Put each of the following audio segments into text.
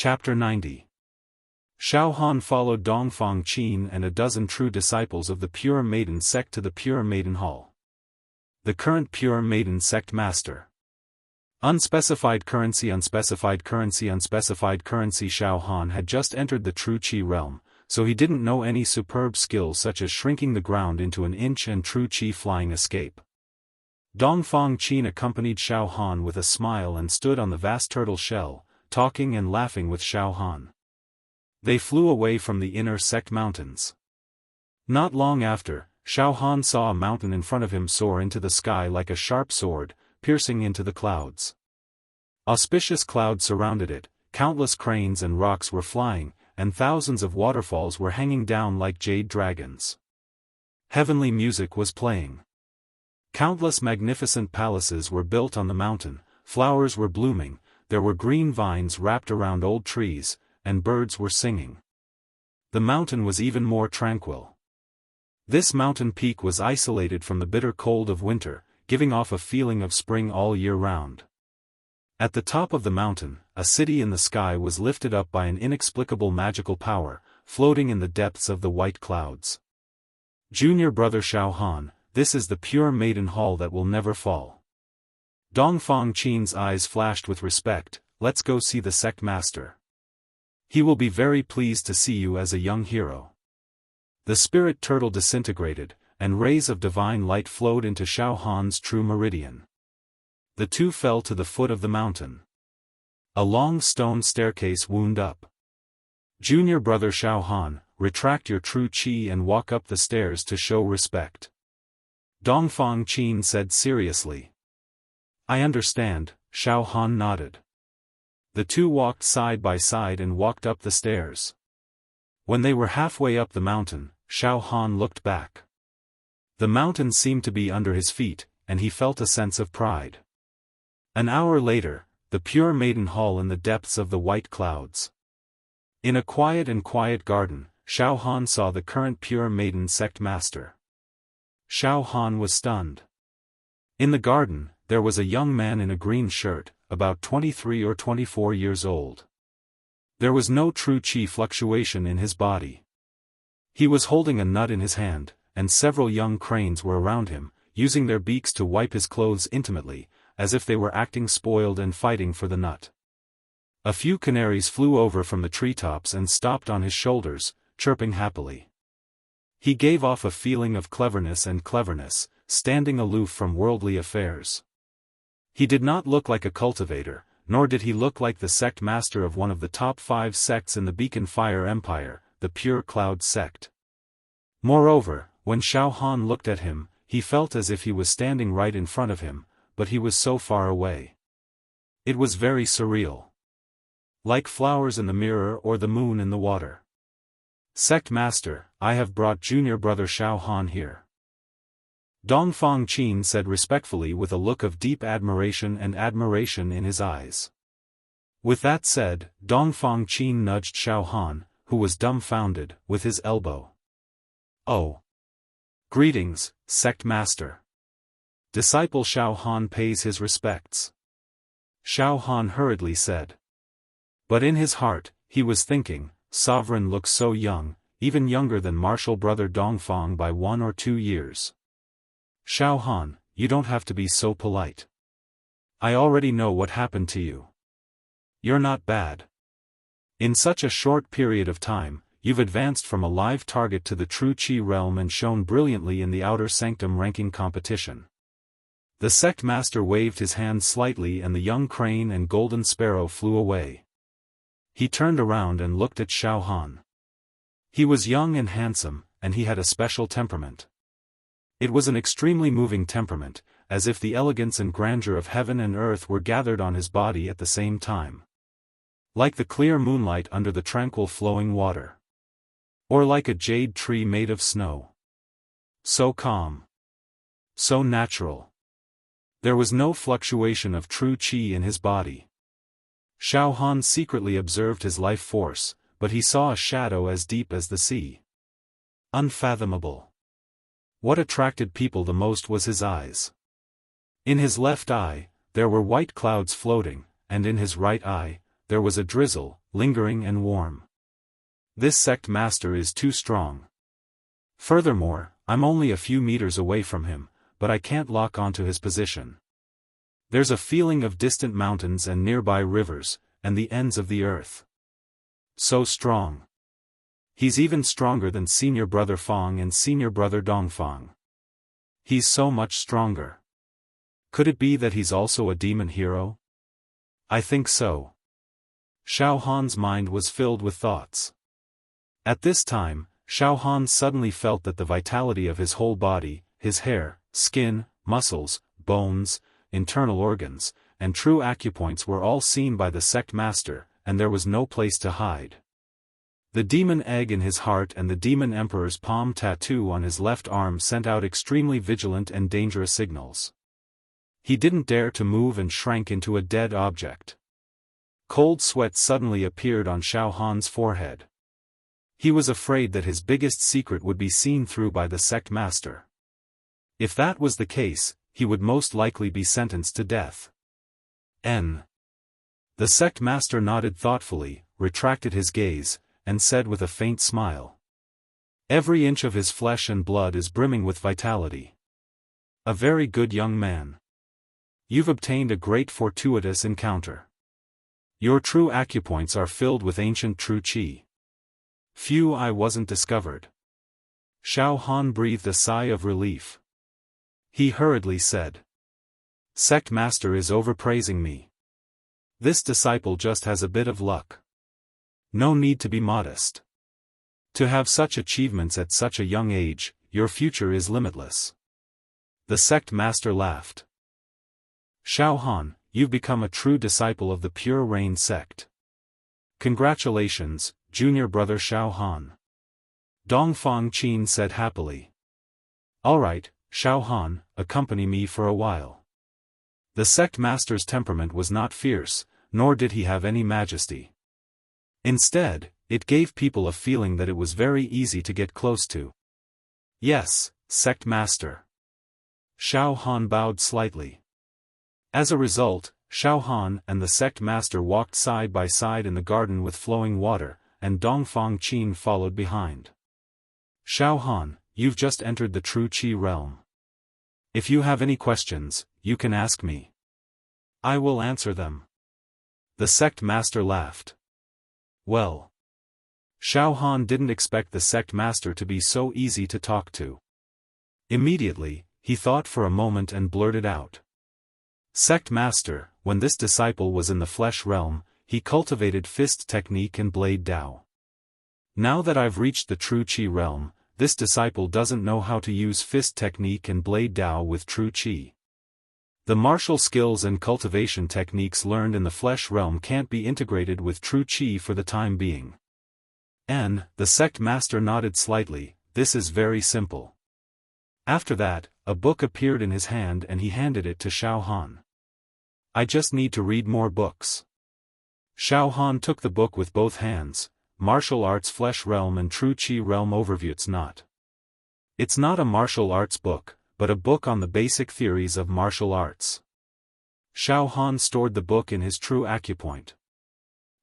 Chapter 90. Xiaofan followed Dongfang Qin and a dozen true disciples of the Pure Maiden sect to the Pure Maiden Hall. The current Pure Maiden sect master. Unspecified currency. Xiaofan had just entered the true Qi realm, so he didn't know any superb skills such as shrinking the ground into an inch and true Qi flying escape. Dongfang Qin accompanied Xiaofan with a smile and stood on the vast turtle shell, talking and laughing with Xiaofan. They flew away from the inner sect mountains. Not long after, Xiaofan saw a mountain in front of him soar into the sky like a sharp sword, piercing into the clouds. Auspicious clouds surrounded it, countless cranes and rocks were flying, and thousands of waterfalls were hanging down like jade dragons. Heavenly music was playing. Countless magnificent palaces were built on the mountain, flowers were blooming, there were green vines wrapped around old trees, and birds were singing. The mountain was even more tranquil. This mountain peak was isolated from the bitter cold of winter, giving off a feeling of spring all year round. At the top of the mountain, a city in the sky was lifted up by an inexplicable magical power, floating in the depths of the white clouds. Junior brother Xiaofan, this is the Pure Maiden Hall that will never fall. Dongfang Qin's eyes flashed with respect. Let's go see the sect master. He will be very pleased to see you as a young hero. The spirit turtle disintegrated, and rays of divine light flowed into Xiaofan's true meridian. The two fell to the foot of the mountain. A long stone staircase wound up. Junior brother Xiaofan, retract your true Qi and walk up the stairs to show respect. Dongfang Qin said seriously. I understand, Xiaofan nodded. The two walked side by side and walked up the stairs. When they were halfway up the mountain, Xiaofan looked back. The mountain seemed to be under his feet, and he felt a sense of pride. An hour later, the Pure Maiden Hall in the depths of the white clouds. In a quiet garden, Xiaofan saw the current Pure Maiden sect master. Xiaofan was stunned. In the garden, there was a young man in a green shirt, about 23 or 24 years old. There was no true Qi fluctuation in his body. He was holding a nut in his hand, and several young cranes were around him, using their beaks to wipe his clothes intimately, as if they were acting spoiled and fighting for the nut. A few canaries flew over from the treetops and stopped on his shoulders, chirping happily. He gave off a feeling of cleverness, standing aloof from worldly affairs. He did not look like a cultivator, nor did he look like the sect master of one of the top 5 sects in the Beacon Fire Empire, the Pure Cloud sect. Moreover, when Xiaofan looked at him, he felt as if he was standing right in front of him, but he was so far away. It was very surreal. Like flowers in the mirror or the moon in the water. Sect master, I have brought junior brother Xiaofan here. Dongfang Qin said respectfully with a look of deep admiration in his eyes. With that said, Dongfang Qin nudged Xiaofan, who was dumbfounded, with his elbow. Oh! Greetings, sect master. Disciple Xiaofan pays his respects. Xiaofan hurriedly said. But in his heart, he was thinking, Sovereign looks so young, even younger than martial brother Dongfang by 1 or 2 years. Xiaofan, you don't have to be so polite. I already know what happened to you. You're not bad. In such a short period of time, you've advanced from a live target to the true Qi realm and shone brilliantly in the outer sanctum ranking competition. The sect master waved his hand slightly and the young crane and golden sparrow flew away. He turned around and looked at Xiaofan. He was young and handsome, and he had a special temperament. It was an extremely moving temperament, as if the elegance and grandeur of heaven and earth were gathered on his body at the same time. Like the clear moonlight under the tranquil flowing water. Or like a jade tree made of snow. So calm. So natural. There was no fluctuation of true Qi in his body. Xiaofan secretly observed his life force, but he saw a shadow as deep as the sea. Unfathomable. What attracted people the most was his eyes. In his left eye, there were white clouds floating, and in his right eye, there was a drizzle, lingering and warm. This sect master is too strong. Furthermore, I'm only a few meters away from him, but I can't lock onto his position. There's a feeling of distant mountains and nearby rivers, and the ends of the earth. So strong. He's even stronger than senior brother Fang and senior brother Dongfang. He's so much stronger. Could it be that he's also a demon hero? I think so. Xiaofan's mind was filled with thoughts. At this time, Xiaofan suddenly felt that the vitality of his whole body, his hair, skin, muscles, bones, internal organs, and true acupoints were all seen by the sect master, and there was no place to hide. The demon egg in his heart and the demon emperor's palm tattoo on his left arm sent out extremely vigilant and dangerous signals. He didn't dare to move and shrank into a dead object. Cold sweat suddenly appeared on Xiaofan's forehead. He was afraid that his biggest secret would be seen through by the sect master. If that was the case, he would most likely be sentenced to death. The sect master nodded thoughtfully, retracted his gaze, and said with a faint smile. Every inch of his flesh and blood is brimming with vitality. A very good young man. You've obtained a great fortuitous encounter. Your true acupoints are filled with ancient true qi. Phew, I wasn't discovered. Xiaofan breathed a sigh of relief. He hurriedly said. Sect master is overpraising me. This disciple just has a bit of luck. No need to be modest. To have such achievements at such a young age, your future is limitless. The sect master laughed. Xiaofan, you've become a true disciple of the Pure Rain sect. Congratulations, junior brother Xiaofan. Dongfang Qin said happily. Alright, Xiaofan, accompany me for a while. The sect master's temperament was not fierce, nor did he have any majesty. Instead, it gave people a feeling that it was very easy to get close to. Yes, sect master. Xiaofan bowed slightly. As a result, Xiaofan and the sect master walked side by side in the garden with flowing water, and Dongfang Qin followed behind. Xiaofan, you've just entered the true qi realm. If you have any questions, you can ask me. I will answer them. The sect master laughed. Well. Xiaofan didn't expect the sect master to be so easy to talk to. Immediately, he thought for a moment and blurted out. Sect master, when this disciple was in the flesh realm, he cultivated fist technique and blade Dao. Now that I've reached the true qi realm, this disciple doesn't know how to use fist technique and blade Dao with true qi. The martial skills and cultivation techniques learned in the flesh realm can't be integrated with true qi for the time being. The sect master nodded slightly, this is very simple. After that, a book appeared in his hand and he handed it to Xiaofan. I just need to read more books. Xiaofan took the book with both hands, Martial Arts Flesh Realm and True Qi Realm Overview. It's not a martial arts book, but a book on the basic theories of martial arts. Xiaofan stored the book in his true acupoint.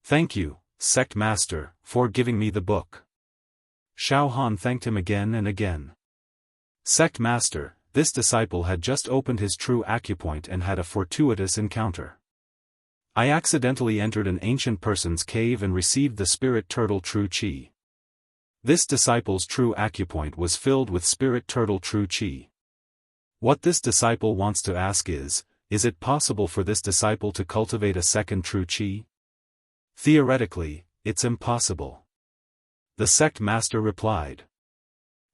Thank you, sect master, for giving me the book. Xiaofan thanked him again and again. Sect master, this disciple had just opened his true acupoint and had a fortuitous encounter. I accidentally entered an ancient person's cave and received the spirit turtle true qi. This disciple's true acupoint was filled with spirit turtle true qi. What this disciple wants to ask is it possible for this disciple to cultivate a second true qi? Theoretically, it's impossible. The sect master replied.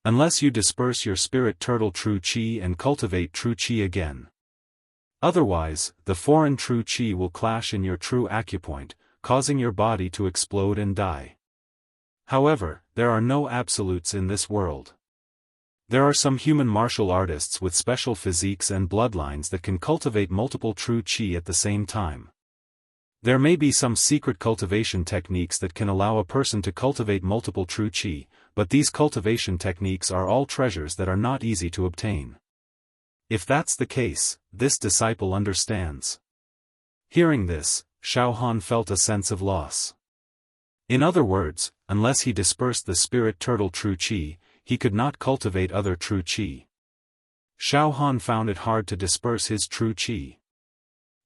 Unless you disperse your spirit turtle true qi and cultivate true qi again. Otherwise, the foreign true qi will clash in your true acupoint, causing your body to explode and die. However, there are no absolutes in this world. There are some human martial artists with special physiques and bloodlines that can cultivate multiple true qi at the same time. There may be some secret cultivation techniques that can allow a person to cultivate multiple true qi, but these cultivation techniques are all treasures that are not easy to obtain. If that's the case, this disciple understands. Hearing this, Xiaofan felt a sense of loss. In other words, unless he dispersed the spirit turtle true qi, he could not cultivate other true qi. Xiaofan found it hard to disperse his true qi.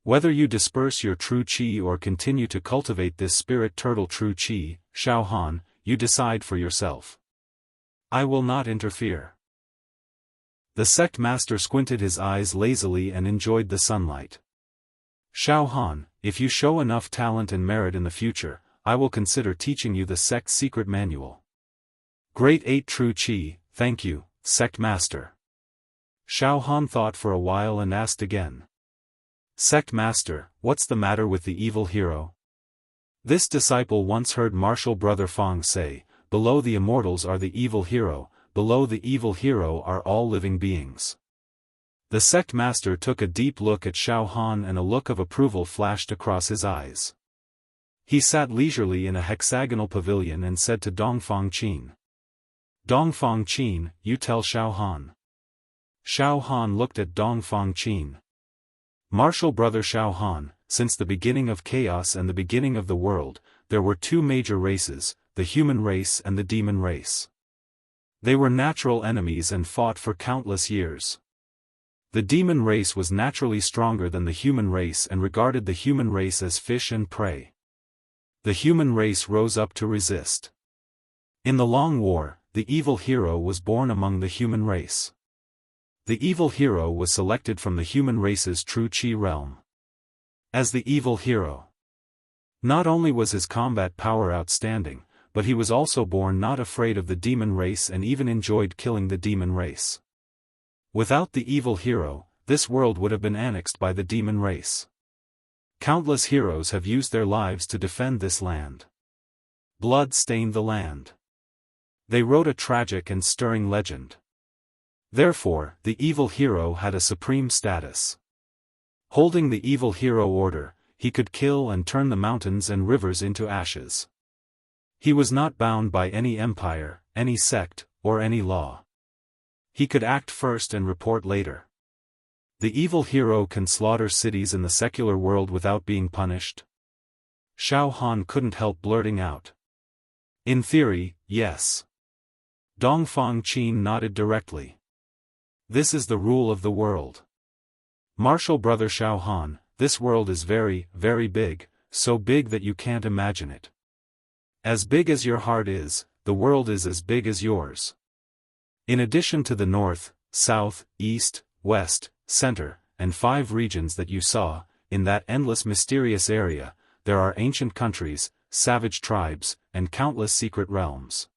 Whether you disperse your true qi or continue to cultivate this spirit turtle true qi, Xiaofan, you decide for yourself. I will not interfere. The sect master squinted his eyes lazily and enjoyed the sunlight. Xiaofan, if you show enough talent and merit in the future, I will consider teaching you the sect's secret manual. Great 8 true qi, thank you, sect master. Xiaofan thought for a while and asked again. Sect master, what's the matter with the evil hero? This disciple once heard martial brother Fang say, below the immortals are the evil hero, below the evil hero are all living beings. The sect master took a deep look at Xiaofan and a look of approval flashed across his eyes. He sat leisurely in a hexagonal pavilion and said to Dongfang Qin. Dongfang Qin, you tell Xiaofan. Xiaofan looked at Dongfang Qin. Martial brother Xiaofan, since the beginning of chaos and the beginning of the world, there were two major races, the human race and the demon race. They were natural enemies and fought for countless years. The demon race was naturally stronger than the human race and regarded the human race as fish and prey. The human race rose up to resist. In the long war, the evil hero was born among the human race. The evil hero was selected from the human race's true qi realm. As the evil hero, not only was his combat power outstanding, but he was also born not afraid of the demon race and even enjoyed killing the demon race. Without the evil hero, this world would have been annexed by the demon race. Countless heroes have used their lives to defend this land. Blood stained the land. They wrote a tragic and stirring legend. Therefore, the evil hero had a supreme status. Holding the evil hero order, he could kill and turn the mountains and rivers into ashes. He was not bound by any empire, any sect, or any law. He could act first and report later. The evil hero can slaughter cities in the secular world without being punished? Xiaofan couldn't help blurting out. In theory, yes. Dongfang Qin nodded directly. This is the rule of the world. Martial brother Xiaofan, this world is very, very big, so big that you can't imagine it. As big as your heart is, the world is as big as yours. In addition to the north, south, east, west, center, and 5 regions that you saw, in that endless mysterious area, there are ancient countries, savage tribes, and countless secret realms.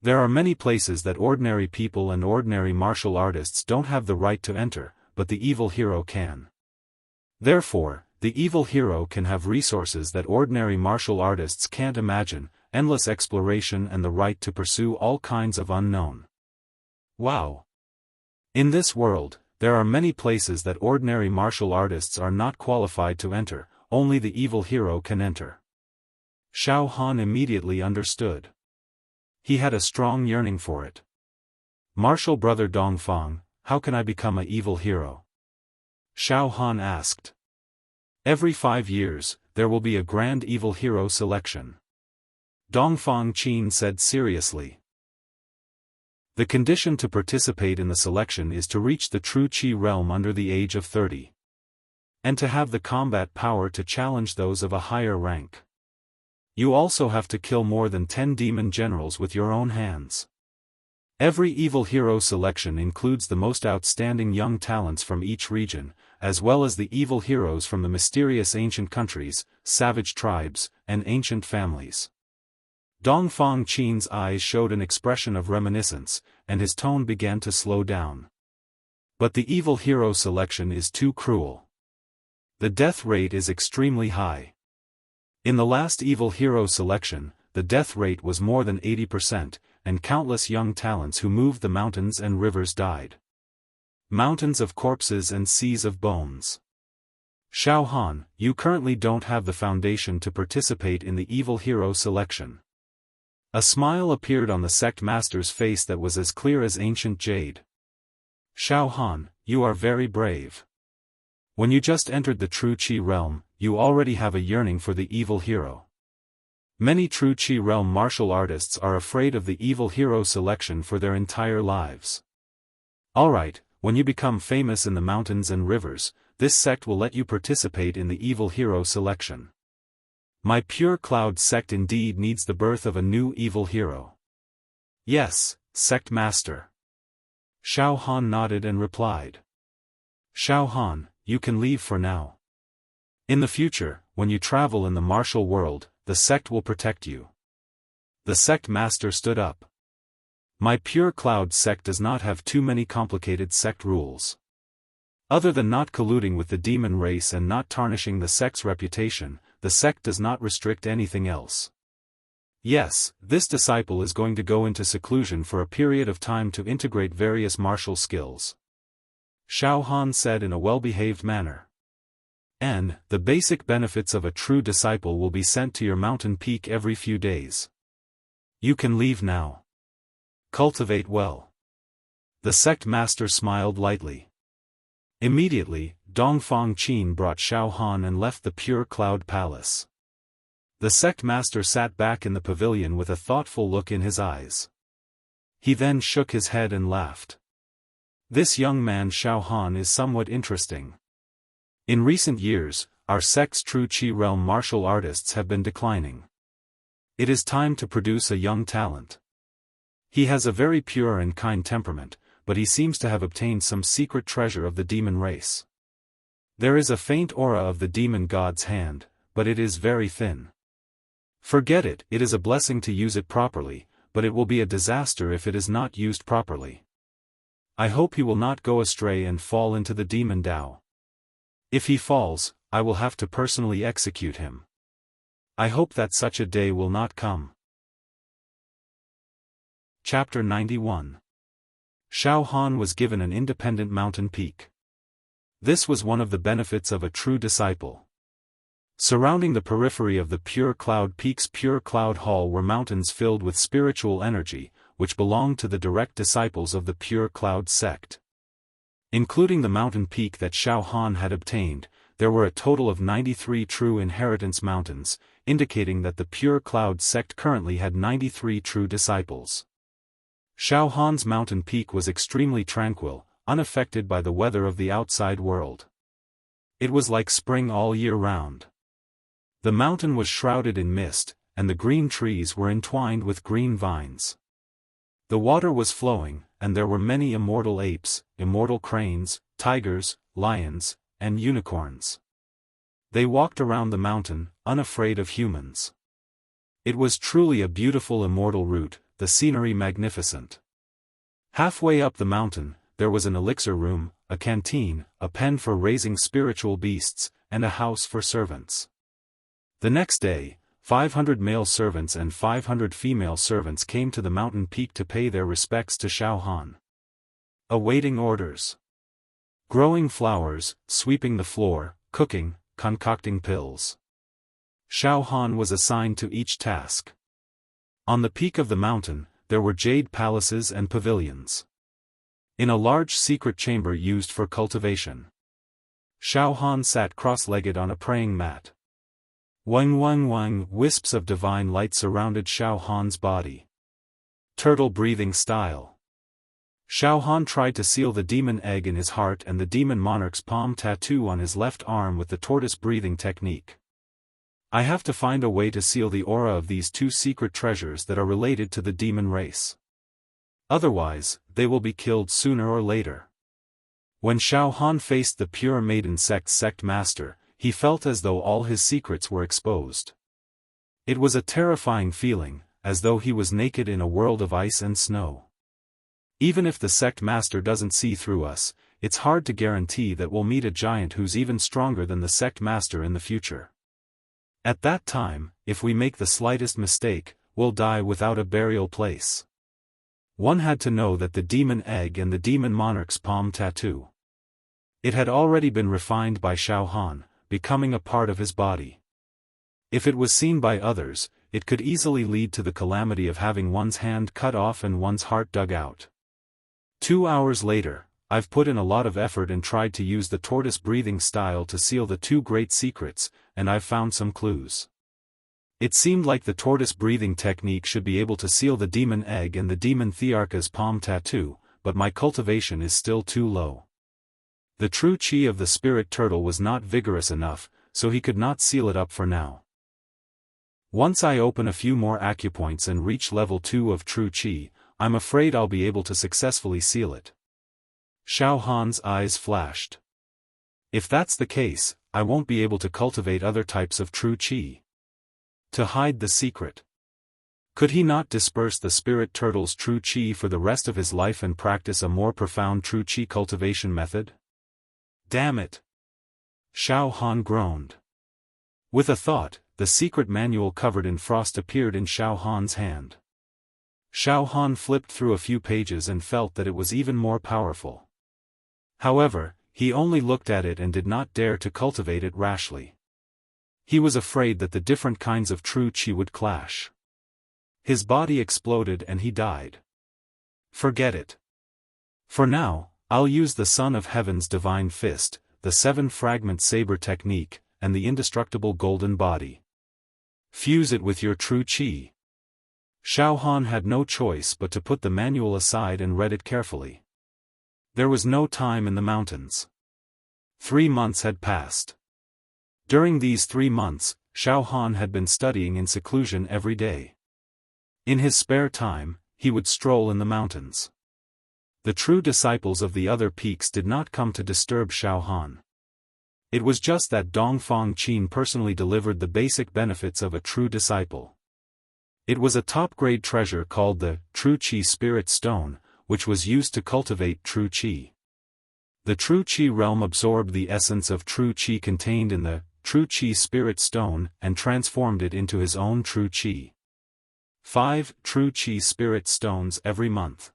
There are many places that ordinary people and ordinary martial artists don't have the right to enter, but the evil hero can. Therefore, the evil hero can have resources that ordinary martial artists can't imagine, endless exploration and the right to pursue all kinds of unknown. Wow! In this world, there are many places that ordinary martial artists are not qualified to enter, only the evil hero can enter. Xiaofan immediately understood. He had a strong yearning for it. Martial brother Dongfang, how can I become an evil hero? Xiaofan asked. Every 5 years, there will be a grand evil hero selection. Dongfang Qin said seriously. The condition to participate in the selection is to reach the true qi realm under the age of 30. And to have the combat power to challenge those of a higher rank. You also have to kill more than 10 demon generals with your own hands. Every evil hero selection includes the most outstanding young talents from each region, as well as the evil heroes from the mysterious ancient countries, savage tribes, and ancient families. Dongfang Qin's eyes showed an expression of reminiscence, and his tone began to slow down. But the evil hero selection is too cruel. The death rate is extremely high. In the last evil hero selection, the death rate was more than 80%, and countless young talents who moved the mountains and rivers died. Mountains of corpses and seas of bones. Xiaofan, you currently don't have the foundation to participate in the evil hero selection. A smile appeared on the sect master's face that was as clear as ancient jade. Xiaofan, you are very brave. When you just entered the true Qi realm, you already have a yearning for the evil hero. Many true Qi realm martial artists are afraid of the evil hero selection for their entire lives. Alright, when you become famous in the mountains and rivers, this sect will let you participate in the evil hero selection. My Pure Cloud sect indeed needs the birth of a new evil hero. Yes, sect master. Xiaofan nodded and replied. Xiaofan, you can leave for now. In the future, when you travel in the martial world, the sect will protect you. The sect master stood up. My Pure Cloud sect does not have too many complicated sect rules. Other than not colluding with the demon race and not tarnishing the sect's reputation, the sect does not restrict anything else. Yes, this disciple is going to go into seclusion for a period of time to integrate various martial skills. Xiaofan said in a well-behaved manner. And, the basic benefits of a true disciple will be sent to your mountain peak every few days. You can leave now. Cultivate well. The sect master smiled lightly. Immediately, Dongfang Qin brought Xiaofan and left the Pure Cloud Palace. The sect master sat back in the pavilion with a thoughtful look in his eyes. He then shook his head and laughed. This young man Xiaofan is somewhat interesting. In recent years, our sect's true Qi realm martial artists have been declining. It is time to produce a young talent. He has a very pure and kind temperament, but he seems to have obtained some secret treasure of the demon race. There is a faint aura of the demon god's hand, but it is very thin. Forget it, it is a blessing to use it properly, but it will be a disaster if it is not used properly. I hope he will not go astray and fall into the demon Dao. If he falls, I will have to personally execute him. I hope that such a day will not come. Chapter 91. Xiaofan was given an independent mountain peak. This was one of the benefits of a true disciple. Surrounding the periphery of the Pure Cloud Peak's Pure Cloud Hall were mountains filled with spiritual energy, which belonged to the direct disciples of the Pure Cloud sect. Including the mountain peak that Xiaofan had obtained, there were a total of 93 true inheritance mountains, indicating that the Pure Cloud sect currently had 93 true disciples. Xiaofan's mountain peak was extremely tranquil, unaffected by the weather of the outside world. It was like spring all year round. The mountain was shrouded in mist, and the green trees were entwined with green vines. The water was flowing, and there were many immortal apes, immortal cranes, tigers, lions, and unicorns. They walked around the mountain, unafraid of humans. It was truly a beautiful immortal route, the scenery magnificent. Halfway up the mountain, there was an elixir room, a canteen, a pen for raising spiritual beasts, and a house for servants. The next day, 500 male servants and 500 female servants came to the mountain peak to pay their respects to Xiaofan. Awaiting orders. Growing flowers, sweeping the floor, cooking, concocting pills. Xiaofan was assigned to each task. On the peak of the mountain, there were jade palaces and pavilions. In a large secret chamber used for cultivation. Xiaofan sat cross-legged on a praying mat. Wang wang wang, wisps of divine light surrounded Xiaofan's body. Turtle breathing style. Xiaofan tried to seal the demon egg in his heart and the demon monarch's palm tattoo on his left arm with the tortoise breathing technique. I have to find a way to seal the aura of these two secret treasures that are related to the demon race. Otherwise, they will be killed sooner or later. When Xiaofan faced the Pure Maiden sect master, he felt as though all his secrets were exposed. It was a terrifying feeling, as though he was naked in a world of ice and snow. Even if the sect master doesn't see through us, it's hard to guarantee that we'll meet a giant who's even stronger than the sect master in the future. At that time, if we make the slightest mistake, we'll die without a burial place. One had to know that the demon egg and the demon monarch's palm tattoo. It had already been refined by Xiaofan, becoming a part of his body. If it was seen by others, it could easily lead to the calamity of having one's hand cut off and one's heart dug out. 2 hours later, I've put in a lot of effort and tried to use the tortoise breathing style to seal the two great secrets, and I've found some clues. It seemed like the tortoise breathing technique should be able to seal the demon egg and the demon Thearka's palm tattoo, but my cultivation is still too low. The true chi of the spirit turtle was not vigorous enough, so he could not seal it up for now. Once I open a few more acupoints and reach level 2 of true chi, I'm afraid I'll be able to successfully seal it. Xiaofan's eyes flashed. If that's the case, I won't be able to cultivate other types of true chi. To hide the secret. Could he not disperse the spirit turtle's true chi for the rest of his life and practice a more profound true chi cultivation method? Damn it! Xiaofan groaned. With a thought, the secret manual covered in frost appeared in Xiaofan's hand. Xiaofan flipped through a few pages and felt that it was even more powerful. However, he only looked at it and did not dare to cultivate it rashly. He was afraid that the different kinds of true chi would clash. His body exploded and he died. Forget it. For now, I'll use the Son of Heaven's divine fist, the 7-fragment saber technique, and the indestructible golden body. Fuse it with your true chi. Xiaofan had no choice but to put the manual aside and read it carefully. There was no time in the mountains. 3 months had passed. During these 3 months, Xiaofan had been studying in seclusion every day. In his spare time, he would stroll in the mountains. The true disciples of the other peaks did not come to disturb Xiaofan. It was just that Dongfang Qin personally delivered the basic benefits of a true disciple. It was a top-grade treasure called the True Qi Spirit Stone, which was used to cultivate true qi. The true qi realm absorbed the essence of true qi contained in the True Qi Spirit Stone and transformed it into his own true qi. 5 True Qi Spirit Stones every month.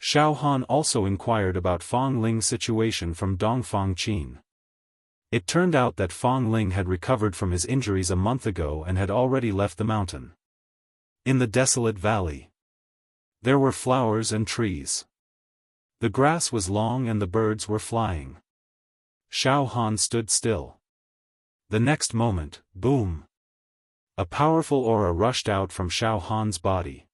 Xiaofan also inquired about Fang Ling's situation from Dongfang Qin. It turned out that Fang Ling had recovered from his injuries a month ago and had already left the mountain. In the desolate valley, there were flowers and trees. The grass was long and the birds were flying. Xiaofan stood still. The next moment, boom! A powerful aura rushed out from Xiaofan's body.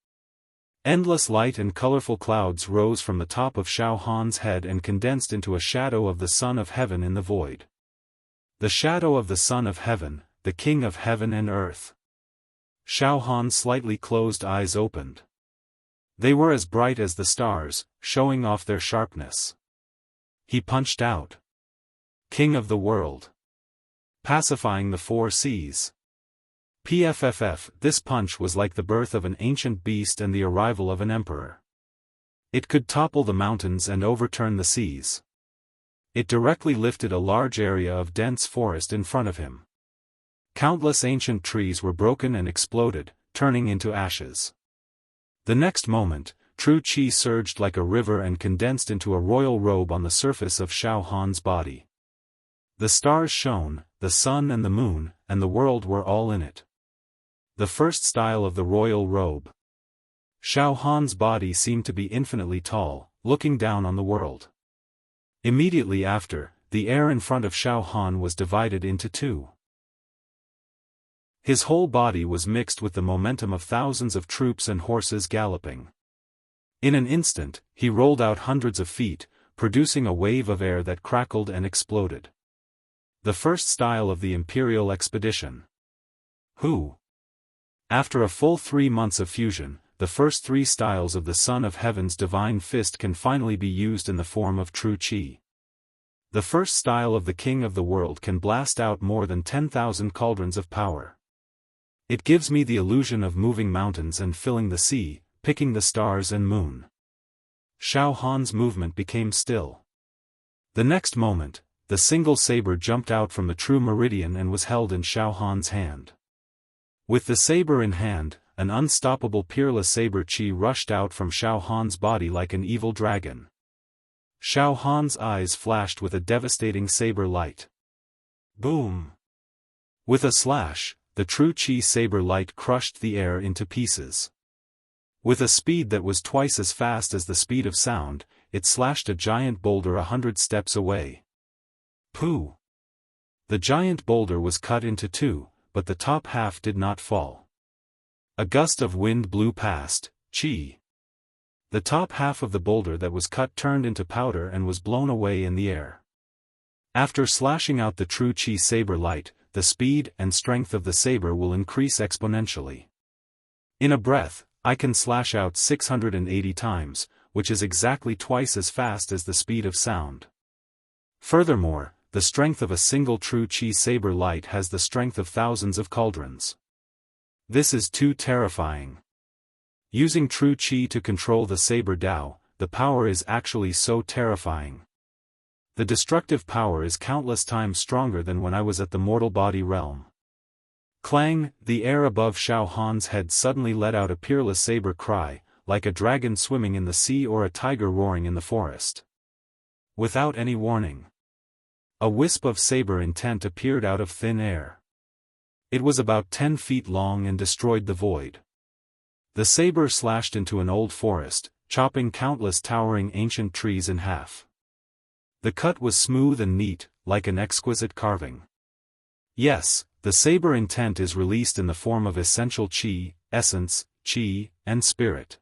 Endless light and colorful clouds rose from the top of Xiaofan's head and condensed into a shadow of the Son of Heaven in the void. The shadow of the Son of Heaven, the King of Heaven and Earth. Xiaofan's slightly closed eyes opened. They were as bright as the stars, showing off their sharpness. He punched out. King of the world. Pacifying the 4 seas. PFFF, this punch was like the birth of an ancient beast and the arrival of an emperor. It could topple the mountains and overturn the seas. It directly lifted a large area of dense forest in front of him. Countless ancient trees were broken and exploded, turning into ashes. The next moment, true qi surged like a river and condensed into a royal robe on the surface of Xiaofan's body. The stars shone, the sun and the moon, and the world were all in it. The first style of the royal robe. Xiaofan's body seemed to be infinitely tall, looking down on the world. Immediately after, the air in front of Xiaofan was divided into 2. His whole body was mixed with the momentum of thousands of troops and horses galloping. In an instant, he rolled out hundreds of feet, producing a wave of air that crackled and exploded. The first style of the Imperial expedition. Who? After a full 3 months of fusion, the first 3 styles of the Son of Heaven's divine fist can finally be used in the form of true qi. The first style of the King of the World can blast out more than 10,000 cauldrons of power. It gives me the illusion of moving mountains and filling the sea, picking the stars and moon. Xiaofan's movement became still. The next moment, the single saber jumped out from the true meridian and was held in Xiaofan's hand. With the saber in hand, an unstoppable peerless saber qi rushed out from Xiaofan's body like an evil dragon. Xiaofan's eyes flashed with a devastating saber light. Boom! With a slash, the true qi saber light crushed the air into pieces. With a speed that was twice as fast as the speed of sound, it slashed a giant boulder 100 steps away. Pooh! The giant boulder was cut into two, but the top half did not fall. A gust of wind blew past, Chi. The top half of the boulder that was cut turned into powder and was blown away in the air. After slashing out the true Chi saber light, the speed and strength of the saber will increase exponentially. In a breath, I can slash out 680 times, which is exactly twice as fast as the speed of sound. Furthermore, the strength of a single true Chi saber light has the strength of thousands of cauldrons. This is too terrifying. Using true Chi to control the saber Dao, the power is actually so terrifying. The destructive power is countless times stronger than when I was at the mortal body realm. Clang! The air above Xiaofan's head suddenly let out a peerless saber cry, like a dragon swimming in the sea or a tiger roaring in the forest. Without any warning, a wisp of saber intent appeared out of thin air. It was about 10 feet long and destroyed the void. The saber slashed into an old forest, chopping countless towering ancient trees in half. The cut was smooth and neat, like an exquisite carving. Yes, the saber intent is released in the form of essential Chi, essence, Chi, and spirit.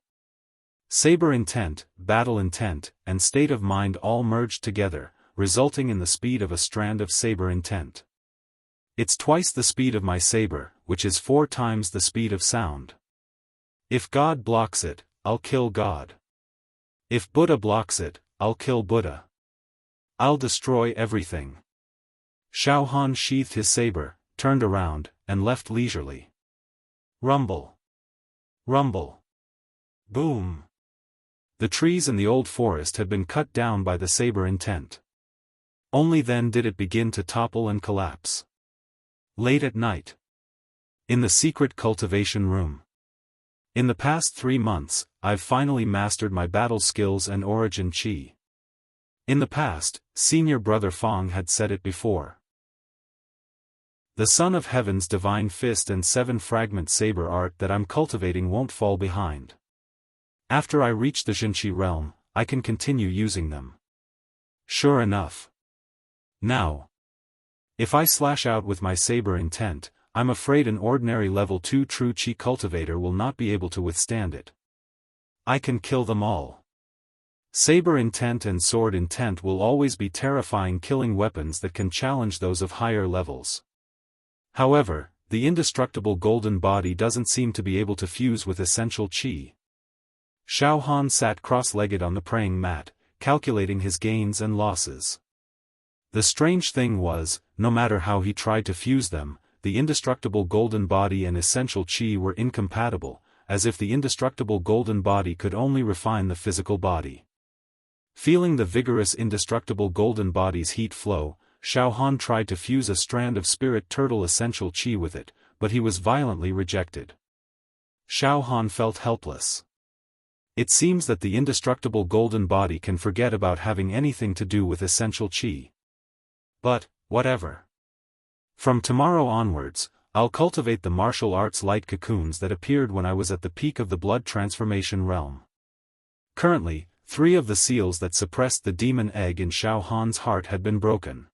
Saber intent, battle intent, and state of mind all merged together, resulting in the speed of a strand of saber intent. It's twice the speed of my saber, which is 4 times the speed of sound. If God blocks it, I'll kill God. If Buddha blocks it, I'll kill Buddha. I'll destroy everything. Xiaofan sheathed his saber, turned around, and left leisurely. Rumble. Rumble. Boom. The trees in the old forest had been cut down by the saber intent. Only then did it begin to topple and collapse. Late at night. In the secret cultivation room. In the past 3 months, I've finally mastered my battle skills and origin Chi. In the past, senior brother Fong had said it before. The Son of Heaven's divine fist and 7-fragment saber art that I'm cultivating won't fall behind. After I reach the Xinqi realm, I can continue using them. Sure enough. Now, if I slash out with my saber intent, I'm afraid an ordinary level 2 true Chi cultivator will not be able to withstand it. I can kill them all. Saber intent and sword intent will always be terrifying killing weapons that can challenge those of higher levels. However, the indestructible golden body doesn't seem to be able to fuse with essential Chi. Xiaofan sat cross-legged on the praying mat, calculating his gains and losses. The strange thing was, no matter how he tried to fuse them, the indestructible golden body and essential Chi were incompatible, as if the indestructible golden body could only refine the physical body. Feeling the vigorous indestructible golden body's heat flow, Xiaofan tried to fuse a strand of spirit turtle essential Chi with it, but he was violently rejected. Xiaofan felt helpless. It seems that the indestructible golden body can forget about having anything to do with essential Chi. But, whatever. From tomorrow onwards, I'll cultivate the martial arts light cocoons that appeared when I was at the peak of the blood transformation realm. Currently, 3 of the seals that suppressed the demon egg in Xiaofan's heart had been broken.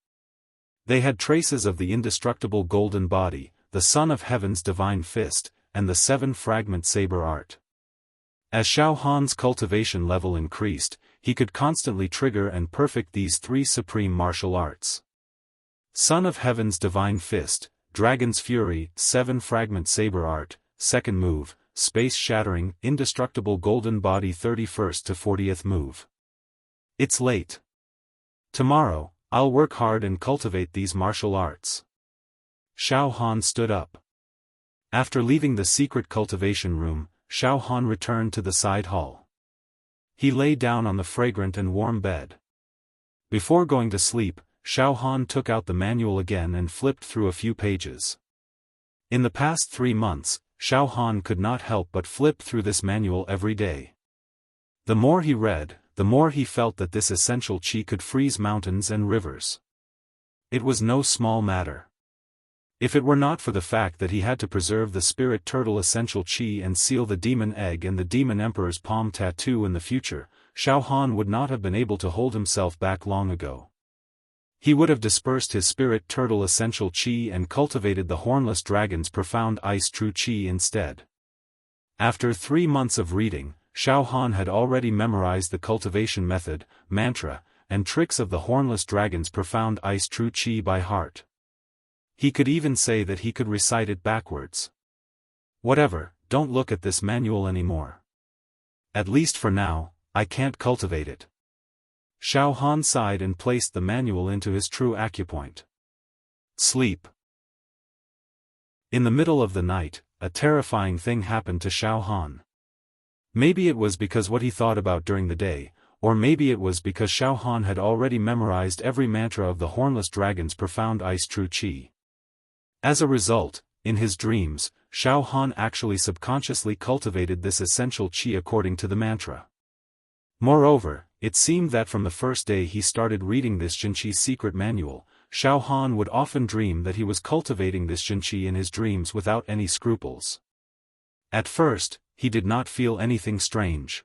They had traces of the indestructible golden body, the Son of Heaven's divine fist, and the 7-fragment saber art. As Xiaofan's cultivation level increased, he could constantly trigger and perfect these 3 supreme martial arts. Son of Heaven's divine fist, Dragon's Fury, 7-fragment saber art, second move, space-shattering, indestructible golden body 31st to 40th move. It's late. Tomorrow, I'll work hard and cultivate these martial arts. Xiaofan stood up. After leaving the secret cultivation room, Xiaofan returned to the side hall. He lay down on the fragrant and warm bed. Before going to sleep, Xiaofan took out the manual again and flipped through a few pages. In the past 3 months, Xiaofan could not help but flip through this manual every day. The more he read, the more he felt that this essential Chi could freeze mountains and rivers. It was no small matter. If it were not for the fact that he had to preserve the spirit turtle essential chi and seal the demon egg and the demon emperor's palm tattoo in the future, Xiaofan would not have been able to hold himself back long ago. He would have dispersed his spirit turtle essential chi and cultivated the hornless dragon's profound ice true chi instead. After 3 months of reading, Xiaofan had already memorized the cultivation method, mantra, and tricks of the hornless dragon's profound ice true chi by heart. He could even say that he could recite it backwards. Whatever, don't look at this manual anymore. At least for now, I can't cultivate it. Xiaofan sighed and placed the manual into his true acupoint. Sleep. In the middle of the night, a terrifying thing happened to Xiaofan. Maybe it was because what he thought about during the day, or maybe it was because Xiaofan had already memorized every mantra of the hornless dragon's profound ice true chi. As a result, in his dreams, Xiaofan actually subconsciously cultivated this essential chi according to the mantra. Moreover, it seemed that from the first day he started reading this Jinqi's secret manual, Xiaofan would often dream that he was cultivating this Jinqi in his dreams without any scruples. At first, he did not feel anything strange.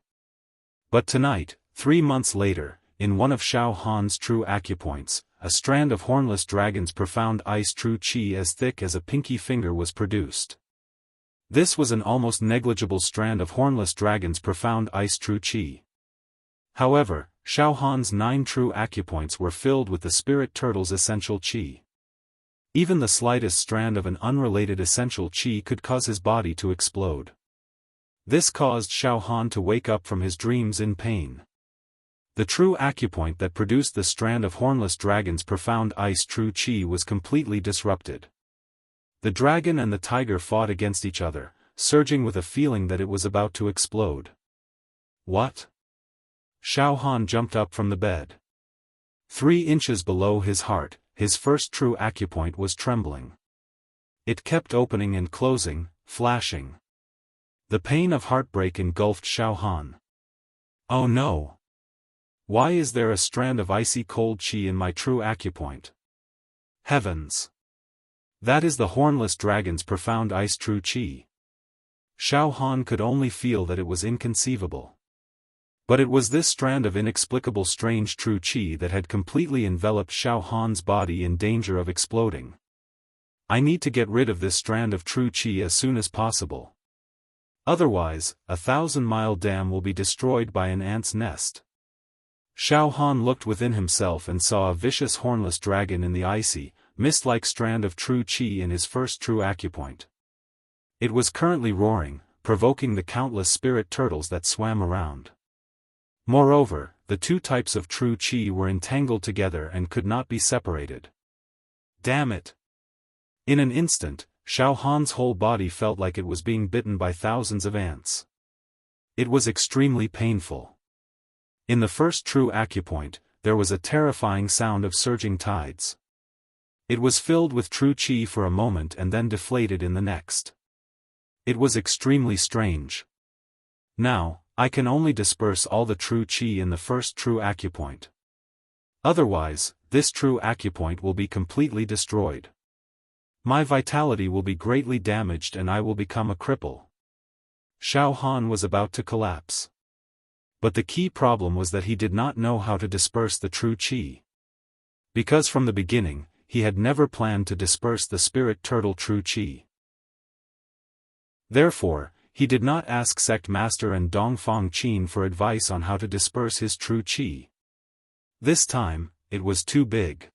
But tonight, 3 months later, in one of Xiaofan's true acupoints, a strand of hornless dragon's profound ice true chi as thick as a pinky finger was produced. This was an almost negligible strand of hornless dragon's profound ice true chi. However, Xiaofan's 9 true acupoints were filled with the spirit turtle's essential chi. Even the slightest strand of an unrelated essential chi could cause his body to explode. This caused Xiaofan to wake up from his dreams in pain. The true acupoint that produced the strand of hornless dragon's profound ice true chi was completely disrupted. The dragon and the tiger fought against each other, surging with a feeling that it was about to explode. What? Xiaofan jumped up from the bed. 3 inches below his heart, his first true acupoint was trembling. It kept opening and closing, flashing. The pain of heartbreak engulfed Xiaofan. Oh no! Why is there a strand of icy cold chi in my true acupoint? Heavens! That is the hornless dragon's profound ice true chi. Xiaofan could only feel that it was inconceivable. But it was this strand of inexplicable strange true chi that had completely enveloped Xiaofan's body in danger of exploding. I need to get rid of this strand of true chi as soon as possible. Otherwise, a 1,000-mile dam will be destroyed by an ant's nest. Xiaofan looked within himself and saw a vicious hornless dragon in the icy, mist-like strand of true chi in his first true acupoint. It was currently roaring, provoking the countless spirit turtles that swam around. Moreover, the 2 types of true chi were entangled together and could not be separated. Damn it! In an instant, Xiaofan's whole body felt like it was being bitten by thousands of ants. It was extremely painful. In the first true acupoint, there was a terrifying sound of surging tides. It was filled with true chi for a moment and then deflated in the next. It was extremely strange. Now, I can only disperse all the true chi in the first true acupoint. Otherwise, this true acupoint will be completely destroyed. My vitality will be greatly damaged and I will become a cripple. Xiaofan was about to collapse. But the key problem was that he did not know how to disperse the true chi. Because from the beginning, he had never planned to disperse the spirit turtle true chi. Therefore, he did not ask Sect Master and Dongfang Qin for advice on how to disperse his true chi. This time, it was too big.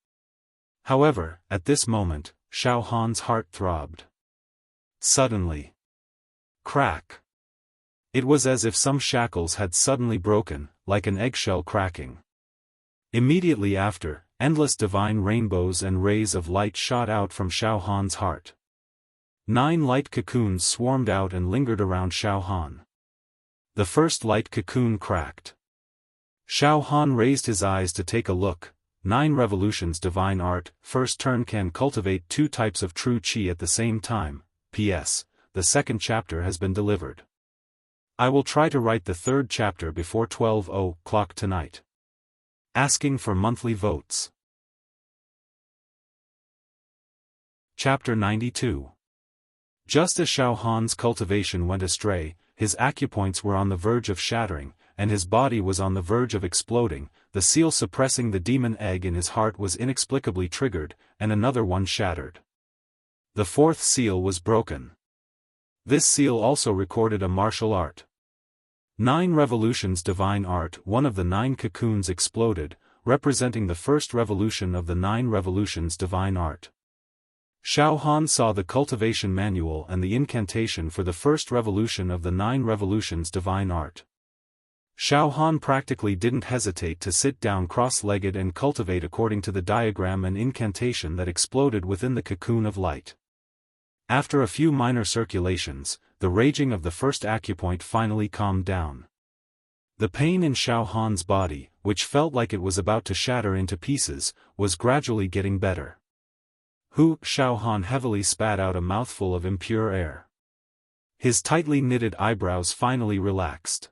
However, at this moment, Xiaofan's heart throbbed. Suddenly. Crack. It was as if some shackles had suddenly broken, like an eggshell cracking. Immediately after, endless divine rainbows and rays of light shot out from Xiaofan's heart. 9 light cocoons swarmed out and lingered around Xiaofan. The first light cocoon cracked. Xiaofan raised his eyes to take a look. 9 revolutions divine art, first turn can cultivate 2 types of true chi at the same time. P.S. The 2nd chapter has been delivered. I will try to write the 3rd chapter before 12:00 tonight. Asking for monthly votes. Chapter 92. Just as Xiaofan's cultivation went astray, his acupoints were on the verge of shattering, and his body was on the verge of exploding. The seal suppressing the demon egg in his heart was inexplicably triggered, and another one shattered. The fourth seal was broken. This seal also recorded a martial art. 9 revolutions divine art. One of the 9 cocoons exploded, representing the first revolution of the 9 revolutions divine art. Xiaofan saw the cultivation manual and the incantation for the first revolution of the 9 revolutions divine art. Xiaofan practically didn't hesitate to sit down cross-legged and cultivate according to the diagram and incantation that exploded within the cocoon of light. After a few minor circulations, the raging of the first acupoint finally calmed down. The pain in Xiaofan's body, which felt like it was about to shatter into pieces, was gradually getting better. Xiaofan heavily spat out a mouthful of impure air. His tightly knitted eyebrows finally relaxed.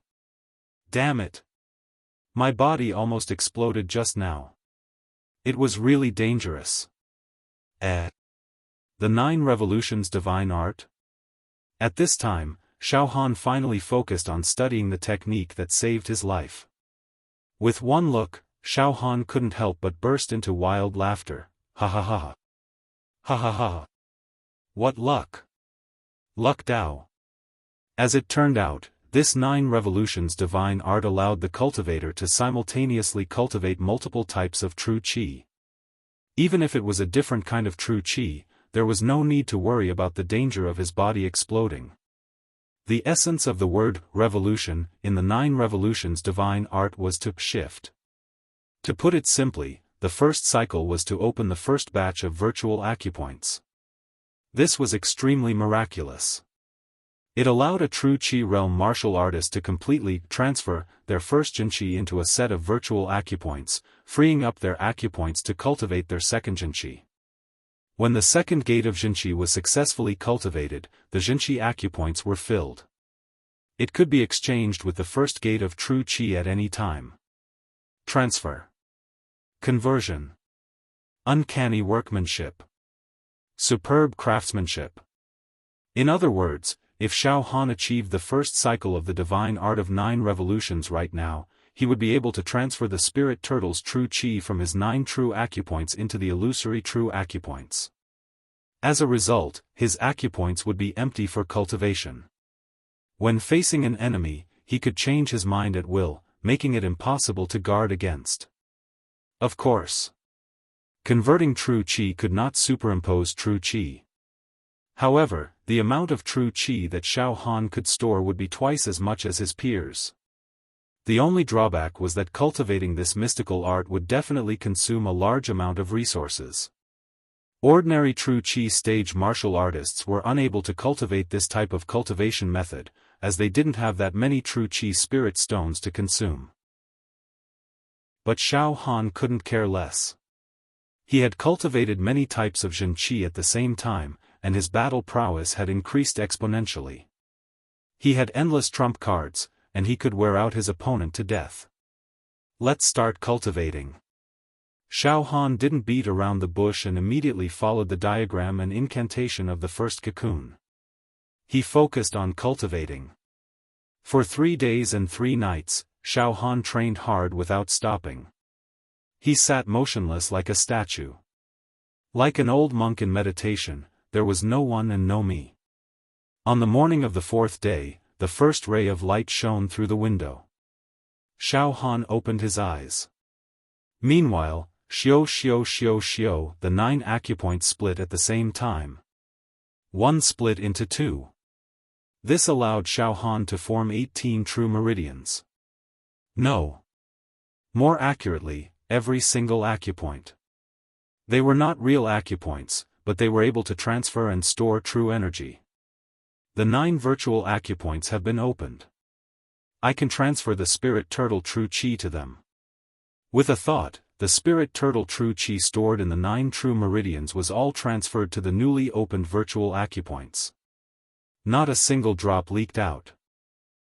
Damn it! My body almost exploded just now. It was really dangerous. The 9 revolutions divine art? At this time, Xiaofan finally focused on studying the technique that saved his life. With one look, Xiaofan couldn't help but burst into wild laughter. Ha ha ha. Ha ha ha. What luck! Luck Dao. As it turned out, this 9 revolutions divine art allowed the cultivator to simultaneously cultivate multiple types of true qi. Even if it was a different kind of true qi, there was no need to worry about the danger of his body exploding. The essence of the word revolution in the 9 revolutions divine art was to shift. To put it simply, the first cycle was to open the first batch of virtual acupoints. This was extremely miraculous. It allowed a true qi realm martial artist to completely transfer their first jinqi into a set of virtual acupoints, freeing up their acupoints to cultivate their second jinqi. When the second gate of jinqi was successfully cultivated, the jinqi acupoints were filled. It could be exchanged with the first gate of true qi at any time. Transfer. Conversion. Uncanny workmanship. Superb craftsmanship. In other words, if Xiaofan achieved the first cycle of the divine art of 9 revolutions right now, he would be able to transfer the spirit turtle's true qi from his 9 true acupoints into the illusory true acupoints. As a result, his acupoints would be empty for cultivation. When facing an enemy, he could change his mind at will, making it impossible to guard against. Of course, converting true qi could not superimpose true qi. However, the amount of true qi that Xiaofan could store would be twice as much as his peers. The only drawback was that cultivating this mystical art would definitely consume a large amount of resources. Ordinary true qi stage martial artists were unable to cultivate this type of cultivation method, as they didn't have that many true qi spirit stones to consume. But Xiaofan couldn't care less. He had cultivated many types of Jin qi at the same time, and his battle prowess had increased exponentially. He had endless trump cards, and he could wear out his opponent to death. Let's start cultivating. Xiaofan didn't beat around the bush and immediately followed the diagram and incantation of the first cocoon. He focused on cultivating. For 3 days and 3 nights, Xiaofan trained hard without stopping. He sat motionless like a statue. Like an old monk in meditation, there was no one and no me. On the morning of the 4th day, the first ray of light shone through the window. Xiaofan opened his eyes. Meanwhile, the 9 acupoints split at the same time. One split into 2. This allowed Xiaofan to form 18 true meridians. No. More accurately, every single acupoint. They were not real acupoints, but they were able to transfer and store true energy. The 9 virtual acupoints have been opened. I can transfer the spirit turtle true qi to them. With a thought, the spirit turtle true qi stored in the 9 true meridians was all transferred to the newly opened virtual acupoints. Not a single drop leaked out.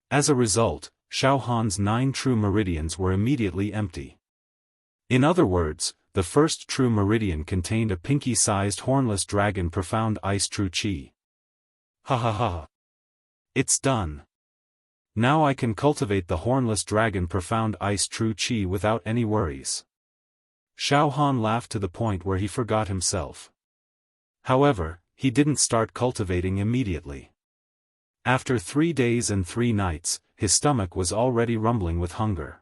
As a result, Xiaofan's 9 true meridians were immediately empty. In other words, the first true meridian contained a pinky-sized hornless dragon profound ice true chi. Ha ha ha. It's done. Now I can cultivate the hornless dragon profound ice true chi without any worries. Xiaofan laughed to the point where he forgot himself. However, he didn't start cultivating immediately. After 3 days and 3 nights, his stomach was already rumbling with hunger.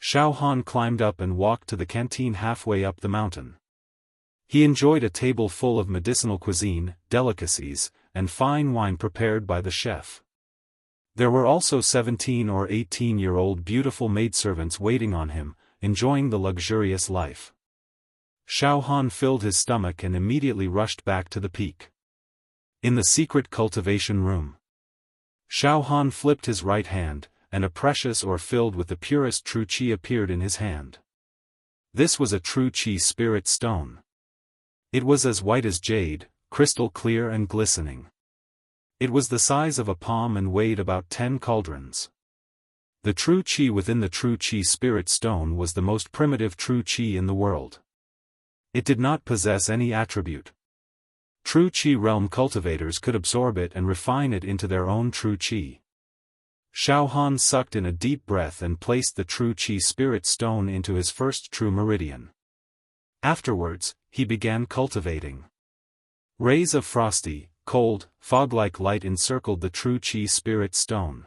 Xiaofan climbed up and walked to the canteen halfway up the mountain. He enjoyed a table full of medicinal cuisine, delicacies, and fine wine prepared by the chef. There were also 17 or 18-year-old beautiful maidservants waiting on him, enjoying the luxurious life. Xiaofan filled his stomach and immediately rushed back to the peak. In the secret cultivation room, Xiaofan flipped his right hand, and a precious ore filled with the purest true chi appeared in his hand. This was a true chi spirit stone. It was as white as jade, crystal clear and glistening. It was the size of a palm and weighed about 10 cauldrons. The true chi within the true chi spirit stone was the most primitive true chi in the world. It did not possess any attribute. True chi realm cultivators could absorb it and refine it into their own true chi. Xiaofan sucked in a deep breath and placed the true chi spirit stone into his first true meridian. Afterwards, he began cultivating. Rays of frosty, cold, fog-like light encircled the true chi spirit stone.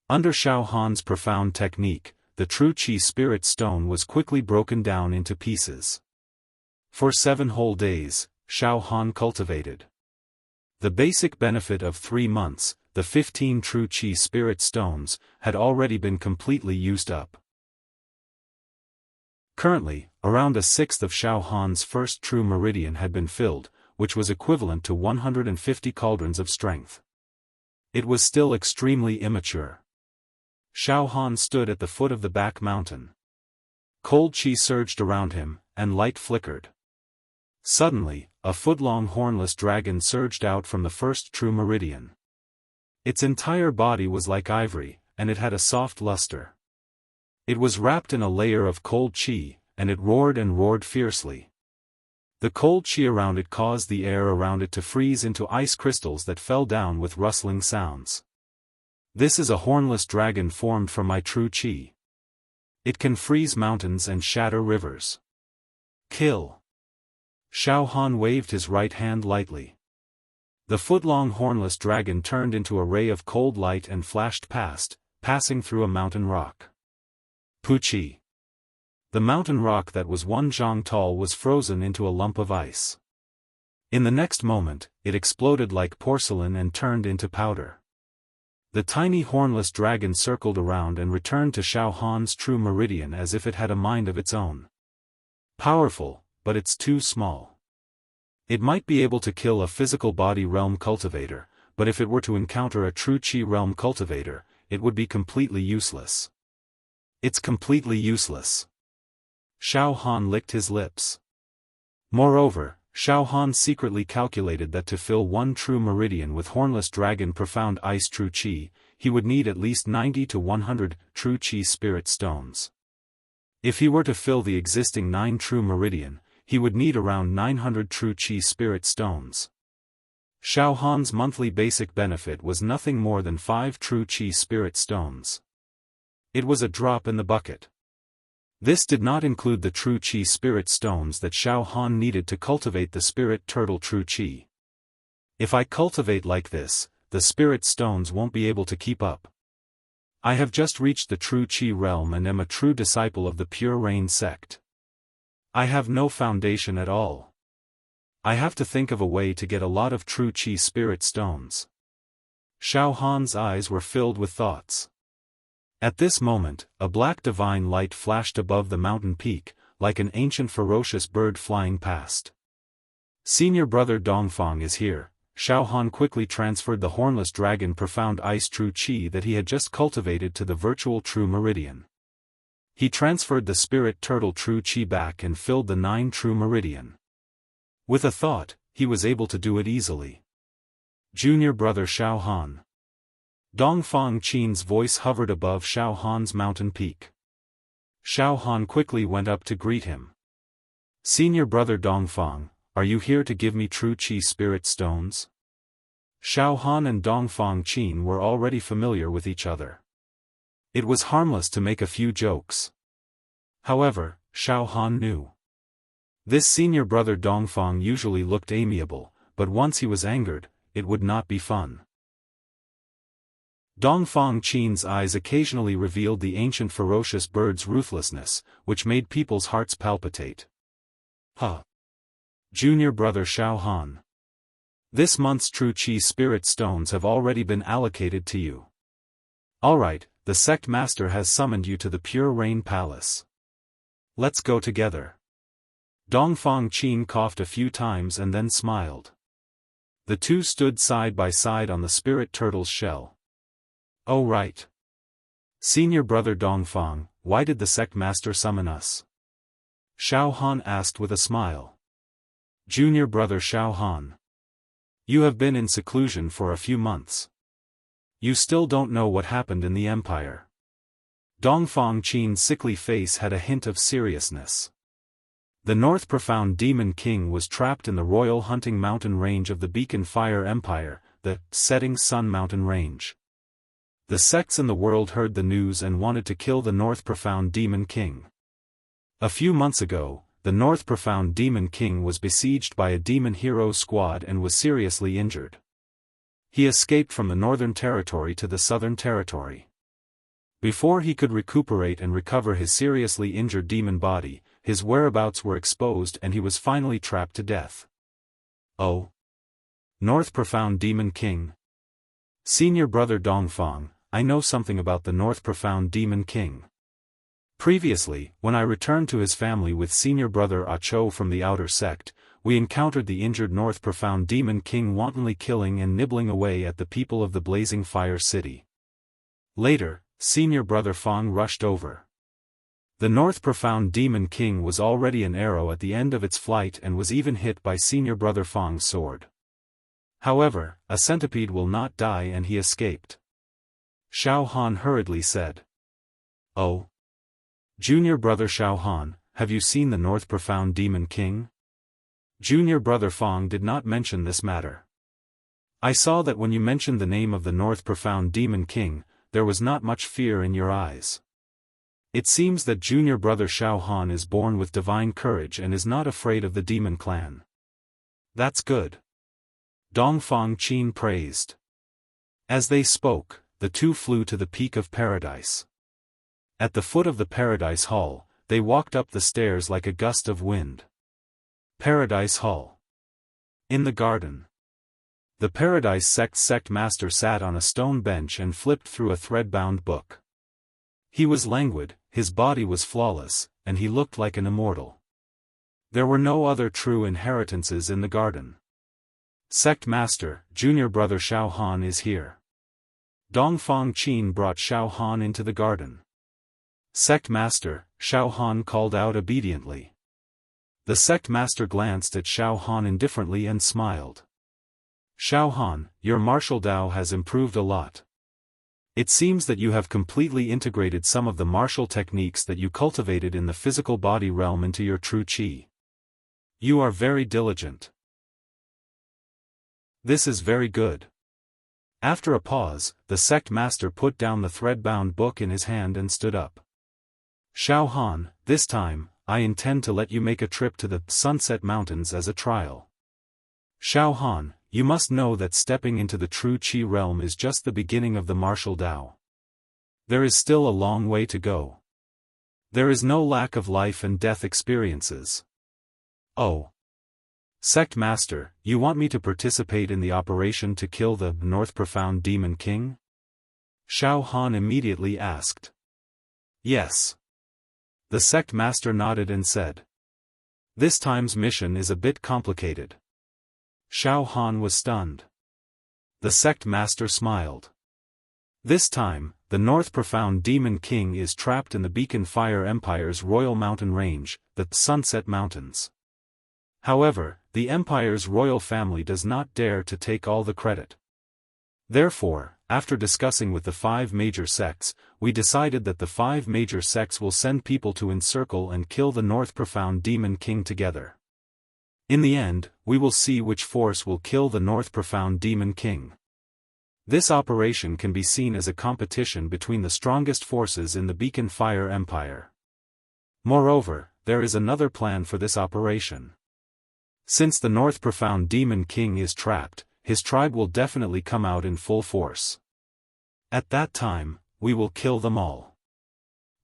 Under Xiaofan's profound technique, the true chi spirit stone was quickly broken down into pieces. For 7 whole days, Xiaofan cultivated. The basic benefit of 3 months, the 15 true chi spirit stones, had already been completely used up. Currently, around 1/6 of Xiaofan's first true meridian had been filled, which was equivalent to 150 cauldrons of strength. It was still extremely immature. Xiaofan stood at the foot of the back mountain. Cold chi surged around him, and light flickered. Suddenly, a foot-long hornless dragon surged out from the first true meridian. Its entire body was like ivory, and it had a soft luster. It was wrapped in a layer of cold chi, and it roared and roared fiercely. The cold chi around it caused the air around it to freeze into ice crystals that fell down with rustling sounds. This is a hornless dragon formed from my true chi. It can freeze mountains and shatter rivers. Kill. Xiaofan waved his right hand lightly. The foot-long hornless dragon turned into a ray of cold light and flashed past, passing through a mountain rock. Puchi. The mountain rock that was 1 zhang tall was frozen into a lump of ice. In the next moment, it exploded like porcelain and turned into powder. The tiny hornless dragon circled around and returned to Xiaofan's true meridian as if it had a mind of its own. Powerful, but it's too small. It might be able to kill a physical body realm cultivator, but if it were to encounter a true chi realm cultivator, it would be completely useless. It's completely useless. Xiaofan licked his lips. Moreover, Xiaofan secretly calculated that to fill 1 true meridian with hornless dragon profound ice true chi, he would need at least 90 to 100 true chi spirit stones. If he were to fill the existing 9 true meridian, he would need around 900 true chi spirit stones. Xiaofan's monthly basic benefit was nothing more than 5 true chi spirit stones. It was a drop in the bucket. This did not include the true chi spirit stones that Xiaofan needed to cultivate the spirit turtle true chi. If I cultivate like this, the spirit stones won't be able to keep up. I have just reached the true chi realm and am a true disciple of the Pure Rain sect. I have no foundation at all. I have to think of a way to get a lot of true chi spirit stones. Xiaofan's eyes were filled with thoughts. At this moment, a black divine light flashed above the mountain peak, like an ancient ferocious bird flying past. Senior brother Dongfang is here. Xiaofan quickly transferred the hornless dragon profound ice true chi that he had just cultivated to the virtual true meridian. He transferred the spirit turtle true chi back and filled the 9 true meridian. With a thought, he was able to do it easily. Junior brother Xiaofan. Dongfang Qin's voice hovered above Xiaofan's mountain peak. Xiaofan quickly went up to greet him. Senior brother Dongfang, are you here to give me true Qi spirit stones? Xiaofan and Dongfang Qin were already familiar with each other. It was harmless to make a few jokes. However, Xiaofan knew. This senior brother Dongfang usually looked amiable, but once he was angered, it would not be fun. Dongfang Qin's eyes occasionally revealed the ancient ferocious bird's ruthlessness, which made people's hearts palpitate. Huh. Junior brother Xiaofan. This month's true Qi spirit stones have already been allocated to you. Alright, the sect master has summoned you to the Pure Rain Palace. Let's go together. Dongfang Qin coughed a few times and then smiled. The two stood side by side on the spirit turtle's shell. Oh right. Senior brother Dongfang, why did the sect master summon us? Xiaofan asked with a smile. Junior brother Xiaofan. You have been in seclusion for a few months. You still don't know what happened in the empire. Dongfang Qin's sickly face had a hint of seriousness. The North Profound Demon King was trapped in the Royal Hunting Mountain Range of the Beacon Fire Empire, the Setting Sun Mountain Range. The sects in the world heard the news and wanted to kill the North Profound Demon King. A few months ago, the North Profound Demon King was besieged by a demon hero squad and was seriously injured. He escaped from the Northern Territory to the Southern Territory. Before he could recuperate and recover his seriously injured demon body, his whereabouts were exposed and he was finally trapped to death. Oh. North Profound Demon King. Senior brother Dongfang, I know something about the North Profound Demon King. Previously, when I returned to his family with senior brother Acho from the outer sect, we encountered the injured North Profound Demon King wantonly killing and nibbling away at the people of the Blazing Fire City. Later, senior brother Fang rushed over. The North Profound Demon King was already an arrow at the end of its flight and was even hit by senior brother Fang's sword. However, a centipede will not die and he escaped. Xiaofan hurriedly said. Oh. Junior brother Xiaofan, have you seen the North Profound Demon King? Junior brother Fang did not mention this matter. I saw that when you mentioned the name of the North Profound Demon King, there was not much fear in your eyes. It seems that junior brother Xiaofan is born with divine courage and is not afraid of the demon clan. That's good. Dongfang Qin praised. As they spoke, the two flew to the peak of paradise. At the foot of the Paradise Hall, they walked up the stairs like a gust of wind. Paradise Hall. In the garden. The Paradise sect master sat on a stone bench and flipped through a thread-bound book. He was languid, his body was flawless, and he looked like an immortal. There were no other true inheritances in the garden. Sect master, junior brother Xiaofan is here. Dongfang Qin brought Xiaofan into the garden. Sect master, Xiaofan called out obediently. The sect master glanced at Xiaofan indifferently and smiled. Xiaofan, your martial Dao has improved a lot. It seems that you have completely integrated some of the martial techniques that you cultivated in the physical body realm into your true Qi. You are very diligent. This is very good. After a pause, the sect master put down the thread-bound book in his hand and stood up. Xiaofan, this time, I intend to let you make a trip to the Sunset Mountains as a trial. Xiaofan, you must know that stepping into the true Qi realm is just the beginning of the martial Dao. There is still a long way to go. There is no lack of life and death experiences. Oh. Sect Master, you want me to participate in the operation to kill the North Profound Demon King? Xiaofan immediately asked. Yes. The Sect Master nodded and said. This time's mission is a bit complicated. Xiaofan was stunned. The Sect Master smiled. This time, the North Profound Demon King is trapped in the Beacon Fire Empire's Royal Mountain Range, the Sunset Mountains. However, the Empire's royal family does not dare to take all the credit. Therefore, after discussing with the 5 major sects, we decided that the 5 major sects will send people to encircle and kill the North Profound Demon King together. In the end, we will see which force will kill the North Profound Demon King. This operation can be seen as a competition between the strongest forces in the Beacon Fire Empire. Moreover, there is another plan for this operation. Since the North Profound Demon King is trapped, his tribe will definitely come out in full force. At that time, we will kill them all.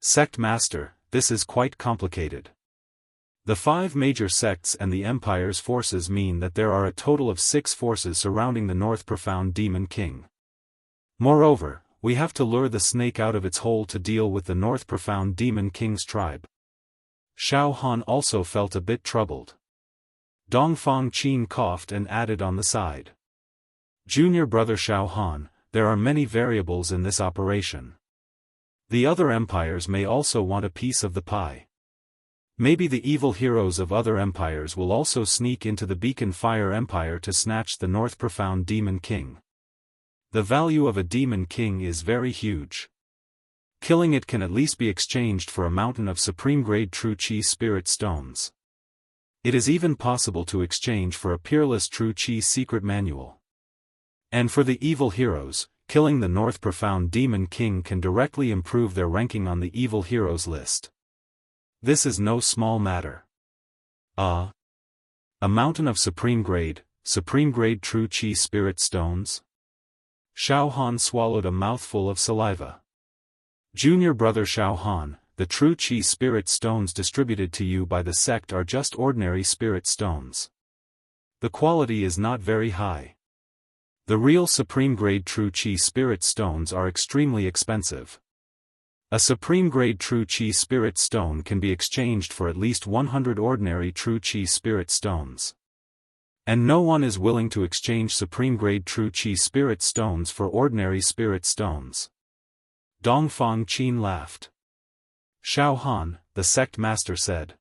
Sect Master, this is quite complicated. The 5 major sects and the Empire's forces mean that there are a total of 6 forces surrounding the North Profound Demon King. Moreover, we have to lure the snake out of its hole to deal with the North Profound Demon King's tribe. Xiaofan also felt a bit troubled. Dongfang Qin coughed and added on the side. Junior brother Xiaofan, there are many variables in this operation. The other empires may also want a piece of the pie. Maybe the evil heroes of other empires will also sneak into the Beacon Fire Empire to snatch the North Profound Demon King. The value of a Demon King is very huge. Killing it can at least be exchanged for a mountain of supreme-grade True Qi Spirit Stones. It is even possible to exchange for a peerless True Qi secret manual. And for the evil heroes, killing the North Profound Demon King can directly improve their ranking on the evil heroes list. This is no small matter. A mountain of supreme-grade True Qi Spirit Stones? Xiaofan swallowed a mouthful of saliva. Junior brother Xiaofan, the True Qi Spirit Stones distributed to you by the sect are just ordinary Spirit Stones. The quality is not very high. The real supreme-grade True Qi Spirit Stones are extremely expensive. A supreme-grade True Qi Spirit Stone can be exchanged for at least 100 ordinary True Qi Spirit Stones. And no one is willing to exchange supreme-grade True Qi Spirit Stones for ordinary Spirit Stones. Dongfang Qin laughed. Xiaofan, the sect master said.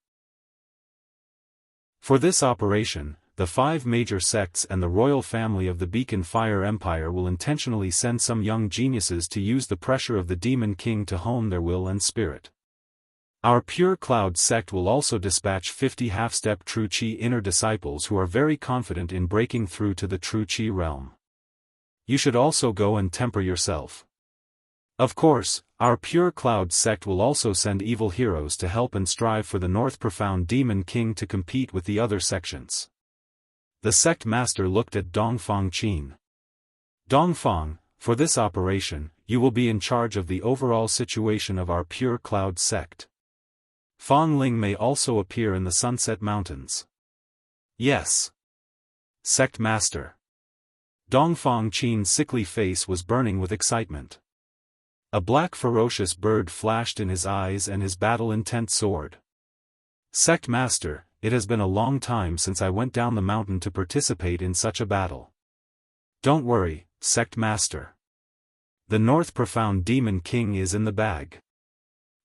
For this operation, the 5 major sects and the royal family of the Beacon Fire Empire will intentionally send some young geniuses to use the pressure of the Demon King to hone their will and spirit. Our Pure Cloud sect will also dispatch 50 half-step True Qi inner disciples who are very confident in breaking through to the True Qi realm. You should also go and temper yourself. Of course, our Pure Cloud sect will also send evil heroes to help and strive for the North Profound Demon King to compete with the other sections. The sect master looked at Dongfang Qin. Dongfang, for this operation, you will be in charge of the overall situation of our Pure Cloud sect. Fang Ling may also appear in the Sunset Mountains. Yes. Sect master. Dongfang Qin's sickly face was burning with excitement. A black ferocious bird flashed in his eyes and his battle-intent soared. Sect master, it has been a long time since I went down the mountain to participate in such a battle. Don't worry, sect master. The North Profound Demon King is in the bag.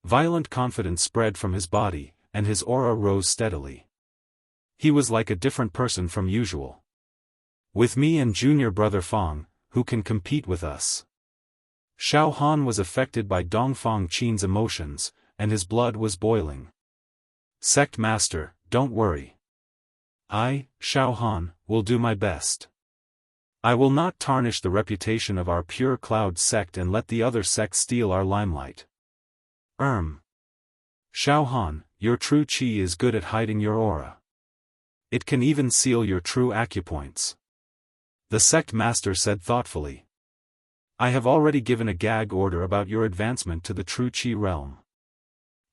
Violent confidence spread from his body, and his aura rose steadily. He was like a different person from usual. With me and junior brother Fang, who can compete with us? Xiaofan was affected by Dongfang Qin's emotions, and his blood was boiling. Sect master, don't worry. I, Xiaofan, will do my best. I will not tarnish the reputation of our Pure Cloud sect and let the other sects steal our limelight. Xiaofan, your True Qi is good at hiding your aura. It can even seal your true acupoints. The sect master said thoughtfully. I have already given a gag order about your advancement to the True Qi realm.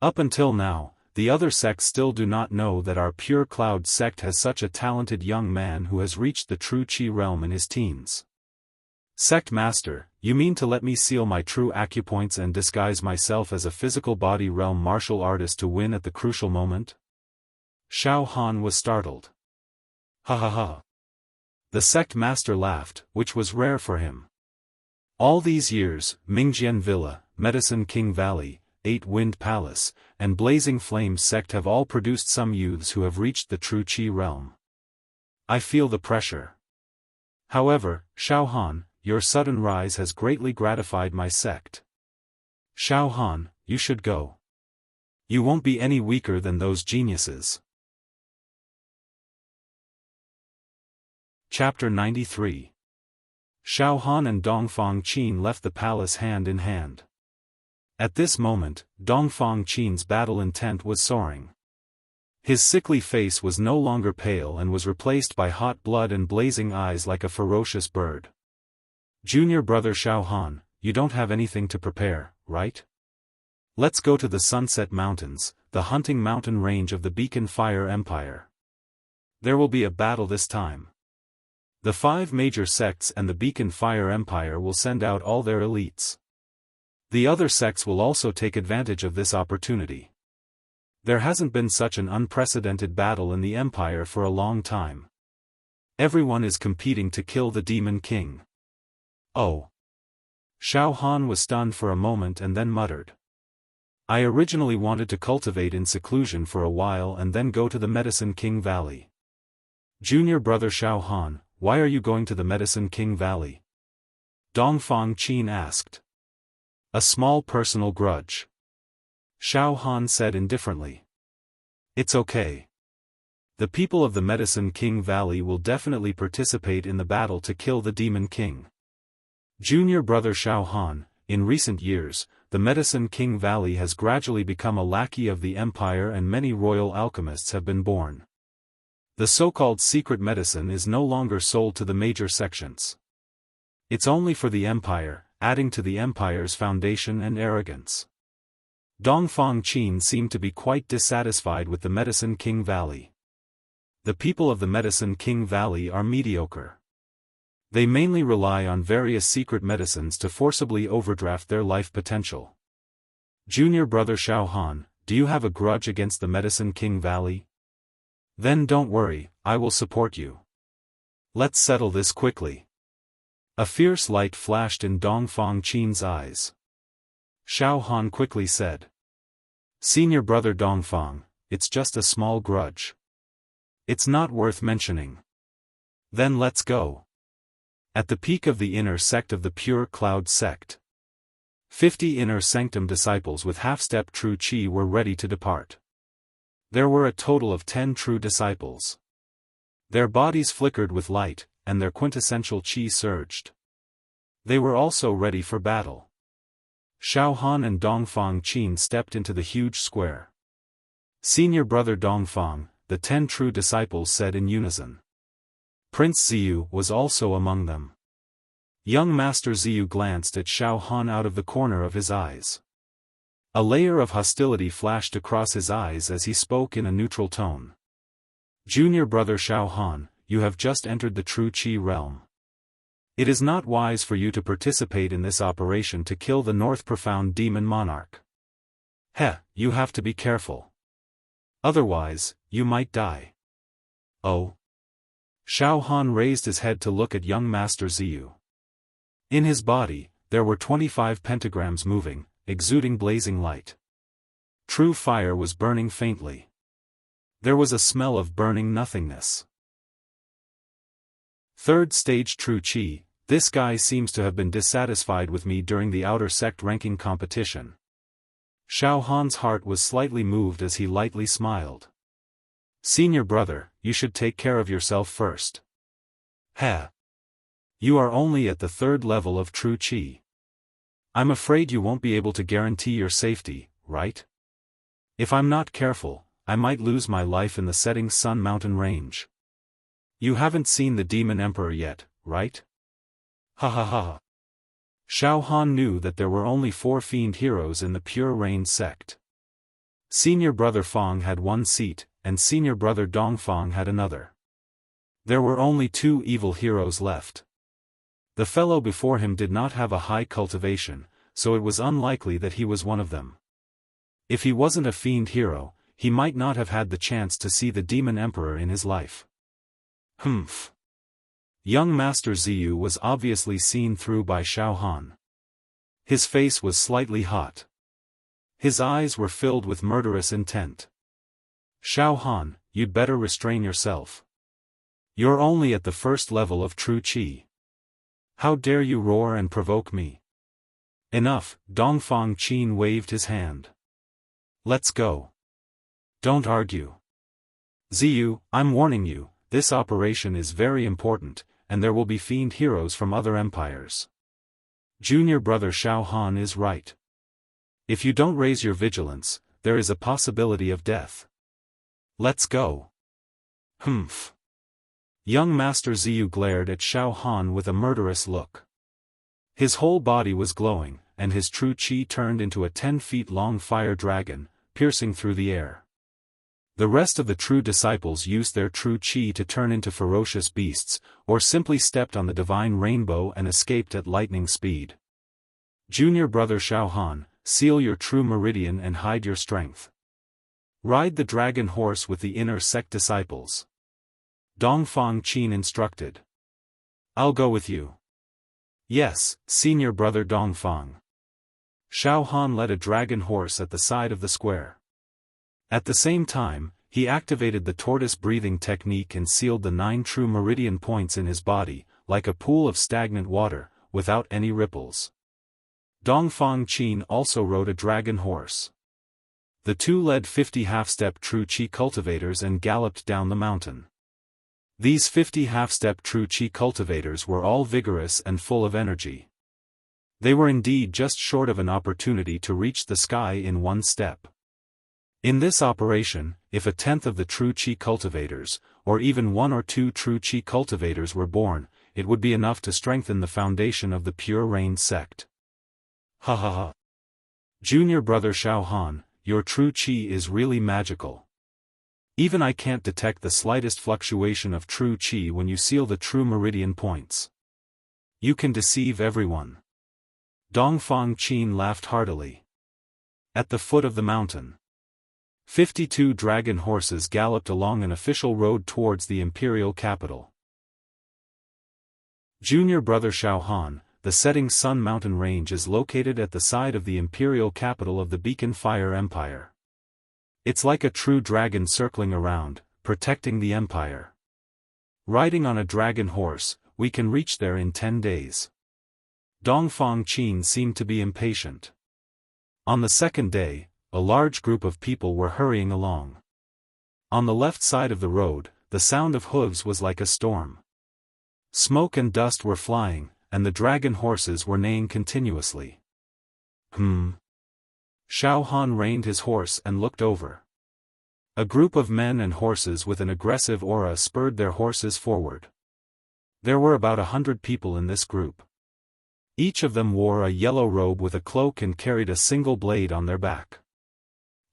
Up until now, the other sects still do not know that our Pure Cloud sect has such a talented young man who has reached the True Qi realm in his teens. Sect master, you mean to let me seal my true acupoints and disguise myself as a physical body realm martial artist to win at the crucial moment? Xiaofan was startled. Ha ha ha. The sect master laughed, which was rare for him. All these years, Mingjian Villa, Medicine King Valley, Eight Wind Palace, and Blazing Flame sect have all produced some youths who have reached the True Qi realm. I feel the pressure. However, Xiaofan, your sudden rise has greatly gratified my sect. Xiaofan, you should go. You won't be any weaker than those geniuses. Chapter 93. Xiaofan and Dongfang Qin left the palace hand in hand. At this moment, Dongfang Qin's battle intent was soaring. His sickly face was no longer pale and was replaced by hot blood and blazing eyes like a ferocious bird. Junior brother Xiaofan, you don't have anything to prepare, right? Let's go to the Sunset Mountains, the hunting mountain range of the Beacon Fire Empire. There will be a battle this time. The 5 major sects and the Beacon Fire Empire will send out all their elites. The other sects will also take advantage of this opportunity. There hasn't been such an unprecedented battle in the Empire for a long time. Everyone is competing to kill the Demon King. Oh. Xiaofan was stunned for a moment and then muttered. I originally wanted to cultivate in seclusion for a while and then go to the Medicine King Valley. Junior brother Xiaofan, why are you going to the Medicine King Valley? Dongfang Qin asked. A small personal grudge. Xiaofan said indifferently. It's okay. The people of the Medicine King Valley will definitely participate in the battle to kill the Demon King. Junior brother Xiaofan, in recent years, the Medicine King Valley has gradually become a lackey of the Empire and many royal alchemists have been born. The so-called secret medicine is no longer sold to the major sections. It's only for the Empire, adding to the Empire's foundation and arrogance. Dongfang Qin seemed to be quite dissatisfied with the Medicine King Valley. The people of the Medicine King Valley are mediocre. They mainly rely on various secret medicines to forcibly overdraft their life potential. Junior brother Xiaofan, do you have a grudge against the Medicine King Valley? Then don't worry, I will support you. Let's settle this quickly. A fierce light flashed in Dongfang Qin's eyes. Xiaofan quickly said. Senior brother Dongfang, it's just a small grudge. It's not worth mentioning. Then let's go. At the peak of the inner sect of the Pure Cloud sect, 50 inner sanctum disciples with half-step true chi were ready to depart. There were a total of 10 true disciples. Their bodies flickered with light, and their quintessential chi surged. They were also ready for battle. Xiaofan and Dongfang Qin stepped into the huge square. Senior brother Dongfang, the 10 true disciples said in unison. Prince Ziyu was also among them. Young Master Ziyu glanced at Xiaofan out of the corner of his eyes. A layer of hostility flashed across his eyes as he spoke in a neutral tone. Junior brother Xiaofan, you have just entered the true chi realm. It is not wise for you to participate in this operation to kill the North Profound Demon Monarch. You have to be careful. Otherwise, you might die. Oh. Xiaofan raised his head to look at young Master Ziyu. In his body, there were 25 pentagrams moving, exuding blazing light. True fire was burning faintly. There was a smell of burning nothingness. Third stage true chi, this guy seems to have been dissatisfied with me during the outer sect ranking competition. Xiaofan's heart was slightly moved as he lightly smiled. Senior brother, you should take care of yourself first. You are only at the 3rd level of true chi. I'm afraid you won't be able to guarantee your safety, right? If I'm not careful, I might lose my life in the setting sun mountain range. You haven't seen the Demon Emperor yet, right? Xiaofan knew that there were only 4 fiend heroes in the Pure Rain sect. Senior brother Fang had 1 seat, and senior brother Dongfang had another. There were only 2 evil heroes left. The fellow before him did not have a high cultivation, so it was unlikely that he was one of them. If he wasn't a fiend hero, he might not have had the chance to see the Demon Emperor in his life. Young Master Ziyu was obviously seen through by Xiaofan. His face was slightly hot. His eyes were filled with murderous intent. Xiaofan, you'd better restrain yourself. You're only at the 1st level of true chi. How dare you roar and provoke me? Enough, Dongfang Qin waved his hand. Let's go. Don't argue. Ziyu, I'm warning you, this operation is very important, and there will be fiend heroes from other empires. Junior brother Xiaofan is right. If you don't raise your vigilance, there is a possibility of death. Let's go. Humph. Young Master Ziyu glared at Xiaofan with a murderous look. His whole body was glowing, and his true qi turned into a 10-feet-long fire dragon, piercing through the air. The rest of the true disciples used their true qi to turn into ferocious beasts, or simply stepped on the divine rainbow and escaped at lightning speed. Junior brother Xiaofan, seal your true meridian and hide your strength. Ride the dragon horse with the inner sect disciples. Dongfang Qin instructed. I'll go with you. Yes, senior brother Dongfang. Xiaofan led a dragon horse at the side of the square. At the same time, he activated the tortoise breathing technique and sealed the 9 true meridian points in his body, like a pool of stagnant water, without any ripples. Dongfang Qin also rode a dragon horse. The two led 50 half-step true qi cultivators and galloped down the mountain. These 50 half-step true qi cultivators were all vigorous and full of energy. They were indeed just short of an opportunity to reach the sky in one step. In this operation, if a tenth of the true qi cultivators, or even 1 or 2 true qi cultivators were born, it would be enough to strengthen the foundation of the Pure Rain sect. Ha ha ha. Junior brother Xiaofan, your true qi is really magical. Even I can't detect the slightest fluctuation of true qi when you seal the true meridian points. You can deceive everyone. Dongfang Qin laughed heartily. At the foot of the mountain, 52 dragon horses galloped along an official road towards the imperial capital. Junior brother Xiaofan, the setting sun mountain range is located at the side of the imperial capital of the Beacon Fire Empire. It's like a true dragon circling around, protecting the empire. Riding on a dragon horse, we can reach there in 10 days. Dongfang Qin seemed to be impatient. On the second day, a large group of people were hurrying along. On the left side of the road, the sound of hooves was like a storm. Smoke and dust were flying, and the dragon horses were neighing continuously. Xiaofan reined his horse and looked over. A group of men and horses with an aggressive aura spurred their horses forward. There were about 100 people in this group. Each of them wore a yellow robe with a cloak and carried a single blade on their back.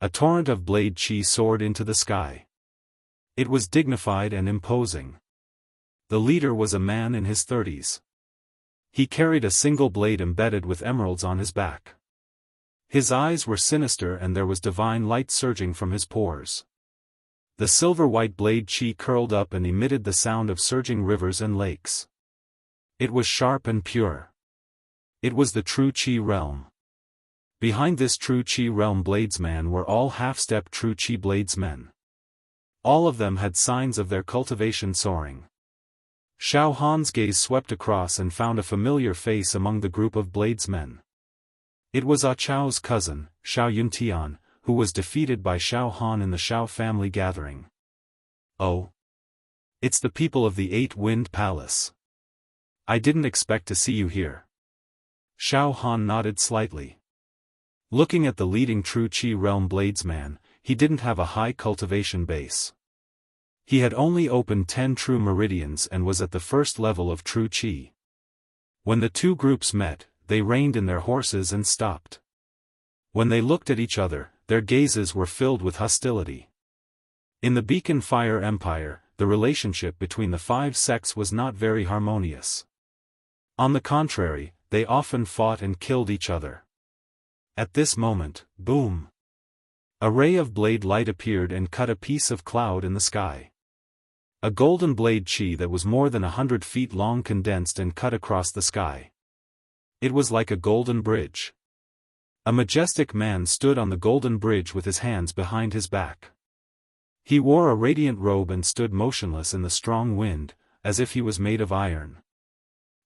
A torrent of blade qi soared into the sky. It was dignified and imposing. The leader was a man in his 30s. He carried a single blade embedded with emeralds on his back. His eyes were sinister and there was divine light surging from his pores. The silver-white blade qi curled up and emitted the sound of surging rivers and lakes. It was sharp and pure. It was the true qi realm. Behind this true qi realm bladesmen were all half-step true qi bladesmen. All of them had signs of their cultivation soaring. Xiaofan's gaze swept across and found a familiar face among the group of bladesmen. It was Ah Chao's cousin, Xiao Yuntian, who was defeated by Xiaofan in the Xiao family gathering. Oh. It's the people of the 8-Wind Palace. I didn't expect to see you here. Xiaofan nodded slightly. Looking at the leading true qi realm bladesman, he didn't have a high cultivation base. He had only opened 10 true meridians and was at the first level of true qi. When the two groups met, they reined in their horses and stopped. When they looked at each other, their gazes were filled with hostility. In the Beacon Fire Empire, the relationship between the 5 sects was not very harmonious. On the contrary, they often fought and killed each other. At this moment, boom! A ray of blade light appeared and cut a piece of cloud in the sky. A golden blade qi that was more than 100 feet long condensed and cut across the sky. It was like a golden bridge. A majestic man stood on the golden bridge with his hands behind his back. He wore a radiant robe and stood motionless in the strong wind, as if he was made of iron.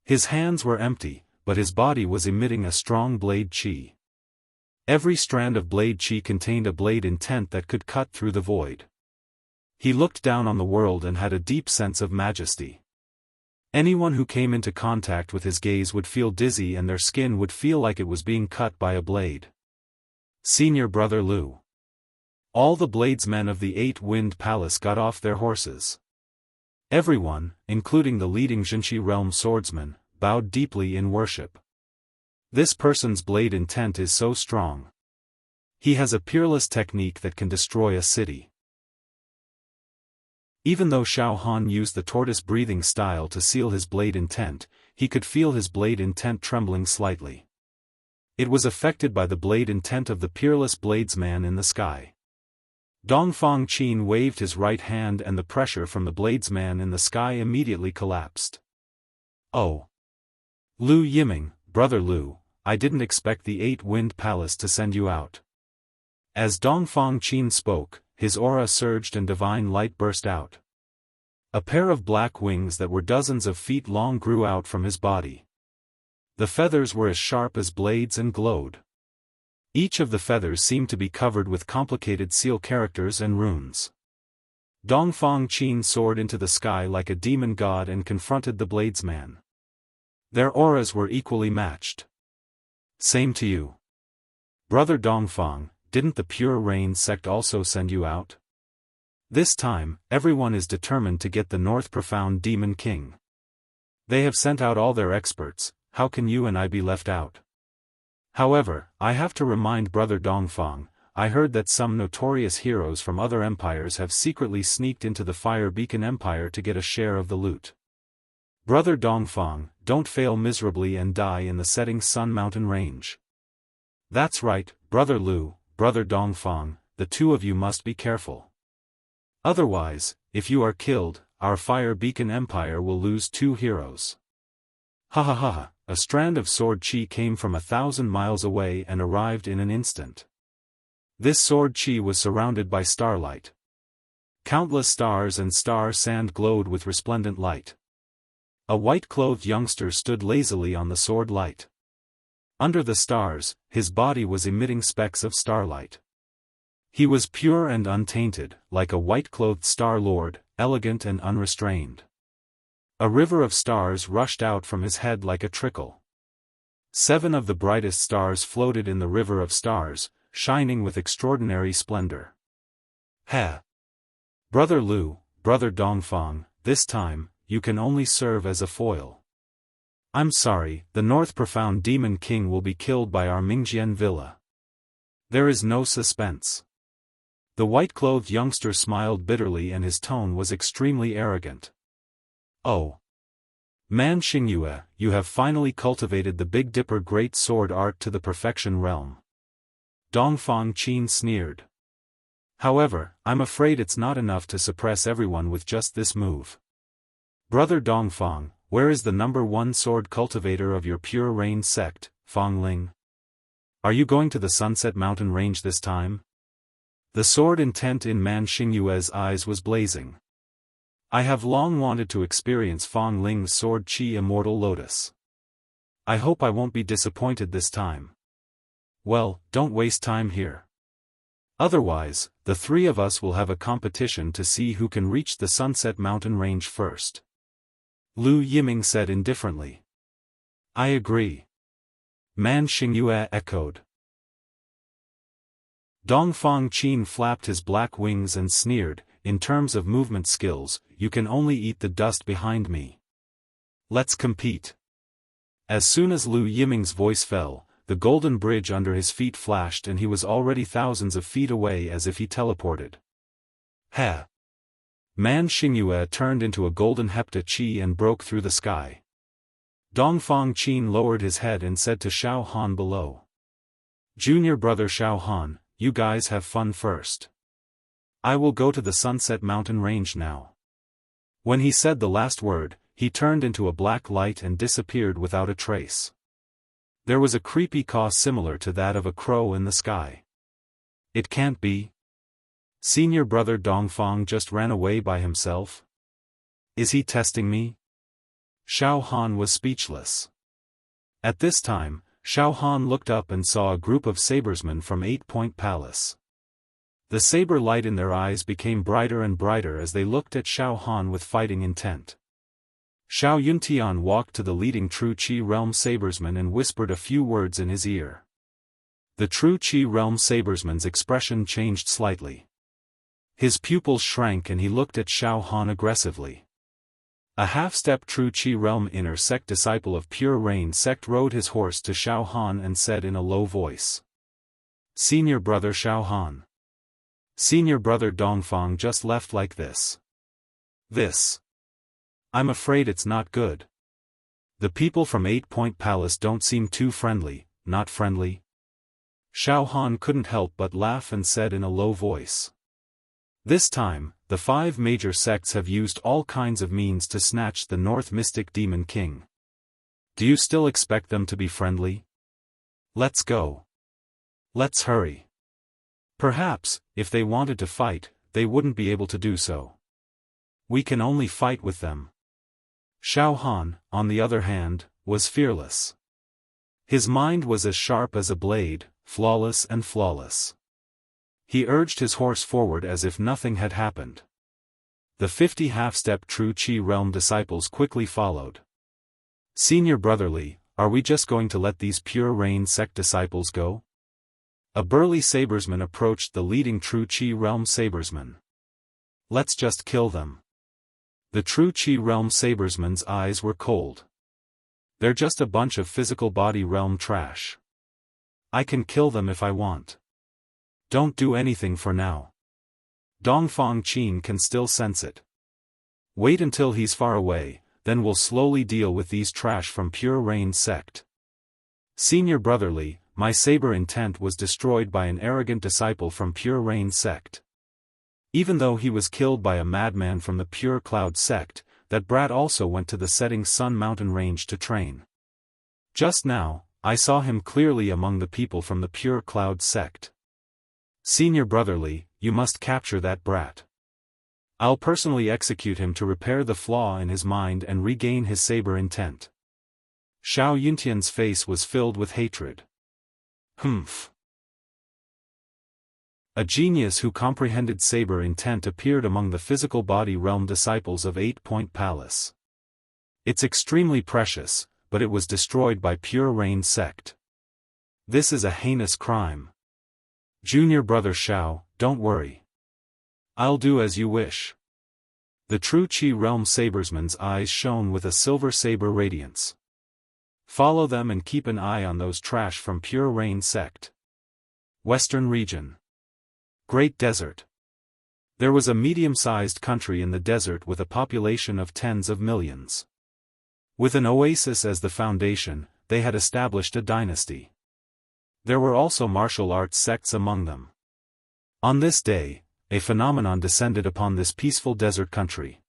His hands were empty, but his body was emitting a strong blade chi. Every strand of blade chi contained a blade intent that could cut through the void. He looked down on the world and had a deep sense of majesty. Anyone who came into contact with his gaze would feel dizzy and their skin would feel like it was being cut by a blade. Senior Brother Lu. All the bladesmen of the Eight-Wind Palace got off their horses. Everyone, including the leading Jinshi realm swordsman, bowed deeply in worship. This person's blade intent is so strong. He has a peerless technique that can destroy a city. Even though Xiaofan used the tortoise-breathing style to seal his blade intent, he could feel his blade intent trembling slightly. It was affected by the blade intent of the peerless bladesman in the sky. Dongfang Qin waved his right hand and the pressure from the bladesman in the sky immediately collapsed. Oh! Lu Yiming, Brother Lu, I didn't expect the Eight-Wind Palace to send you out. As Dongfang Qin spoke, his aura surged and divine light burst out. A pair of black wings that were dozens of feet long grew out from his body. The feathers were as sharp as blades and glowed. Each of the feathers seemed to be covered with complicated seal characters and runes. Dongfang Qin soared into the sky like a demon god and confronted the bladesman. Their auras were equally matched. Same to you. Brother Dongfang, didn't the Pure Rain sect also send you out? This time, everyone is determined to get the North Profound Demon King. They have sent out all their experts, how can you and I be left out? However, I have to remind Brother Dongfang, I heard that some notorious heroes from other empires have secretly sneaked into the Fire Beacon Empire to get a share of the loot. Brother Dongfang, don't fail miserably and die in the setting Sun Mountain Range. That's right, Brother Lu, Brother Dongfang, the two of you must be careful. Otherwise, if you are killed, our Fire Beacon Empire will lose 2 heroes. Ha ha ha, a strand of sword chi came from 1,000 miles away and arrived in an instant. This sword chi was surrounded by starlight. Countless stars and star sand glowed with resplendent light. A white-clothed youngster stood lazily on the sword light. Under the stars, his body was emitting specks of starlight. He was pure and untainted, like a white-clothed star lord, elegant and unrestrained. A river of stars rushed out from his head like a trickle. 7 of the brightest stars floated in the river of stars, shining with extraordinary splendor. Heh! Brother Lu, Brother Dongfang, this time, you can only serve as a foil. I'm sorry, the North Profound Demon King will be killed by our Mingjian Villa. There is no suspense. The white-clothed youngster smiled bitterly and his tone was extremely arrogant. Oh! Man Xingyue, you have finally cultivated the Big Dipper great sword art to the perfection realm. Dongfang Qin sneered. However, I'm afraid it's not enough to suppress everyone with just this move. Brother Dongfang, where is the #1 sword cultivator of your Pure Rain sect, Fang Ling? Are you going to the Sunset Mountain Range this time? The sword intent in Man Xingyue's eyes was blazing. I have long wanted to experience Fang Ling's sword Chi Immortal Lotus. I hope I won't be disappointed this time. Well, don't waste time here. Otherwise, the 3 of us will have a competition to see who can reach the Sunset Mountain Range first. Lu Yiming said indifferently. I agree. Man Xingyue echoed. Dongfang Qin flapped his black wings and sneered, in terms of movement skills, you can only eat the dust behind me. Let's compete. As soon as Lu Yiming's voice fell, the golden bridge under his feet flashed and he was already thousands of feet away as if he teleported. Heh! Man Xingyue turned into a golden hepta chi and broke through the sky. Dongfang Qin lowered his head and said to Xiaofan below. Junior brother Xiaofan, you guys have fun first. I will go to the Sunset Mountain Range now. When he said the last word, he turned into a black light and disappeared without a trace. There was a creepy caw similar to that of a crow in the sky. It can't be. Senior brother Dongfang just ran away by himself? Is he testing me? Xiaofan was speechless. At this time, Xiaofan looked up and saw a group of sabresmen from 8-Point Palace. The saber light in their eyes became brighter and brighter as they looked at Xiaofan with fighting intent. Xiao Yuntian walked to the leading True Qi Realm sabresman and whispered a few words in his ear. The True Qi Realm sabresman's expression changed slightly. His pupils shrank and he looked at Xiaofan aggressively. A half-step True Qi Realm inner sect disciple of Pure Rain sect rode his horse to Xiaofan and said in a low voice. "Senior brother Xiaofan. Senior brother Dongfang just left like this. I'm afraid it's not good. The people from 8-Point Palace don't seem too friendly, not friendly." Xiaofan couldn't help but laugh and said in a low voice. "This time, the 5 major sects have used all kinds of means to snatch the North Mystic Demon King. Do you still expect them to be friendly? Let's go. Let's hurry. Perhaps, if they wanted to fight, they wouldn't be able to do so. We can only fight with them." Xiaofan, on the other hand, was fearless. His mind was as sharp as a blade, flawless and flawless. He urged his horse forward as if nothing had happened. The 50 half-step True Qi Realm disciples quickly followed. "Senior brotherly, are we just going to let these Pure Rain sect disciples go?" A burly sabresman approached the leading True Qi Realm sabresman. "Let's just kill them." The True Qi Realm sabresman's eyes were cold. "They're just a bunch of physical body realm trash. I can kill them if I want. Don't do anything for now. Dongfang Qin can still sense it. Wait until he's far away, then we'll slowly deal with these trash from Pure Rain sect. Senior brotherly, my saber intent was destroyed by an arrogant disciple from Pure Rain sect. Even though he was killed by a madman from the Pure Cloud sect, that brat also went to the Setting Sun Mountain range to train. Just now, I saw him clearly among the people from the Pure Cloud sect. Senior brotherly, you must capture that brat. I'll personally execute him to repair the flaw in his mind and regain his saber intent." Xiao Yuntian's face was filled with hatred. Humph. A genius who comprehended saber intent appeared among the physical body realm disciples of 8-Point Palace. "It's extremely precious, but it was destroyed by Pure Rain sect. This is a heinous crime. Junior brother Xiao, don't worry. I'll do as you wish." The True Qi Realm sabresman's eyes shone with a silver saber radiance. "Follow them and keep an eye on those trash from Pure Rain sect. Western region. Great Desert." There was a medium-sized country in the desert with a population of tens of millions. With an oasis as the foundation, they had established a dynasty. There were also martial arts sects among them. On this day, a phenomenon descended upon this peaceful desert country.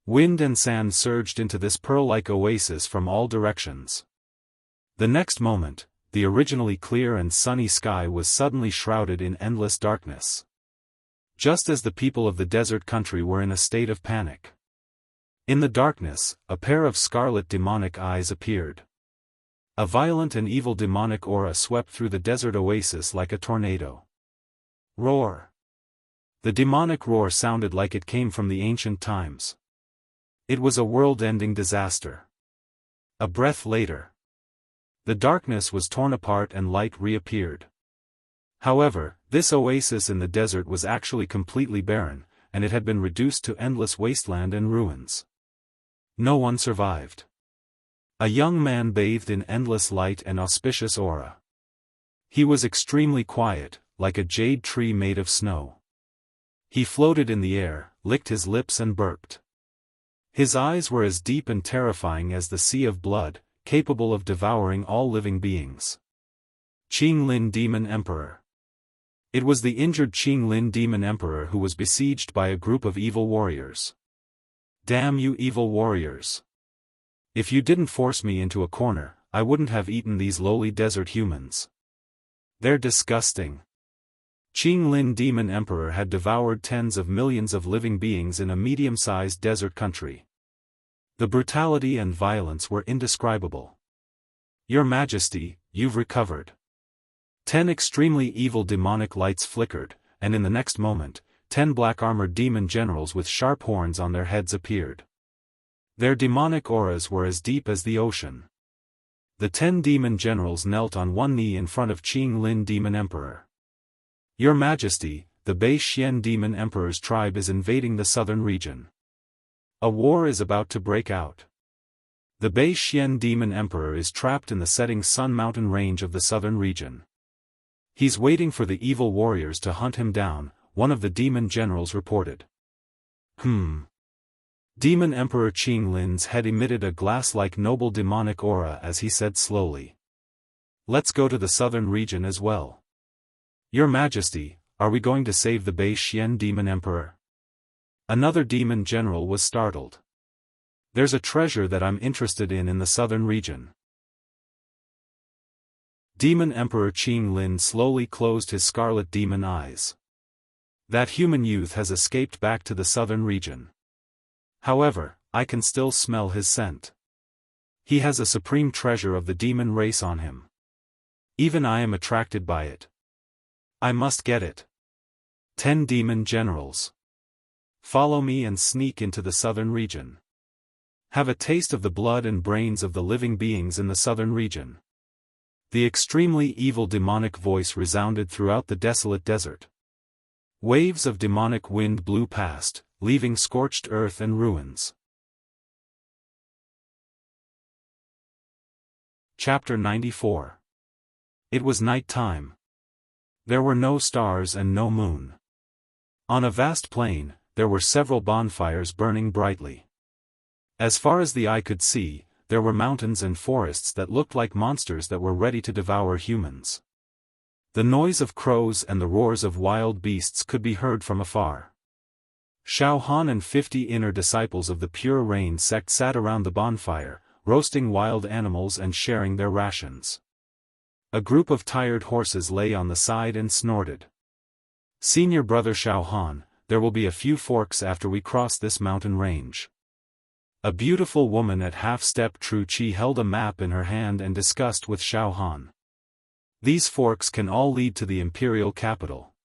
Wind and sand surged into this pearl-like oasis from all directions. The next moment, the originally clear and sunny sky was suddenly shrouded in endless darkness. Just as the people of the desert country were in a state of panic. In the darkness, a pair of scarlet demonic eyes appeared. A violent and evil demonic aura swept through the desert oasis like a tornado. Roar. The demonic roar sounded like it came from the ancient times. It was a world-ending disaster. A breath later, the darkness was torn apart and light reappeared. However, this oasis in the desert was actually completely barren, and it had been reduced to endless wasteland and ruins. No one survived. A young man bathed in endless light and auspicious aura. He was extremely quiet, like a jade tree made of snow. He floated in the air, licked his lips and burped. His eyes were as deep and terrifying as the sea of blood, capable of devouring all living beings. Qinglin Demon Emperor. It was the injured Qinglin Demon Emperor who was besieged by a group of evil warriors. "Damn you evil warriors! If you didn't force me into a corner, I wouldn't have eaten these lowly desert humans. They're disgusting." Qinglin Demon Emperor had devoured tens of millions of living beings in a medium-sized desert country. The brutality and violence were indescribable. "Your Majesty, you've recovered." 10 extremely evil demonic lights flickered, and in the next moment, 10 black-armored demon generals with sharp horns on their heads appeared. Their demonic auras were as deep as the ocean. The 10 demon generals knelt on one knee in front of Qing Lin Demon Emperor. "Your Majesty, the Bei Xian Demon Emperor's tribe is invading the southern region. A war is about to break out. The Bei Xian Demon Emperor is trapped in the setting sun mountain range of the southern region. He's waiting for the evil warriors to hunt him down," one of the demon generals reported. Demon Emperor Qing Lin's head emitted a glass-like noble demonic aura as he said slowly. "Let's go to the southern region as well." "Your Majesty, are we going to save the Bei Xian Demon Emperor?" Another demon general was startled. "There's a treasure that I'm interested in the southern region." Demon Emperor Qing Lin slowly closed his scarlet demon eyes. "That human youth has escaped back to the southern region. However, I can still smell his scent. He has a supreme treasure of the demon race on him. Even I am attracted by it. I must get it. 10 demon generals. Follow me and sneak into the southern region. Have a taste of the blood and brains of the living beings in the southern region." The extremely evil demonic voice resounded throughout the desolate desert. Waves of demonic wind blew past, leaving scorched earth and ruins. Chapter 94. It was night time. There were no stars and no moon. On a vast plain, there were several bonfires burning brightly. As far as the eye could see, there were mountains and forests that looked like monsters that were ready to devour humans. The noise of crows and the roars of wild beasts could be heard from afar. Xiaofan and 50 inner disciples of the Pure Rain sect sat around the bonfire, roasting wild animals and sharing their rations. A group of tired horses lay on the side and snorted. "Senior brother Xiaofan, there will be a few forks after we cross this mountain range." A beautiful woman at half-step True Qi held a map in her hand and discussed with Xiaofan. "These forks can all lead to the imperial capital.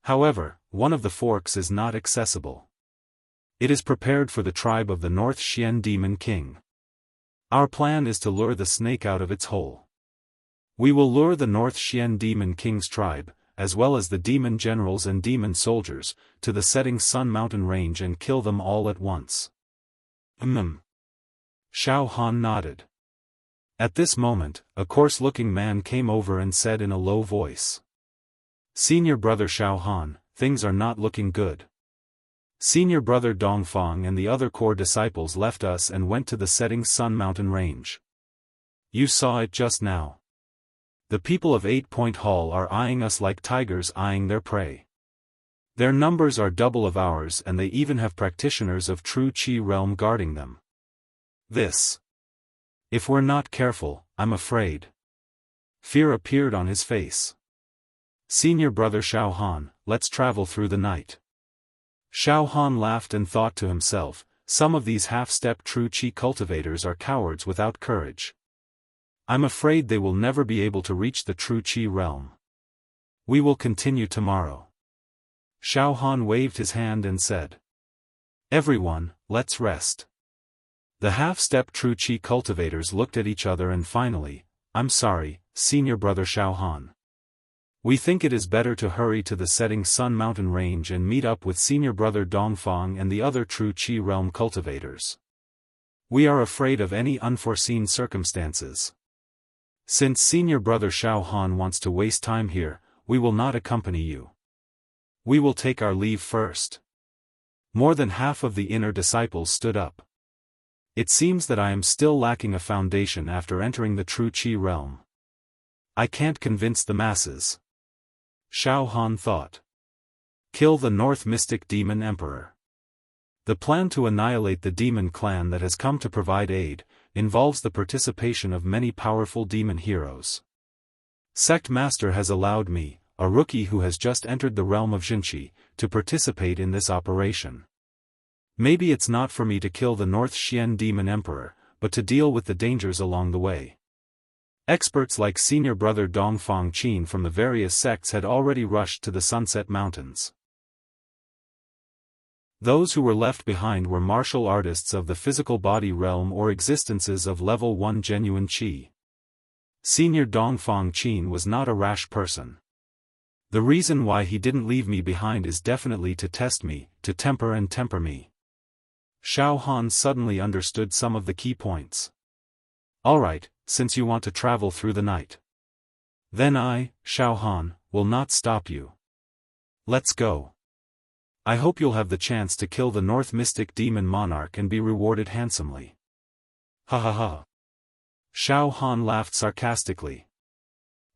However, one of the forks is not accessible. It is prepared for the tribe of the North Xian Demon King. Our plan is to lure the snake out of its hole. We will lure the North Xian Demon King's tribe, as well as the demon generals and demon soldiers, to the setting sun mountain range and kill them all at once." Xiaofan nodded. At this moment, a coarse-looking man came over and said in a low voice. "Senior brother Xiaofan, things are not looking good. Senior brother Dongfang and the other core disciples left us and went to the setting sun mountain range. You saw it just now. The people of 8-Point Hall are eyeing us like tigers eyeing their prey. Their numbers are double of ours and they even have practitioners of True Qi realm guarding them. If we're not careful, I'm afraid." Fear appeared on his face. "Senior brother Xiaofan, let's travel through the night." Xiaofan laughed and thought to himself, some of these half-step True Qi cultivators are cowards without courage. I'm afraid they will never be able to reach the True Qi realm. We will continue tomorrow. Xiaofan waved his hand and said. "Everyone, let's rest." The half-step True Qi cultivators looked at each other and finally, "I'm sorry, senior brother Xiaofan. We think it is better to hurry to the setting sun mountain range and meet up with senior brother Dongfang and the other True Qi realm cultivators. We are afraid of any unforeseen circumstances. Since senior brother Xiaofan wants to waste time here, we will not accompany you. We will take our leave first." More than half of the inner disciples stood up. "It seems that I am still lacking a foundation after entering the True Qi realm. I can't convince the masses." Xiaofan thought. Kill the North Mystic Demon Emperor. The plan to annihilate the demon clan that has come to provide aid, involves the participation of many powerful demon heroes. Sect Master has allowed me, a rookie who has just entered the realm of Jinqi, to participate in this operation. Maybe it's not for me to kill the North Xian Demon Emperor, but to deal with the dangers along the way. Experts like senior brother Dongfang Qin from the various sects had already rushed to the Sunset Mountains. Those who were left behind were martial artists of the physical body realm or existences of level 1 genuine qi. Senior Dongfang Qin was not a rash person. The reason why he didn't leave me behind is definitely to test me, to temper me. Xiaofan suddenly understood some of the key points. Alright, since you want to travel through the night. Then I, Xiaofan, will not stop you. Let's go. I hope you'll have the chance to kill the North Mystic Demon Monarch and be rewarded handsomely. Ha ha ha. Xiaofan laughed sarcastically.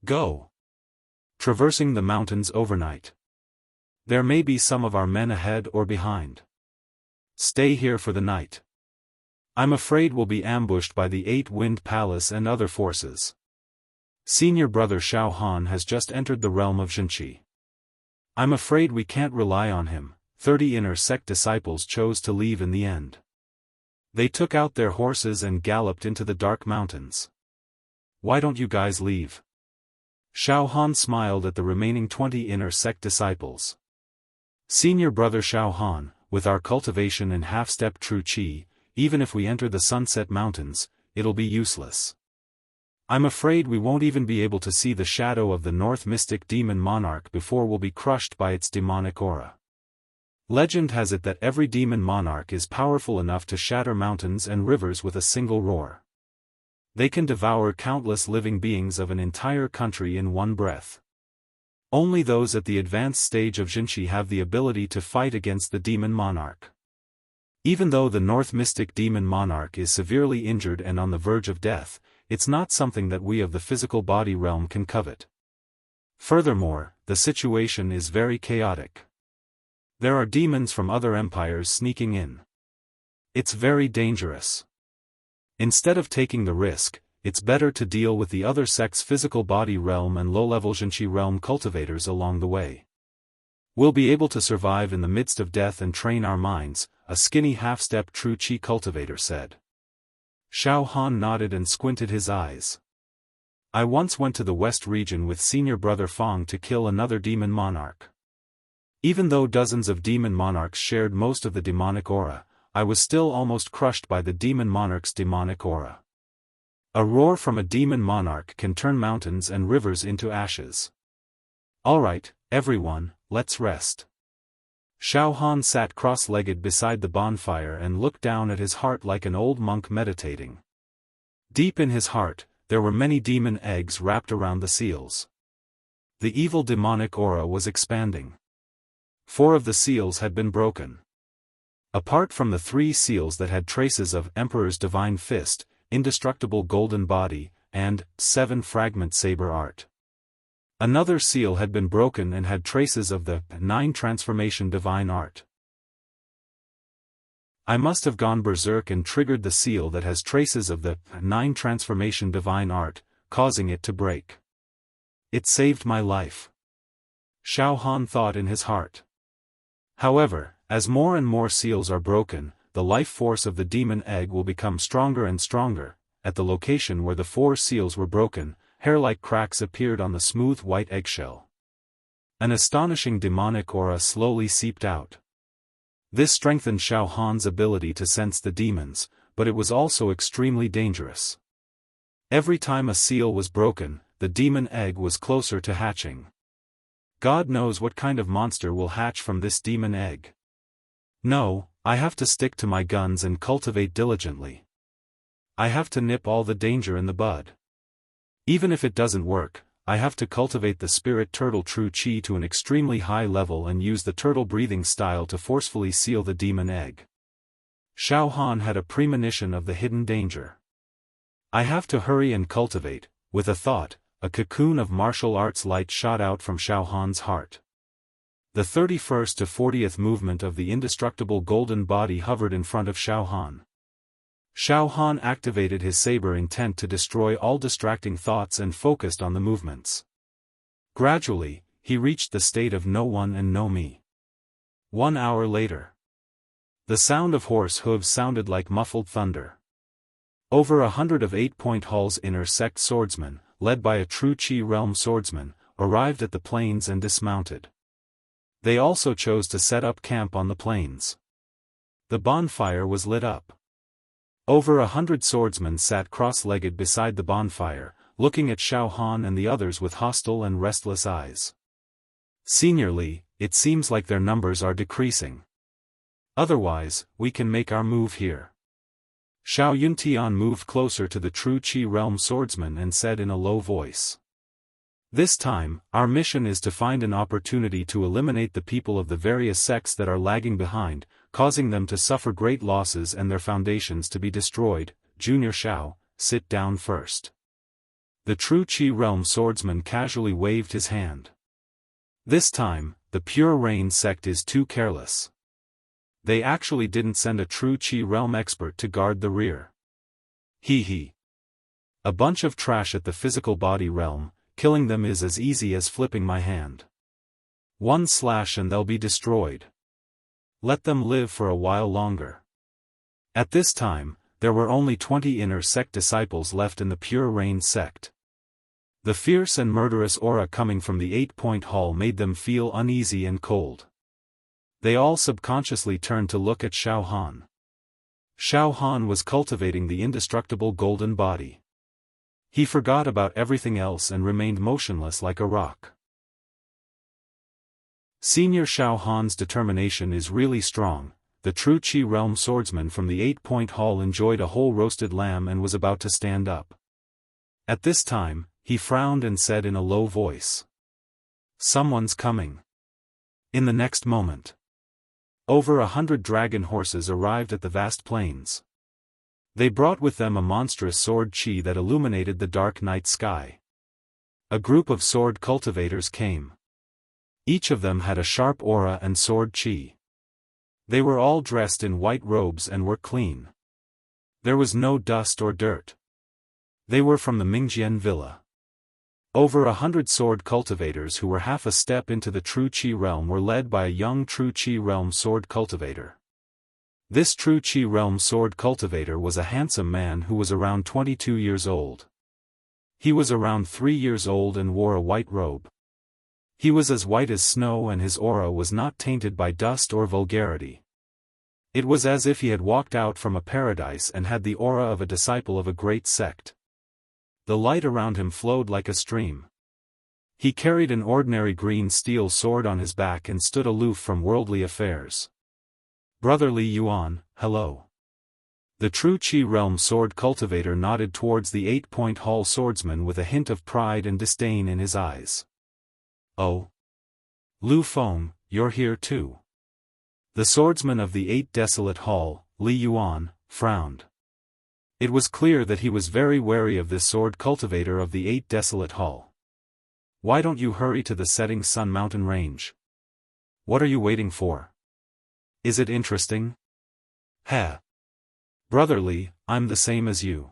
Go. Traversing the mountains overnight. There may be some of our men ahead or behind. Stay here for the night. I'm afraid we'll be ambushed by the Eight-Wind Palace and other forces. Senior brother Xiaofan has just entered the realm of Zhenqi. I'm afraid we can't rely on him. 30 inner sect disciples chose to leave in the end. They took out their horses and galloped into the dark mountains. Why don't you guys leave? Xiaofan smiled at the remaining 20 inner sect disciples. Senior brother Xiaofan, with our cultivation and half-step true qi, even if we enter the Sunset Mountains, it'll be useless. I'm afraid we won't even be able to see the shadow of the North Mystic Demon Monarch before we'll be crushed by its demonic aura. Legend has it that every demon monarch is powerful enough to shatter mountains and rivers with a single roar. They can devour countless living beings of an entire country in one breath. Only those at the advanced stage of Zhenqi have the ability to fight against the demon monarch. Even though the North Mystic Demon Monarch is severely injured and on the verge of death, it's not something that we of the physical body realm can covet. Furthermore, the situation is very chaotic. There are demons from other empires sneaking in. It's very dangerous. Instead of taking the risk, it's better to deal with the other sect's physical body realm and low-level Zhenqi realm cultivators along the way. We'll be able to survive in the midst of death and train our minds, a skinny half-step true qi cultivator said. Xiaofan nodded and squinted his eyes. I once went to the west region with senior brother Fang to kill another demon monarch. Even though dozens of demon monarchs shared most of the demonic aura, I was still almost crushed by the demon monarch's demonic aura. A roar from a demon monarch can turn mountains and rivers into ashes. Alright, everyone, let's rest. Xiaofan sat cross-legged beside the bonfire and looked down at his heart like an old monk meditating. Deep in his heart, there were many demon eggs wrapped around the seals. The evil demonic aura was expanding. 4 of the seals had been broken. Apart from the 3 seals that had traces of Emperor's Divine Fist, Indestructible Golden Body, and 7 Fragment Saber Art. Another seal had been broken and had traces of the 9 Transformation Divine Art. I must have gone berserk and triggered the seal that has traces of the 9 Transformation Divine Art, causing it to break. It saved my life. Xiaofan thought in his heart. However, as more and more seals are broken, the life force of the demon egg will become stronger and stronger. At the location where the 4 seals were broken, hair-like cracks appeared on the smooth white eggshell. An astonishing demonic aura slowly seeped out. This strengthened Xiaofan's ability to sense the demons, but it was also extremely dangerous. Every time a seal was broken, the demon egg was closer to hatching. God knows what kind of monster will hatch from this demon egg. No, I have to stick to my guns and cultivate diligently. I have to nip all the danger in the bud. Even if it doesn't work, I have to cultivate the spirit turtle true qi to an extremely high level and use the turtle breathing style to forcefully seal the demon egg. Xiaofan had a premonition of the hidden danger. I have to hurry and cultivate. With a thought, a cocoon of martial arts light shot out from Xiaofan's heart. The 31st to 40th movement of the indestructible golden body hovered in front of Xiaofan. Xiaofan activated his saber intent to destroy all distracting thoughts and focused on the movements. Gradually, he reached the state of no one and no me. 1 hour later. The sound of horse hooves sounded like muffled thunder. Over 100 of 8-Point Hall's inner sect swordsmen, led by a true Qi realm swordsman, arrived at the plains and dismounted. They also chose to set up camp on the plains. The bonfire was lit up. Over 100 swordsmen sat cross-legged beside the bonfire, looking at Xiaofan and the others with hostile and restless eyes. Senior Li, it seems like their numbers are decreasing. Otherwise, we can make our move here. Xiao Yuntian moved closer to the true Qi realm swordsman and said in a low voice. This time, our mission is to find an opportunity to eliminate the people of the various sects that are lagging behind, causing them to suffer great losses and their foundations to be destroyed. Junior Xiao, sit down first. The true Qi realm swordsman casually waved his hand. This time, the Pure Rain sect is too careless. They actually didn't send a true Qi realm expert to guard the rear. He. A bunch of trash at the physical body realm, killing them is as easy as flipping my hand. One slash and they'll be destroyed. Let them live for a while longer. At this time, there were only 20 inner sect disciples left in the Pure Rain sect. The fierce and murderous aura coming from the 8-Point Hall made them feel uneasy and cold. They all subconsciously turned to look at Xiaofan. Xiaofan was cultivating the indestructible golden body. He forgot about everything else and remained motionless like a rock. Senior Xiaofan's determination is really strong. The true Qi realm swordsman from the 8-Point Hall enjoyed a whole roasted lamb and was about to stand up. At this time, he frowned and said in a low voice. Someone's coming. In the next moment, over 100 dragon horses arrived at the vast plains. They brought with them a monstrous sword Qi that illuminated the dark night sky. A group of sword cultivators came. Each of them had a sharp aura and sword Qi. They were all dressed in white robes and were clean. There was no dust or dirt. They were from the Mingjian villa. Over 100 sword cultivators who were half a step into the true Qi realm were led by a young true Qi realm sword cultivator. This true Qi realm sword cultivator was a handsome man who was around 22 years old. He was around 3 years old and wore a white robe. He was as white as snow and his aura was not tainted by dust or vulgarity. It was as if he had walked out from a paradise and had the aura of a disciple of a great sect. The light around him flowed like a stream. He carried an ordinary green steel sword on his back and stood aloof from worldly affairs. Brother Li Yuan, hello. The true Qi realm sword cultivator nodded towards the 8-Point Hall swordsman with a hint of pride and disdain in his eyes. Oh. Lu Feng, you're here too. The swordsman of the 8 Desolate Hall, Li Yuan, frowned. It was clear that he was very wary of this sword cultivator of the 8 Desolate Hall. Why don't you hurry to the setting sun mountain range? What are you waiting for? Is it interesting? Heh. Brother Li, I'm the same as you.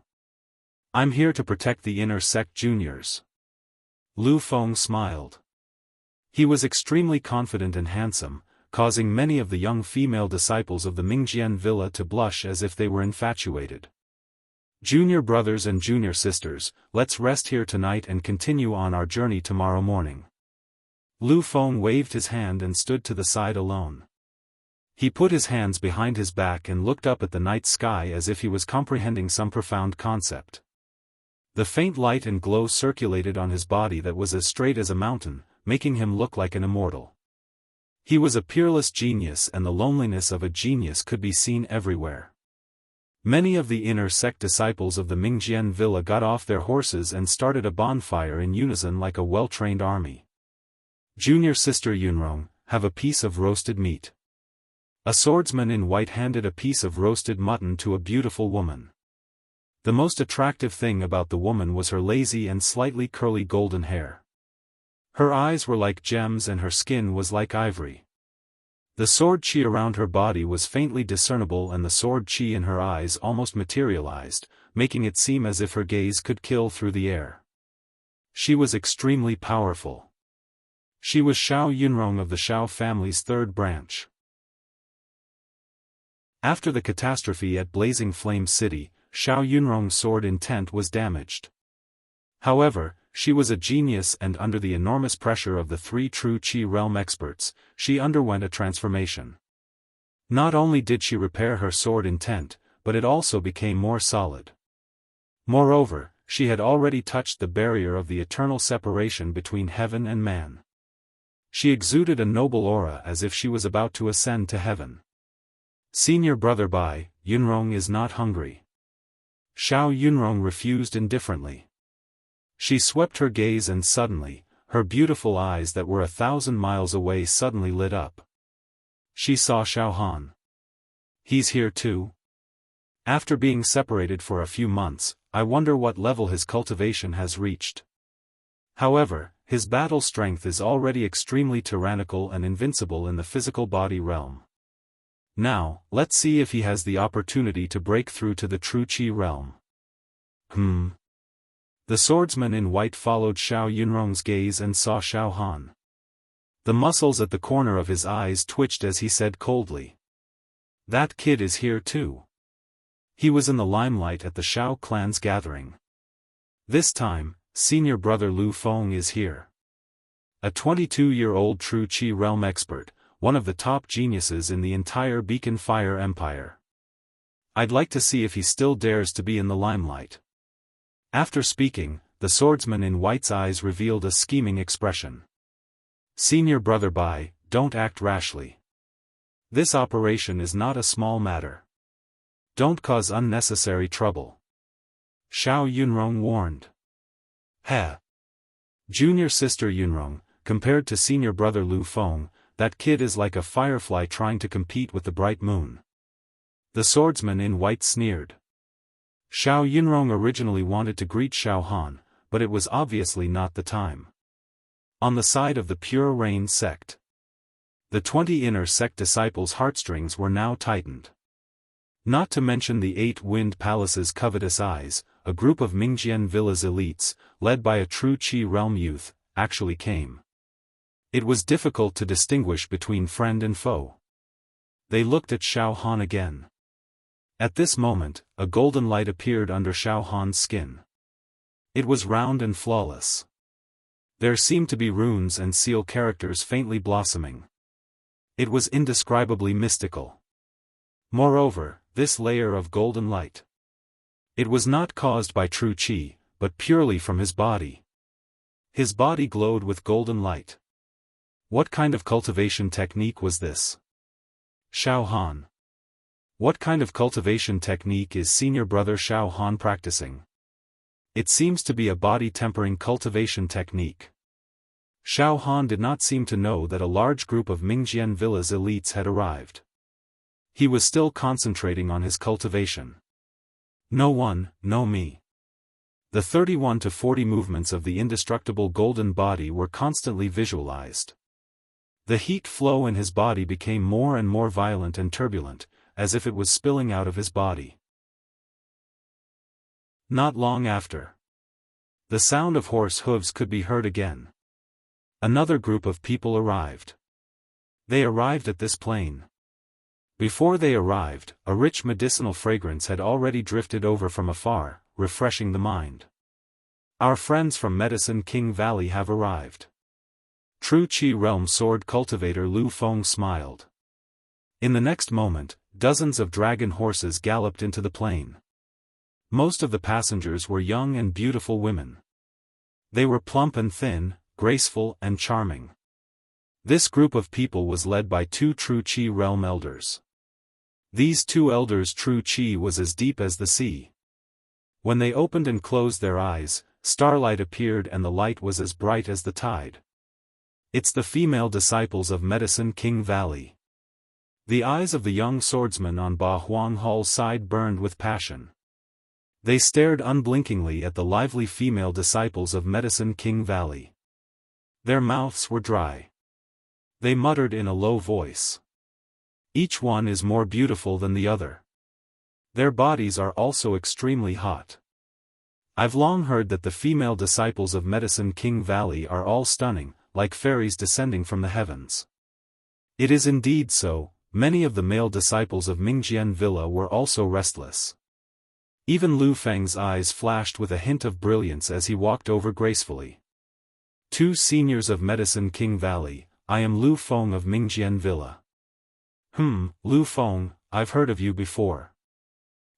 I'm here to protect the inner sect juniors. Lu Feng smiled. He was extremely confident and handsome, causing many of the young female disciples of the Mingjian villa to blush as if they were infatuated. Junior brothers and junior sisters, let's rest here tonight and continue on our journey tomorrow morning. Lu Feng waved his hand and stood to the side alone. He put his hands behind his back and looked up at the night sky as if he was comprehending some profound concept. The faint light and glow circulated on his body that was as straight as a mountain, making him look like an immortal. He was a peerless genius and the loneliness of a genius could be seen everywhere. Many of the inner sect disciples of the Mingjian villa got off their horses and started a bonfire in unison like a well-trained army. Junior sister Yunrong, have a piece of roasted meat. A swordsman in white handed a piece of roasted mutton to a beautiful woman. The most attractive thing about the woman was her lazy and slightly curly golden hair. Her eyes were like gems and her skin was like ivory. The sword Qi around her body was faintly discernible and the sword Qi in her eyes almost materialized, making it seem as if her gaze could kill through the air. She was extremely powerful. She was Xiao Yunrong of the Xiao family's third branch. After the catastrophe at Blazing Flame City, Xiao Yunrong's sword intent was damaged. However, she was a genius, and under the enormous pressure of the three true Qi realm experts, she underwent a transformation. Not only did she repair her sword intent, but it also became more solid. Moreover, she had already touched the barrier of the eternal separation between heaven and man. She exuded a noble aura as if she was about to ascend to heaven. Senior brother Bai, Yunrong is not hungry. Xiao Yunrong refused indifferently. She swept her gaze, and suddenly, her beautiful eyes that were 1,000 miles away suddenly lit up. She saw Xiaofan. He's here too? After being separated for a few months, I wonder what level his cultivation has reached. However, his battle strength is already extremely tyrannical and invincible in the physical body realm. Now, let's see if he has the opportunity to break through to the true Qi realm. The swordsman in white followed Xiao Yunrong's gaze and saw Xiaofan. The muscles at the corner of his eyes twitched as he said coldly, "That kid is here too." He was in the limelight at the Xiao clan's gathering. This time, senior brother Lu Feng is here. A 22-year-old true Qi realm expert, one of the top geniuses in the entire Beacon Fire Empire. I'd like to see if he still dares to be in the limelight. After speaking, the swordsman in white's eyes revealed a scheming expression. Senior brother Bai, don't act rashly. This operation is not a small matter. Don't cause unnecessary trouble. Xiao Yunrong warned. Junior sister Yunrong, compared to senior brother Lu Feng, that kid is like a firefly trying to compete with the bright moon. The swordsman in white sneered. Xiao Yunrong originally wanted to greet Xiaofan, but it was obviously not the time. On the side of the Pure Rain sect, the 20 inner sect disciples' heartstrings were now tightened. Not to mention the 8 Wind Palace's covetous eyes, a group of Mingjian Villa's elites, led by a true Qi realm youth, actually came. It was difficult to distinguish between friend and foe. They looked at Xiaofan again. At this moment, a golden light appeared under Xiaofan's skin. It was round and flawless. There seemed to be runes and seal characters faintly blossoming. It was indescribably mystical. Moreover, this layer of golden light. It was not caused by true Qi, but purely from his body. His body glowed with golden light. What kind of cultivation technique was this? Xiaofan. What kind of cultivation technique is senior brother Xiaofan practicing? It seems to be a body-tempering cultivation technique. Xiaofan did not seem to know that a large group of Mingjian Villa's elites had arrived. He was still concentrating on his cultivation. No one, no me. The 31 to 40 movements of the indestructible golden body were constantly visualized. The heat flow in his body became more and more violent and turbulent, as if it was spilling out of his body. Not long after, the sound of horse hooves could be heard again. Another group of people arrived. They arrived at this plain. Before they arrived, a rich medicinal fragrance had already drifted over from afar, refreshing the mind. Our friends from Medicine King Valley have arrived. True Qi realm sword cultivator Lu Feng smiled. In the next moment, dozens of dragon horses galloped into the plain. Most of the passengers were young and beautiful women. They were plump and thin, graceful and charming. This group of people was led by 2 true Qi realm elders. These 2 elders' true Qi was as deep as the sea. When they opened and closed their eyes, starlight appeared and the light was as bright as the tide. It's the female disciples of Medicine King Valley. The eyes of the young swordsman on Ba Huang Hall's side burned with passion. They stared unblinkingly at the lively female disciples of Medicine King Valley. Their mouths were dry. They muttered in a low voice. Each one is more beautiful than the other. Their bodies are also extremely hot. I've long heard that the female disciples of Medicine King Valley are all stunning, like fairies descending from the heavens. It is indeed so, many of the male disciples of Mingjian Villa were also restless. Even Lu Feng's eyes flashed with a hint of brilliance as he walked over gracefully. Two seniors of Medicine King Valley, I am Lu Feng of Mingjian Villa. Lu Feng, I've heard of you before.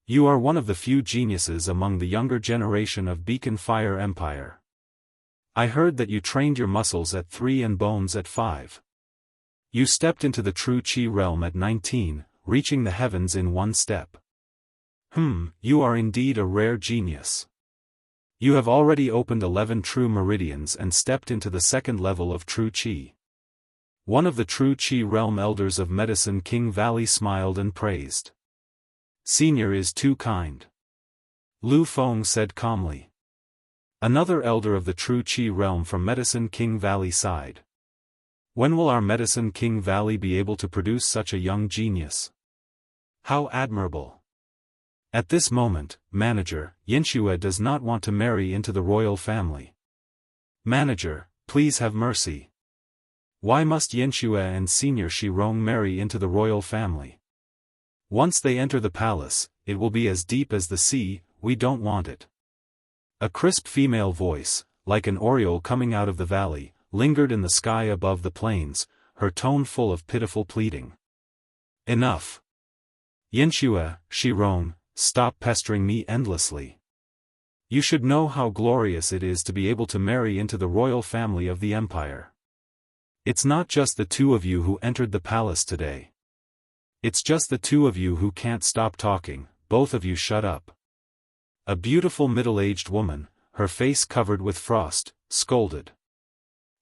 You are one of the few geniuses among the younger generation of Beacon Fire Empire. I heard that you trained your muscles at 3 and bones at 5. You stepped into the true Qi realm at 19, reaching the heavens in one step. You are indeed a rare genius. You have already opened 11 true meridians and stepped into the second level of true Qi. One of the true Qi realm elders of Medicine King Valley smiled and praised. Senior is too kind. Lu Feng said calmly. Another elder of the true Qi realm from Medicine King Valley sighed. When will our Medicine King Valley be able to produce such a young genius? How admirable. At this moment, Manager, Yanxue does not want to marry into the royal family. Manager, please have mercy. Why must Yanxue and Senior Shirong marry into the royal family? Once they enter the palace, it will be as deep as the sea, we don't want it. A crisp female voice, like an oriole coming out of the valley, lingered in the sky above the plains, her tone full of pitiful pleading. Enough. Yanxue, Shirong, stop pestering me endlessly. You should know how glorious it is to be able to marry into the royal family of the empire. It's not just the two of you who entered the palace today. It's just the two of you who can't stop talking, both of you shut up. A beautiful middle-aged woman, her face covered with frost, scolded.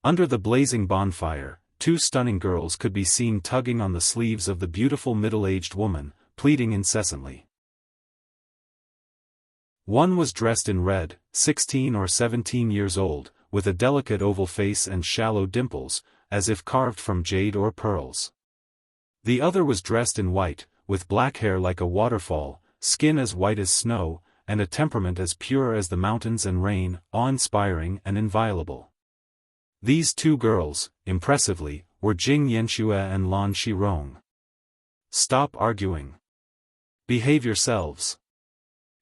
Under the blazing bonfire, two stunning girls could be seen tugging on the sleeves of the beautiful middle-aged woman, pleading incessantly. One was dressed in red, 16 or 17 years old, with a delicate oval face and shallow dimples, as if carved from jade or pearls. The other was dressed in white, with black hair like a waterfall, skin as white as snow, and a temperament as pure as the mountains and rain, awe-inspiring and inviolable. These two girls, impressively, were Jing Yanxue and Lan Shirong. Stop arguing. Behave yourselves.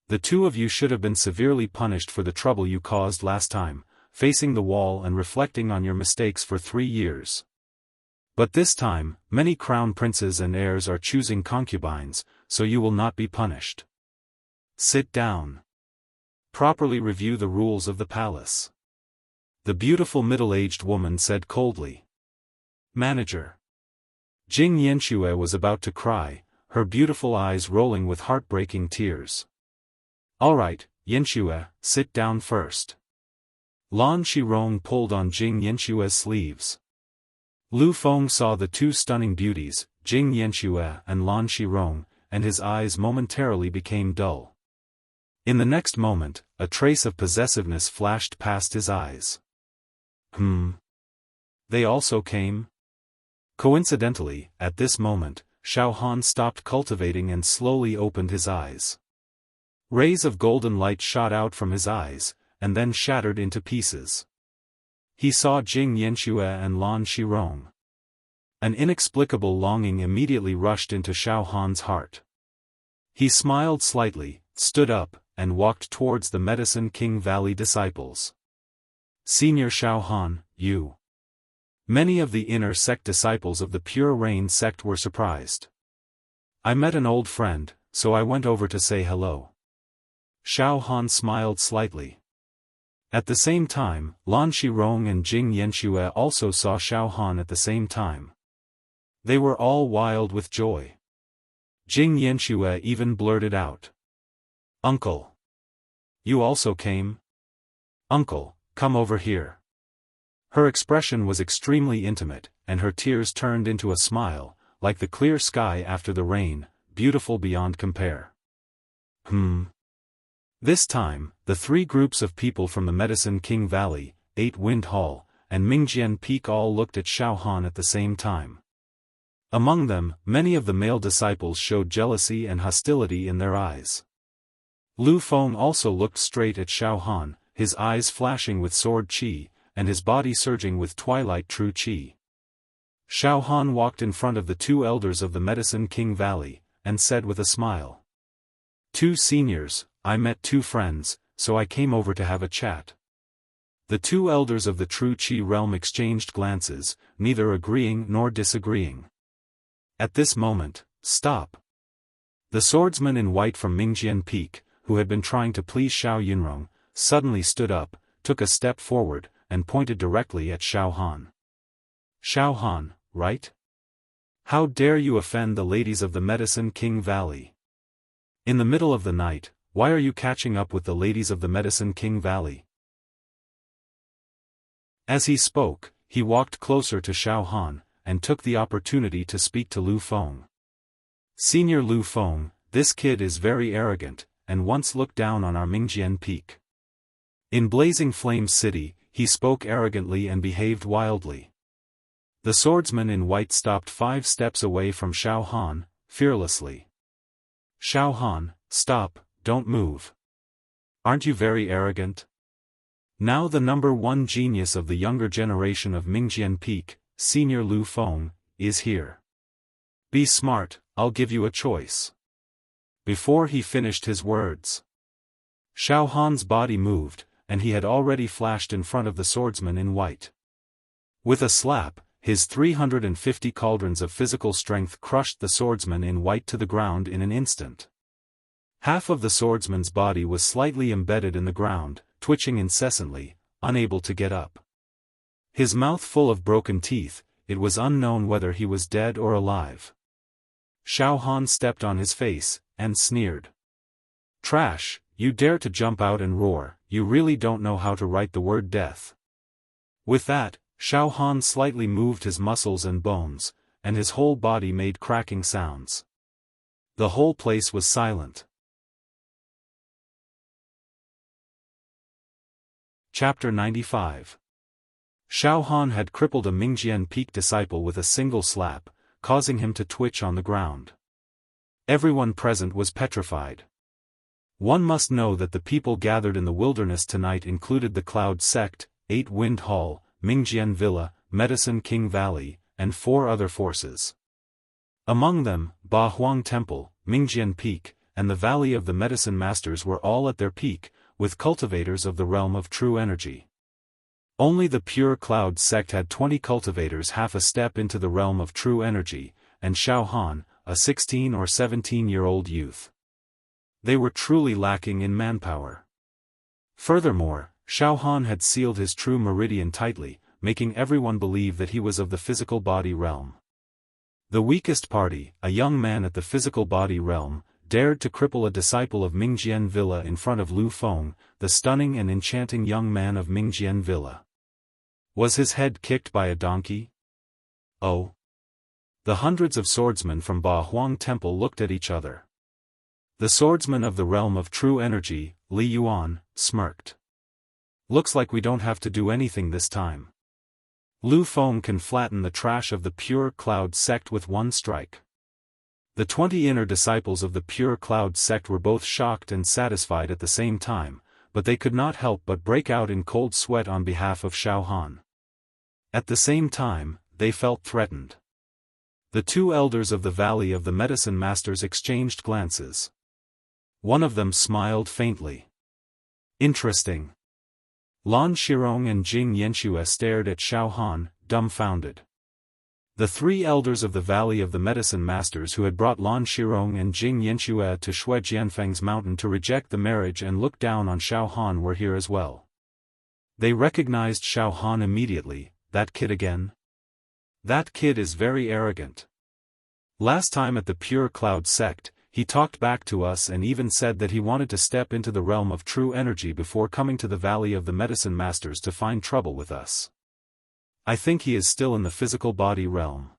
The two of you should have been severely punished for the trouble you caused last time, facing the wall and reflecting on your mistakes for 3 years. But this time, many crown princes and heirs are choosing concubines, so you will not be punished. Sit down. Properly review the rules of the palace. The beautiful middle-aged woman said coldly. Manager. Jing Yanxue was about to cry, her beautiful eyes rolling with heartbreaking tears. All right, Yanxue, sit down first. Lan Shirong pulled on Jing Yanxue's sleeves. Lu Feng saw the two stunning beauties, Jing Yanxue and Lan Shirong, and his eyes momentarily became dull. In the next moment, a trace of possessiveness flashed past his eyes. They also came? Coincidentally, at this moment, Xiaofan stopped cultivating and slowly opened his eyes. Rays of golden light shot out from his eyes, and then shattered into pieces. He saw Jing Yanxue and Lan Shirong. An inexplicable longing immediately rushed into Xiaofan's heart. He smiled slightly, stood up, and walked towards the Medicine King Valley disciples. Senior Xiaofan, you. Many of the inner sect disciples of the Pure Rain sect were surprised. I met an old friend, so I went over to say hello. Xiaofan smiled slightly. At the same time, Lan Shirong and Jing Yanxue also saw Xiaofan at the same time. They were all wild with joy. Jing Yanxue even blurted out. Uncle. You also came? Uncle, come over here. Her expression was extremely intimate, and her tears turned into a smile, like the clear sky after the rain, beautiful beyond compare. This time, the three groups of people from the Medicine King Valley, 8 Wind Hall, and Mingjian Peak all looked at Xiaofan at the same time. Among them, many of the male disciples showed jealousy and hostility in their eyes. Lu Feng also looked straight at Xiaofan, his eyes flashing with sword qi, and his body surging with twilight true qi. Xiaofan walked in front of the two elders of the Medicine King Valley, and said with a smile. "Two seniors, I met two friends, so I came over to have a chat." The two elders of the True Qi realm exchanged glances, neither agreeing nor disagreeing. At this moment, "Stop!" The swordsman in white from Mingjian Peak, who had been trying to please Xiao Yunrong, suddenly stood up, took a step forward, and pointed directly at Xiaohan. "Xiaohan, right? How dare you offend the ladies of the Medicine King Valley? In the middle of the night, why are you catching up with the ladies of the Medicine King Valley?" As he spoke, he walked closer to Xiaohan, and took the opportunity to speak to Lu Feng. "Senior Lu Feng, this kid is very arrogant, and once looked down on our Mingjian Peak. In Blazing Flame City, he spoke arrogantly and behaved wildly." The swordsman in white stopped 5 steps away from Xiaohan, fearlessly. "Xiaohan, stop, don't move. Aren't you very arrogant? Now the #1 genius of the younger generation of Mingjian Peak, Senior Lu Feng, is here. Be smart, I'll give you a choice." Before he finished his words, Xiaohan's body moved, and he had already flashed in front of the swordsman in white. With a slap, his 350 cauldrons of physical strength crushed the swordsman in white to the ground in an instant. Half of the swordsman's body was slightly embedded in the ground, twitching incessantly, unable to get up. His mouth full of broken teeth, it was unknown whether he was dead or alive. Xiaohan stepped on his face, and sneered. "Trash, you dare to jump out and roar, you really don't know how to write the word death." With that, Xiaohan slightly moved his muscles and bones, and his whole body made cracking sounds. The whole place was silent. Chapter 95. Xiaohan had crippled a Mingjian Peak disciple with a single slap, causing him to twitch on the ground. Everyone present was petrified. One must know that the people gathered in the wilderness tonight included the Cloud Sect, 8 Wind Hall, Mingjian Villa, Medicine King Valley, and 4 other forces. Among them, Ba Huang Temple, Mingjian Peak, and the Valley of the Medicine Masters were all at their peak, with cultivators of the realm of true energy. Only the Pure Cloud Sect had 20 cultivators half a step into the realm of true energy, and Xiaohan, a 16 or 17-year-old youth. They were truly lacking in manpower. Furthermore, Xiaohan had sealed his true meridian tightly, making everyone believe that he was of the physical body realm. The weakest party, a young man at the physical body realm, dared to cripple a disciple of Mingjian Villa in front of Lu Feng, the stunning and enchanting young man of Mingjian Villa. Was his head kicked by a donkey? Oh! The hundreds of swordsmen from Ba Huang Temple looked at each other. The swordsman of the realm of true energy, Li Yuan, smirked. "Looks like we don't have to do anything this time. Lu Feng can flatten the trash of the Pure Cloud Sect with one strike." The 20 inner disciples of the Pure Cloud Sect were both shocked and satisfied at the same time, but they could not help but break out in cold sweat on behalf of Xiaohan. At the same time, they felt threatened. The 2 elders of the Valley of the Medicine Masters exchanged glances. One of them smiled faintly. "Interesting." Lan Shirong and Jing Yanxue stared at Xiaohan, dumbfounded. The 3 elders of the Valley of the Medicine Masters who had brought Lan Shirong and Jing Yanxue to Shui Jianfeng's mountain to reject the marriage and look down on Xiaohan were here as well. They recognized Xiaohan immediately. "That kid again? That kid is very arrogant. Last time at the Pure Cloud Sect, he talked back to us and even said that he wanted to step into the realm of true energy before coming to the Valley of the Medicine Masters to find trouble with us. I think he is still in the physical body realm.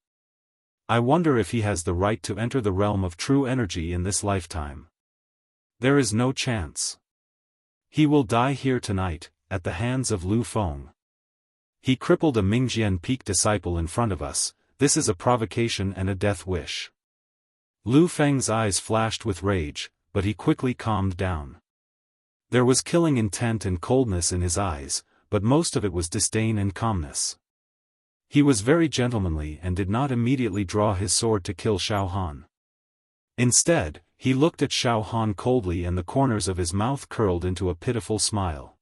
I wonder if he has the right to enter the realm of true energy in this lifetime. There is no chance. He will die here tonight, at the hands of Lu Feng. He crippled a Mingjian Peak disciple in front of us. This is a provocation and a death wish." Lu Feng's eyes flashed with rage, but he quickly calmed down. There was killing intent and coldness in his eyes, but most of it was disdain and calmness. He was very gentlemanly and did not immediately draw his sword to kill Xiaofan. Instead, he looked at Xiaofan coldly and the corners of his mouth curled into a pitiful smile.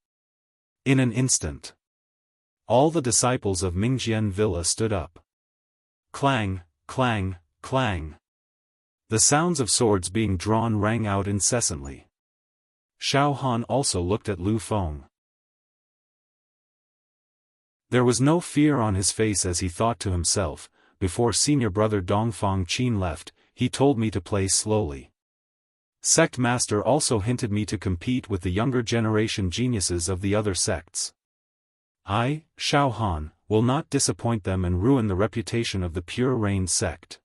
In an instant, all the disciples of Mingjian Villa stood up. Clang, clang, clang. The sounds of swords being drawn rang out incessantly. Xiaofan also looked at Lu Feng. There was no fear on his face as he thought to himself, before senior brother Dongfang Qin left, he told me to play slowly. Sect master also hinted me to compete with the younger generation geniuses of the other sects. I, Xiaofan, will not disappoint them and ruin the reputation of the Pure Rain sect.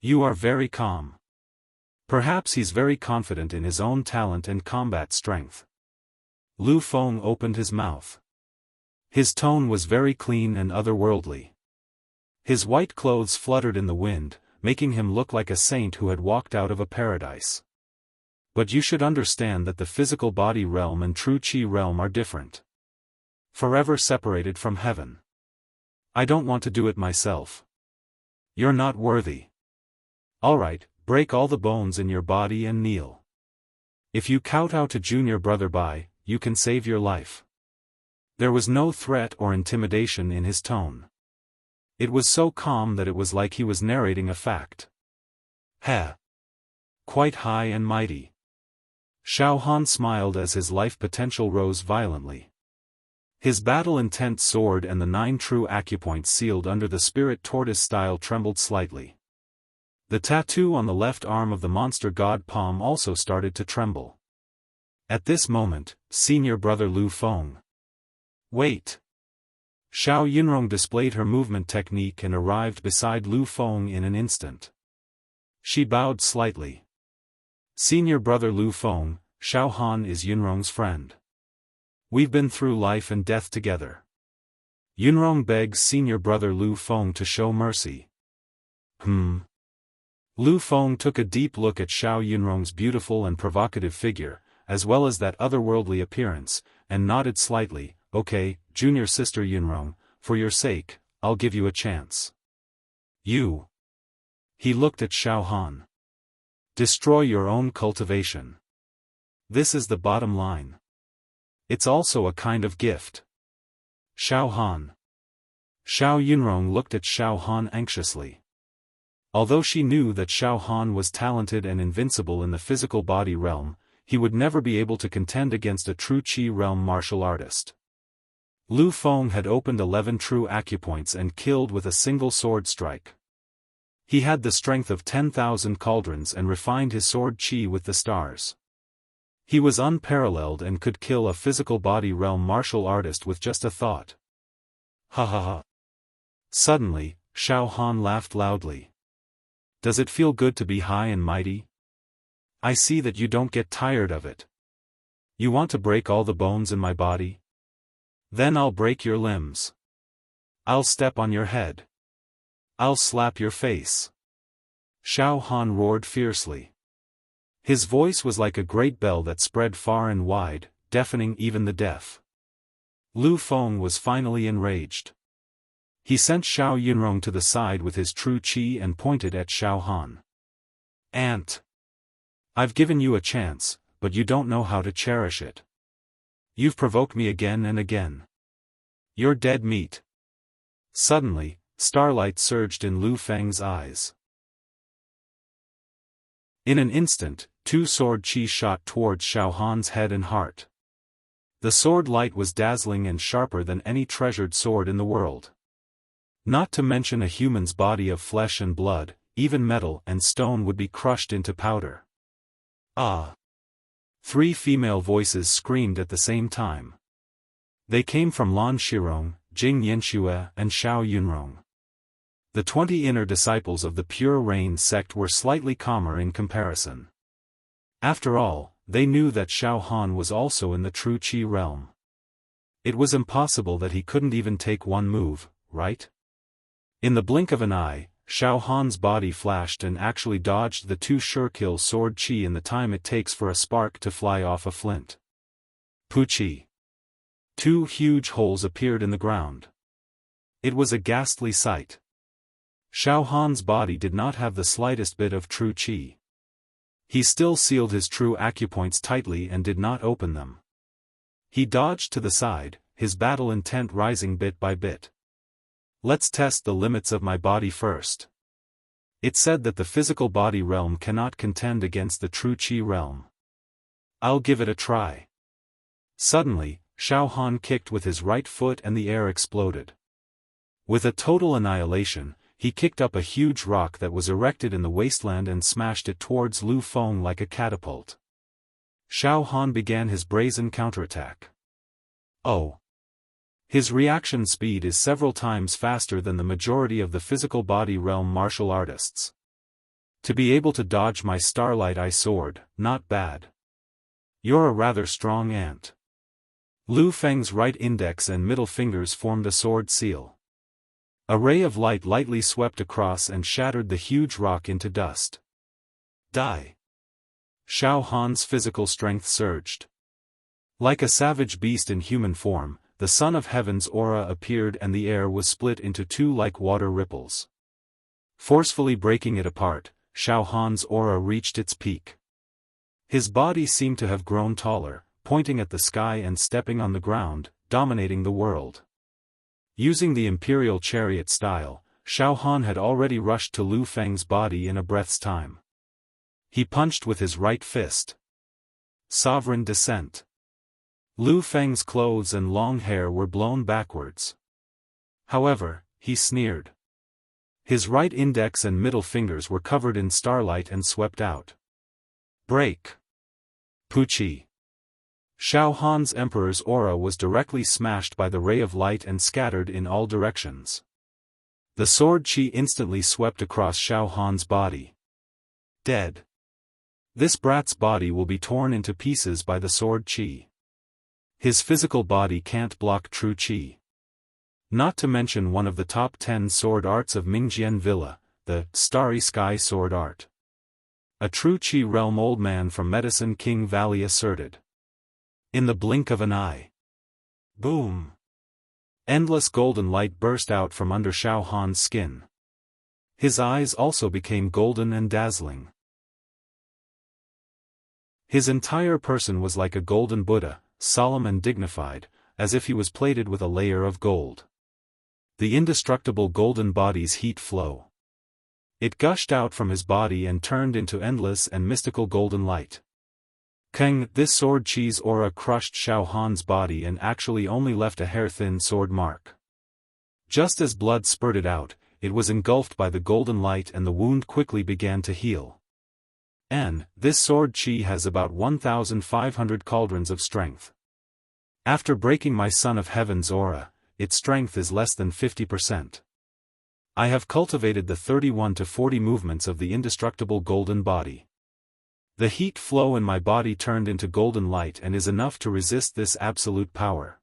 You are very calm. Perhaps he's very confident in his own talent and combat strength. Lu Feng opened his mouth. His tone was very clean and otherworldly. His white clothes fluttered in the wind, making him look like a saint who had walked out of a paradise. But you should understand that the physical body realm and true Qi realm are different. Forever separated from heaven. I don't want to do it myself. You're not worthy. Alright, break all the bones in your body and kneel. If you kowtow to junior brother Bai, you can save your life. There was no threat or intimidation in his tone. It was so calm that it was like he was narrating a fact. Heh. Quite high and mighty. Xiaofan smiled as his life potential rose violently. His battle-intent sword and the 9 true acupoints sealed under the spirit tortoise style trembled slightly. The tattoo on the left arm of the monster god palm also started to tremble. At this moment, senior brother Lu Feng. Wait. Xiao Yunrong displayed her movement technique and arrived beside Lu Feng in an instant. She bowed slightly. Senior brother Lu Feng, Xiaofan is Yunrong's friend. We've been through life and death together. Yunrong begs senior brother Lu Feng to show mercy. Lu Feng took a deep look at Xiao Yunrong's beautiful and provocative figure, as well as that otherworldly appearance, and nodded slightly. Okay, junior sister Yunrong, for your sake, I'll give you a chance. You. He looked at Xiaofan. Destroy your own cultivation. This is the bottom line. It's also a kind of gift. Xiaofan. Xiao Yunrong looked at Xiaofan anxiously. Although she knew that Xiaofan was talented and invincible in the physical body realm, he would never be able to contend against a true Qi realm martial artist. Lu Feng had opened 11 true acupoints and killed with a single sword strike. He had the strength of 10,000 cauldrons and refined his sword Qi with the stars. He was unparalleled and could kill a physical body realm martial artist with just a thought. Ha ha ha. Suddenly, Xiaofan laughed loudly. Does it feel good to be high and mighty? I see that you don't get tired of it. You want to break all the bones in my body? Then I'll break your limbs. I'll step on your head. I'll slap your face. Xiaofan roared fiercely. His voice was like a great bell that spread far and wide, deafening even the deaf. Lu Feng was finally enraged. He sent Xiao Yunrong to the side with his true Qi and pointed at Xiaofan. Ant. I've given you a chance, but you don't know how to cherish it. You've provoked me again and again. You're dead meat. Suddenly, starlight surged in Lu Feng's eyes. In an instant, 2 sword Qi shot towards Xiaohan's head and heart. The sword light was dazzling and sharper than any treasured sword in the world. Not to mention a human's body of flesh and blood, even metal and stone would be crushed into powder. Ah! 3 female voices screamed at the same time. They came from Lan Shirong, Jing Yanxue and Xiao Yunrong. The 20 inner disciples of the Pure Rain sect were slightly calmer in comparison. After all, they knew that Xiaofan was also in the true Qi realm. It was impossible that he couldn't even take one move, right? In the blink of an eye, Xiaohan's body flashed and actually dodged the 2 sure-kill sword Qi in the time it takes for a spark to fly off a flint. Puchi. 2 huge holes appeared in the ground. It was a ghastly sight. Xiaofan's body did not have the slightest bit of true qi. He still sealed his true acupoints tightly and did not open them. He dodged to the side, his battle intent rising bit by bit. Let's test the limits of my body first. It said that the physical body realm cannot contend against the true qi realm. I'll give it a try. Suddenly, Xiaofan kicked with his right foot and the air exploded. With a total annihilation, he kicked up a huge rock that was erected in the wasteland and smashed it towards Lu Feng like a catapult. Xiaofan began his brazen counterattack. Oh! His reaction speed is several times faster than the majority of the physical body realm martial artists. To be able to dodge my Starlight Eye sword, not bad. You're a rather strong ant. Lu Feng's right index and middle fingers formed a sword seal. A ray of light lightly swept across and shattered the huge rock into dust. Die! Xiaofan's physical strength surged. Like a savage beast in human form, the Son of Heaven's aura appeared and the air was split into two like water ripples. Forcefully breaking it apart, Xiaofan's aura reached its peak. His body seemed to have grown taller, pointing at the sky and stepping on the ground, dominating the world. Using the Imperial Chariot style, Xiaofan had already rushed to Lu Feng's body in a breath's time. He punched with his right fist. Sovereign descent. Lu Feng's clothes and long hair were blown backwards. However, he sneered. His right index and middle fingers were covered in starlight and swept out. Break! Puchi! Xiaofan's Emperor's aura was directly smashed by the ray of light and scattered in all directions. The sword qi instantly swept across Xiaofan's body. Dead. This brat's body will be torn into pieces by the sword qi. His physical body can't block true qi. Not to mention one of the top 10 sword arts of Mingjian Villa, the Starry Sky sword art. A true qi realm old man from Medicine King Valley asserted. In the blink of an eye. Boom! Endless golden light burst out from under Xiaofan's skin. His eyes also became golden and dazzling. His entire person was like a golden Buddha, solemn and dignified, as if he was plated with a layer of gold. The indestructible golden body's heat flow. It gushed out from his body and turned into endless and mystical golden light. Kang, this sword qi's aura crushed Xiaofan's body and actually only left a hair-thin sword mark. Just as blood spurted out, it was engulfed by the golden light and the wound quickly began to heal. This sword qi has about 1,500 cauldrons of strength. After breaking my Son of Heaven's aura, its strength is less than 50%. I have cultivated the 31 to 40 movements of the indestructible golden body. The heat flow in my body turned into golden light and is enough to resist this absolute power.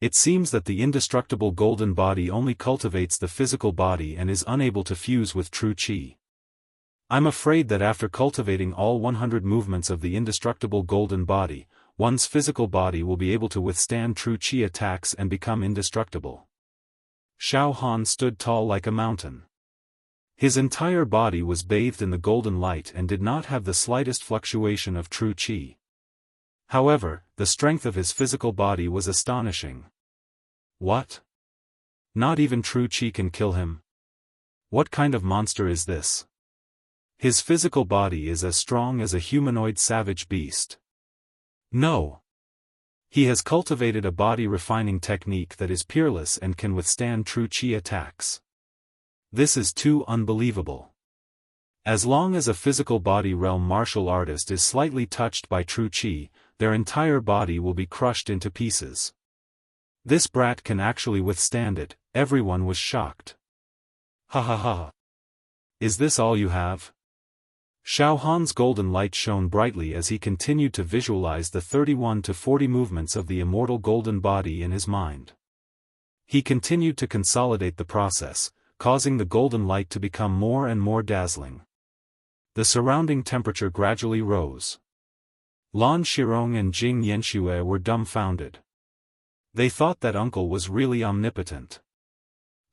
It seems that the indestructible golden body only cultivates the physical body and is unable to fuse with true qi. I'm afraid that after cultivating all 100 movements of the indestructible golden body, one's physical body will be able to withstand true qi attacks and become indestructible. Xiaofan stood tall like a mountain. His entire body was bathed in the golden light and did not have the slightest fluctuation of true qi. However, the strength of his physical body was astonishing. What? Not even true qi can kill him? What kind of monster is this? His physical body is as strong as a humanoid savage beast. No. He has cultivated a body refining technique that is peerless and can withstand true qi attacks. This is too unbelievable. As long as a physical body realm martial artist is slightly touched by true qi, their entire body will be crushed into pieces. This brat can actually withstand it. Everyone was shocked. Ha ha ha. Is this all you have? Xiaofan's golden light shone brightly as he continued to visualize the 31 to 40 movements of the immortal golden body in his mind. He continued to consolidate the process, causing the golden light to become more and more dazzling. The surrounding temperature gradually rose. Lan Shirong and Jing Yanxue were dumbfounded. They thought that uncle was really omnipotent.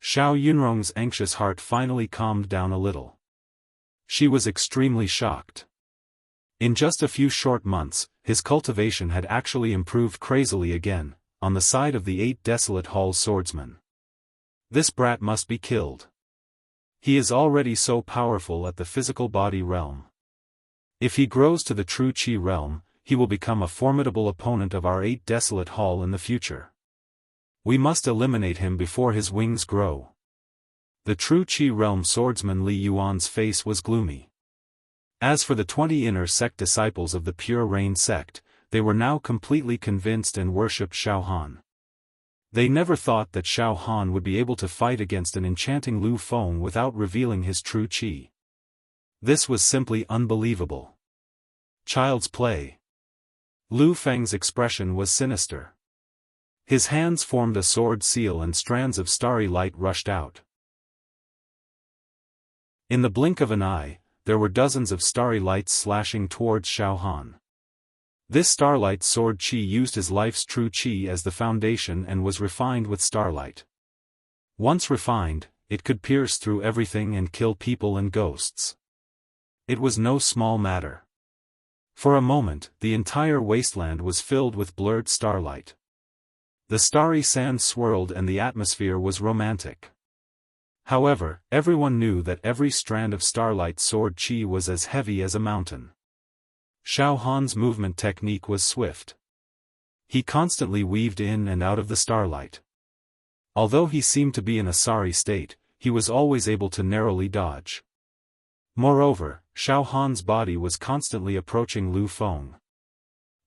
Xiao Yunrong's anxious heart finally calmed down a little. She was extremely shocked. In just a few short months, his cultivation had actually improved crazily again, on the side of the 8 desolate hall swordsmen. This brat must be killed. He is already so powerful at the physical body realm. If he grows to the true Qi realm, he will become a formidable opponent of our 8 desolate hall in the future. We must eliminate him before his wings grow. The true Qi realm swordsman Li Yuan's face was gloomy. As for the 20 inner sect disciples of the Pure Rain sect, they were now completely convinced and worshipped Xiaofan. They never thought that Xiaofan would be able to fight against an enchanting Lu Feng without revealing his true Qi. This was simply unbelievable. Child's play. Lu Feng's expression was sinister. His hands formed a sword seal and strands of starry light rushed out. In the blink of an eye, there were dozens of starry lights slashing towards Xiaofan. This starlight sword Qi used his life's true Qi as the foundation and was refined with starlight. Once refined, it could pierce through everything and kill people and ghosts. It was no small matter. For a moment, the entire wasteland was filled with blurred starlight. The starry sand swirled and the atmosphere was romantic. However, everyone knew that every strand of starlight sword Qi was as heavy as a mountain. Xiaohan's movement technique was swift. He constantly weaved in and out of the starlight. Although he seemed to be in a sorry state, he was always able to narrowly dodge. Moreover, Xiaohan's body was constantly approaching Lu Feng.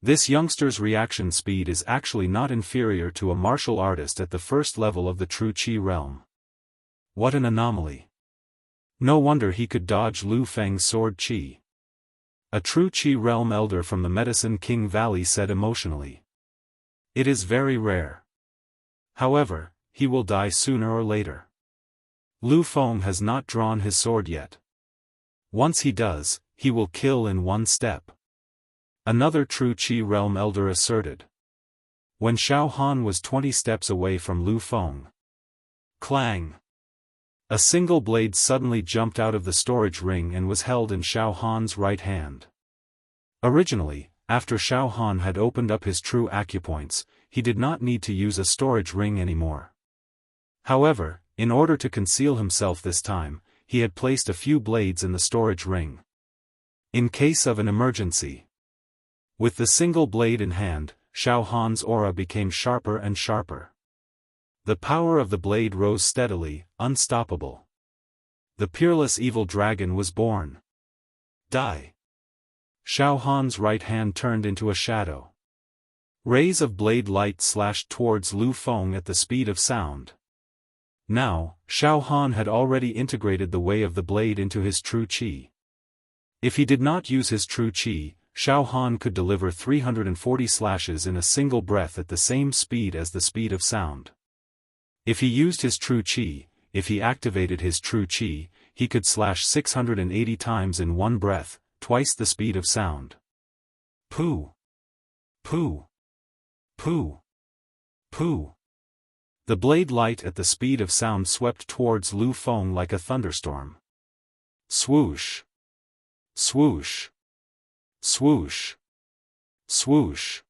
This youngster's reaction speed is actually not inferior to a martial artist at the first level of the true Qi realm. What an anomaly. No wonder he could dodge Lu Feng's sword Qi. A true Qi realm elder from the Medicine King Valley said emotionally. It is very rare. However, he will die sooner or later. Lu Feng has not drawn his sword yet. Once he does, he will kill in one step. Another true Qi realm elder asserted. When Xiaohan was 20 steps away from Lu Feng. Clang! A single blade suddenly jumped out of the storage ring and was held in Xiaohan's right hand. Originally, after Xiaohan had opened up his true acupoints, he did not need to use a storage ring anymore. However, in order to conceal himself this time, he had placed a few blades in the storage ring. In case of an emergency. With the single blade in hand, Xiaohan's aura became sharper and sharper. The power of the blade rose steadily, unstoppable. The peerless evil dragon was born. Die. Xiaohan's right hand turned into a shadow. Rays of blade light slashed towards Lu Feng at the speed of sound. Now, Xiaohan had already integrated the way of the blade into his true Qi. If he did not use his true Qi, Xiaohan could deliver 340 slashes in a single breath at the same speed as the speed of sound. If he used his true Qi, if he activated his true Qi, he could slash 680 times in one breath, twice the speed of sound. Pooh! Pooh! Pooh! Pooh! The blade light at the speed of sound swept towards Lu Feng like a thunderstorm. Swoosh! Swoosh! Swoosh! Swoosh!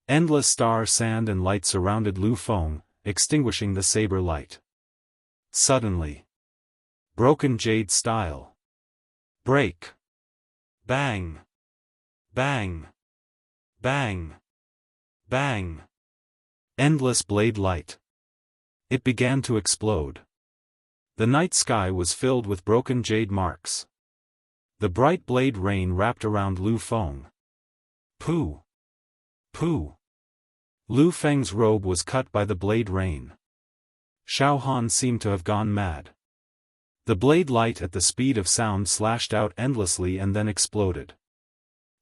Endless star sand and light surrounded Lu Feng, extinguishing the saber light. Suddenly. Broken jade style. Break. Bang. Bang. Bang. Bang. Endless blade light. It began to explode. The night sky was filled with broken jade marks. The bright blade rain wrapped around Lu Feng. Pooh! Pooh! Lu Feng's robe was cut by the blade rain. Xiaohan seemed to have gone mad. The blade light at the speed of sound slashed out endlessly and then exploded.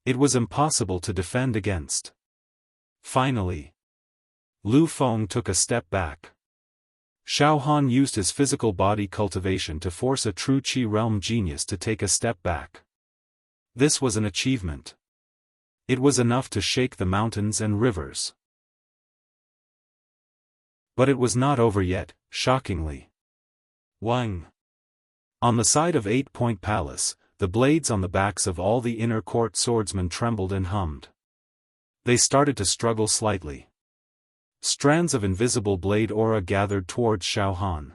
It was impossible to defend against. Finally, Lu Feng took a step back. Xiaohan used his physical body cultivation to force a true Qi realm genius to take a step back. This was an achievement. It was enough to shake the mountains and rivers. But it was not over yet, shockingly. Wang. On the side of 8-Point Palace, the blades on the backs of all the inner court swordsmen trembled and hummed. They started to struggle slightly. Strands of invisible blade aura gathered towards Xiaofan.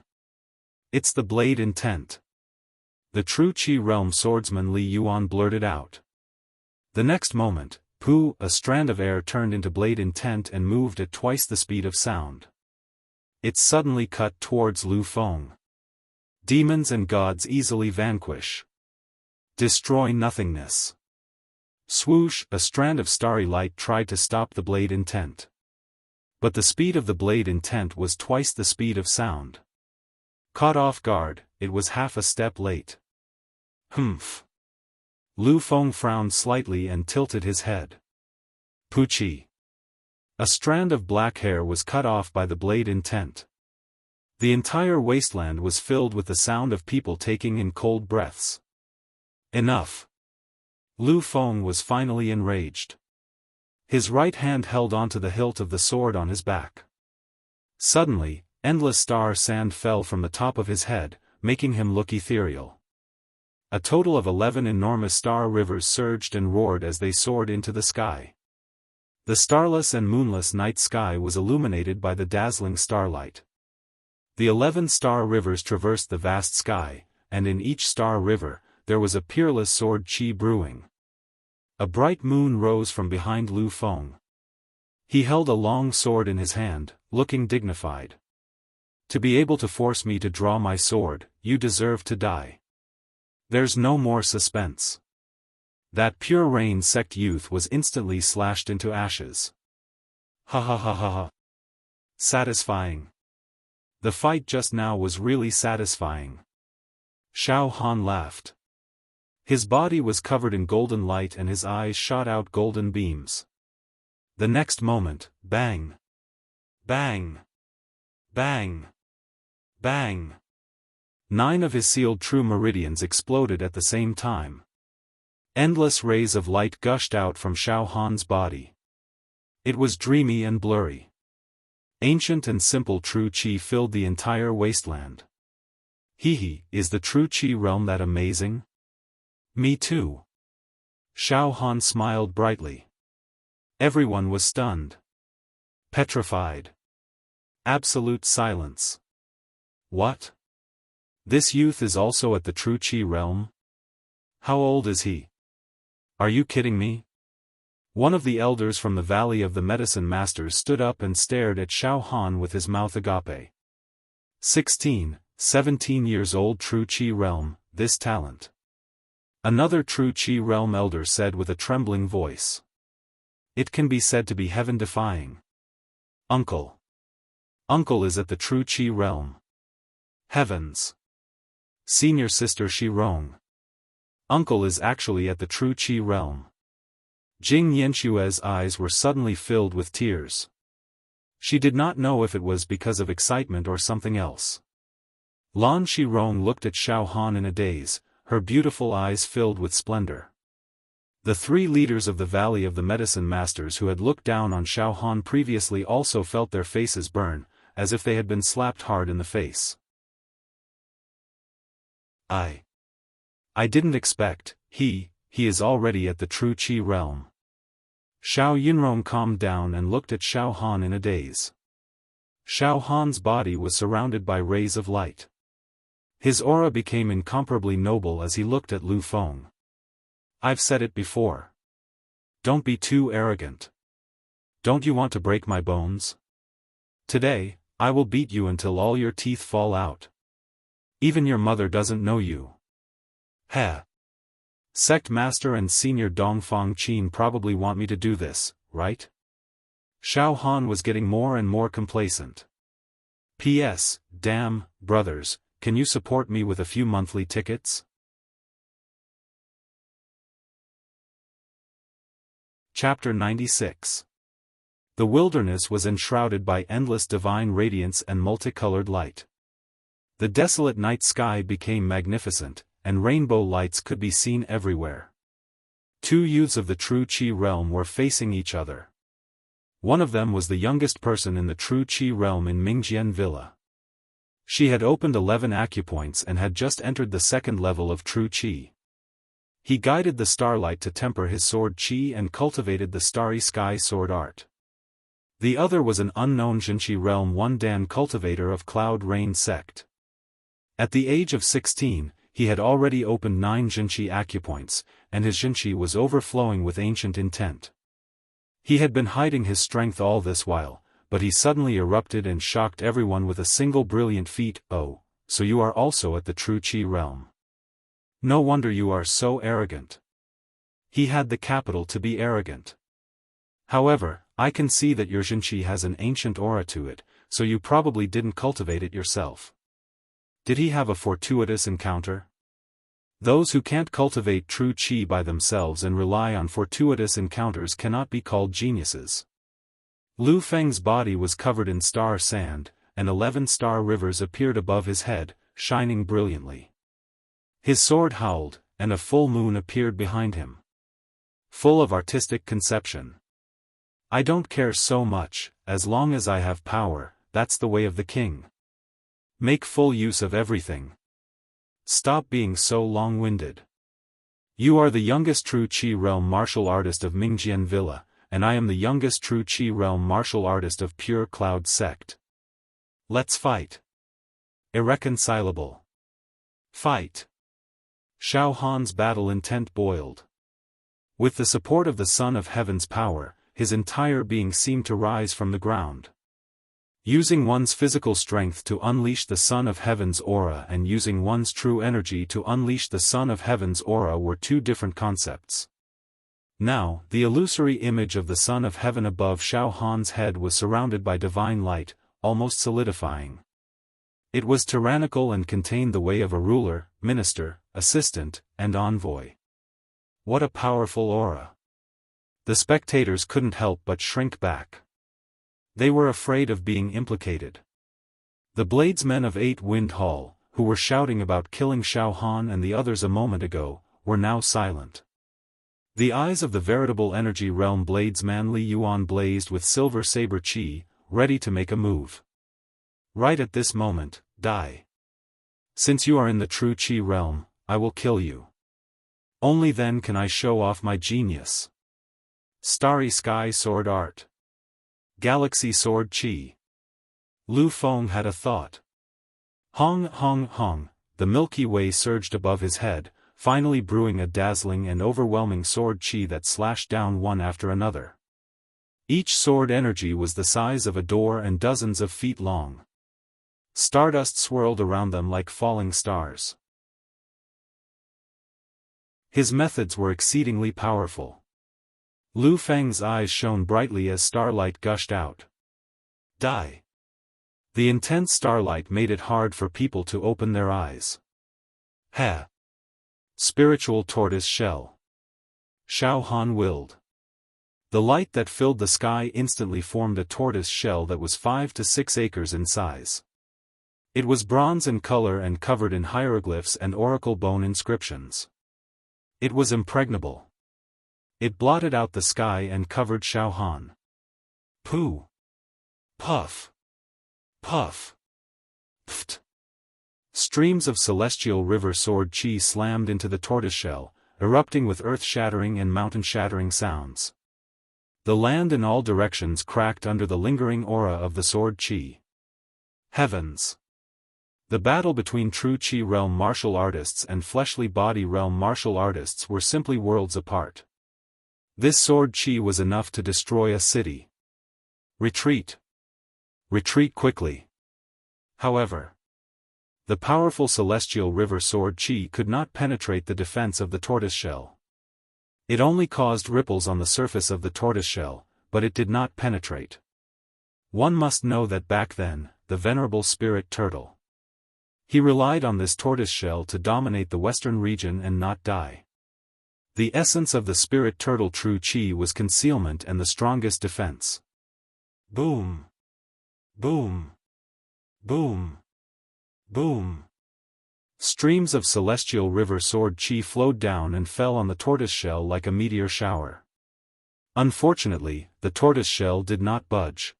It's the blade intent. The true Qi realm swordsman Li Yuan blurted out. The next moment, Pu, a strand of air turned into blade intent and moved at twice the speed of sound. It suddenly cut towards Lu Feng. Demons and gods easily vanquish. Destroy nothingness. Swoosh, a strand of starry light tried to stop the blade intent. But the speed of the blade intent was twice the speed of sound. Caught off guard, it was half a step late. Humph. Lu Feng frowned slightly and tilted his head. Puchi. A strand of black hair was cut off by the blade intent. The entire wasteland was filled with the sound of people taking in cold breaths. Enough. Lu Feng was finally enraged. His right hand held onto the hilt of the sword on his back. Suddenly, endless star sand fell from the top of his head, making him look ethereal. A total of 11 enormous star rivers surged and roared as they soared into the sky. The starless and moonless night sky was illuminated by the dazzling starlight. The 11 star rivers traversed the vast sky, and in each star river, there was a peerless sword qi brewing. A bright moon rose from behind Lu Feng. He held a long sword in his hand, looking dignified. To be able to force me to draw my sword, you deserve to die. There's no more suspense. That pure rain sect youth was instantly slashed into ashes. Ha ha ha ha ha. Satisfying. The fight just now was really satisfying. Xiaofan laughed. His body was covered in golden light and his eyes shot out golden beams. The next moment, bang! Bang! Bang! Bang! 9 of his sealed true meridians exploded at the same time. Endless rays of light gushed out from Xiaofan's body. It was dreamy and blurry. Ancient and simple true qi filled the entire wasteland. Hehe, is the true qi realm that amazing? Me too. Xiaofan smiled brightly. Everyone was stunned. Petrified. Absolute silence. What? This youth is also at the true qi realm? How old is he? Are you kidding me? One of the elders from the Valley of the Medicine Masters stood up and stared at Xiaofan with his mouth agape. 16, 17 years old true qi realm, this talent. Another true qi realm elder said with a trembling voice. It can be said to be heaven-defying. Uncle. Uncle is at the true qi realm. Heavens. Senior sister Shirong. Uncle is actually at the true qi realm. Jing Yanxue's eyes were suddenly filled with tears. She did not know if it was because of excitement or something else. Lan Shirong looked at Xiaofan in a daze, her beautiful eyes filled with splendor. The 3 leaders of the Valley of the Medicine Masters who had looked down on Xiaofan previously also felt their faces burn, as if they had been slapped hard in the face. I didn't expect, he is already at the true qi realm. Xiao Yunrong calmed down and looked at Xiaofan in a daze. Xiaofan's body was surrounded by rays of light. His aura became incomparably noble as he looked at Lu Feng. I've said it before. Don't be too arrogant. Don't you want to break my bones? Today, I will beat you until all your teeth fall out. Even your mother doesn't know you. Heh. Sect Master and Senior Dongfang Qin probably want me to do this, right? Xiaofan was getting more and more complacent. P.S. Damn, brothers, can you support me with a few monthly tickets? Chapter 96. The wilderness was enshrouded by endless divine radiance and multicolored light. The desolate night sky became magnificent, and rainbow lights could be seen everywhere. 2 youths of the true qi realm were facing each other. One of them was the youngest person in the true qi realm in Mingjian Villa. She had opened 11 acupoints and had just entered the second level of true qi. He guided the starlight to temper his sword qi and cultivated the starry sky sword art. The other was an unknown Jinqi realm 1 Dan cultivator of Cloud Rain sect. At the age of 16, he had already opened 9 Jinqi acupoints, and his Jinqi was overflowing with ancient intent. He had been hiding his strength all this while, but he suddenly erupted and shocked everyone with a single brilliant feat. Oh, so you are also at the true qi realm. No wonder you are so arrogant. He had the capital to be arrogant. However, I can see that your Jinqi has an ancient aura to it, so you probably didn't cultivate it yourself. Did he have a fortuitous encounter? Those who can't cultivate true qi by themselves and rely on fortuitous encounters cannot be called geniuses. Lu Feng's body was covered in star sand, and 11 star rivers appeared above his head, shining brilliantly. His sword howled, and a full moon appeared behind him. Full of artistic conception. I don't care so much, as long as I have power, that's the way of the king. Make full use of everything. Stop being so long-winded. You are the youngest true qi realm martial artist of Mingjian Villa, and I am the youngest true qi realm martial artist of Pure Cloud sect. Let's fight. Irreconcilable. Fight. Xiaofan's battle intent boiled. With the support of the Son of Heaven's power, his entire being seemed to rise from the ground. Using one's physical strength to unleash the Son of Heaven's aura and using one's true energy to unleash the Son of Heaven's aura were two different concepts. Now, the illusory image of the Son of Heaven above Xiaofan's head was surrounded by divine light, almost solidifying. It was tyrannical and contained the way of a ruler, minister, assistant, and envoy. What a powerful aura! The spectators couldn't help but shrink back. They were afraid of being implicated. The bladesmen of 8 Wind Hall, who were shouting about killing Xiaofan and the others a moment ago, were now silent. The eyes of the veritable energy realm bladesman Li Yuan blazed with silver saber qi, ready to make a move. Right at this moment, die. Since you are in the true qi realm, I will kill you. Only then can I show off my genius. Starry Sky Sword Art. Galaxy Sword Qi. Lu Feng had a thought. Hong hong hong, the Milky Way surged above his head, finally brewing a dazzling and overwhelming sword qi that slashed down one after another. Each sword energy was the size of a door and dozens of feet long. Stardust swirled around them like falling stars. His methods were exceedingly powerful. Lu Feng's eyes shone brightly as starlight gushed out. Die. The intense starlight made it hard for people to open their eyes. Ha! Spiritual tortoise shell. Xiaofan willed. The light that filled the sky instantly formed a tortoise shell that was 5 to 6 acres in size. It was bronze in color and covered in hieroglyphs and oracle bone inscriptions. It was impregnable. It blotted out the sky and covered Xiaofan. Pooh! Puff! Puff! Pft! Streams of celestial river sword qi slammed into the tortoiseshell, erupting with earth-shattering and mountain-shattering sounds. The land in all directions cracked under the lingering aura of the sword qi. Heavens! The battle between true qi realm martial artists and fleshly body realm martial artists were simply worlds apart. This sword qi was enough to destroy a city. Retreat! Retreat quickly! However, the powerful celestial river sword qi could not penetrate the defense of the tortoiseshell. It only caused ripples on the surface of the tortoiseshell, but it did not penetrate. One must know that back then, the venerable spirit turtle. He relied on this tortoiseshell to dominate the western region and not die. The essence of the spirit turtle true qi was concealment and the strongest defense. Boom! Boom! Boom! Boom! Streams of celestial river sword qi flowed down and fell on the tortoiseshell like a meteor shower. Unfortunately, the tortoiseshell did not budge.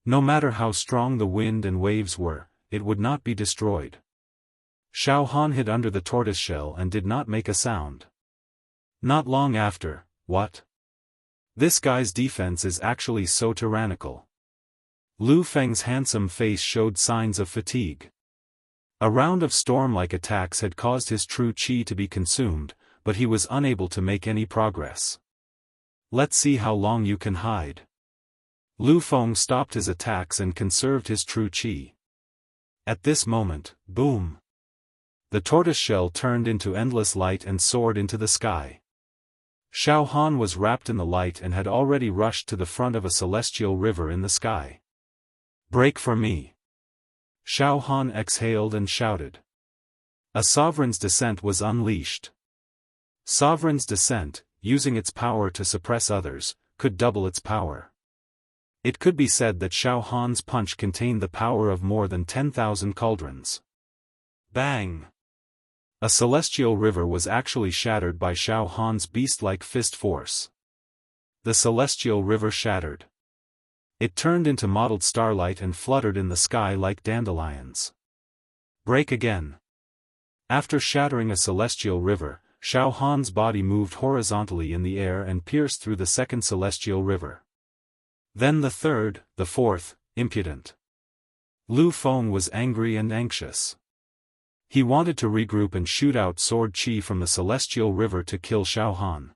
No matter how strong the wind and waves were, it would not be destroyed. Xiaofan hid under the tortoiseshell and did not make a sound. Not long after, what? This guy's defense is actually so tyrannical. Lu Feng's handsome face showed signs of fatigue. A round of storm-like attacks had caused his true qi to be consumed, but he was unable to make any progress. Let's see how long you can hide. Lu Feng stopped his attacks and conserved his true qi. At this moment, boom! The tortoiseshell turned into endless light and soared into the sky. Xiaofan was wrapped in the light and had already rushed to the front of a celestial river in the sky. Break for me! Xiaofan exhaled and shouted. A sovereign's descent was unleashed. Sovereign's descent, using its power to suppress others, could double its power. It could be said that Xiaofan's punch contained the power of more than 10,000 cauldrons. Bang! A celestial river was actually shattered by Xiaofan's beast-like fist force. The celestial river shattered. It turned into mottled starlight and fluttered in the sky like dandelions. Break again. After shattering a celestial river, Xiaofan's body moved horizontally in the air and pierced through the second celestial river. Then the third, the fourth, impudent. Lu Feng was angry and anxious. He wanted to regroup and shoot out sword qi from the celestial river to kill Xiaofan.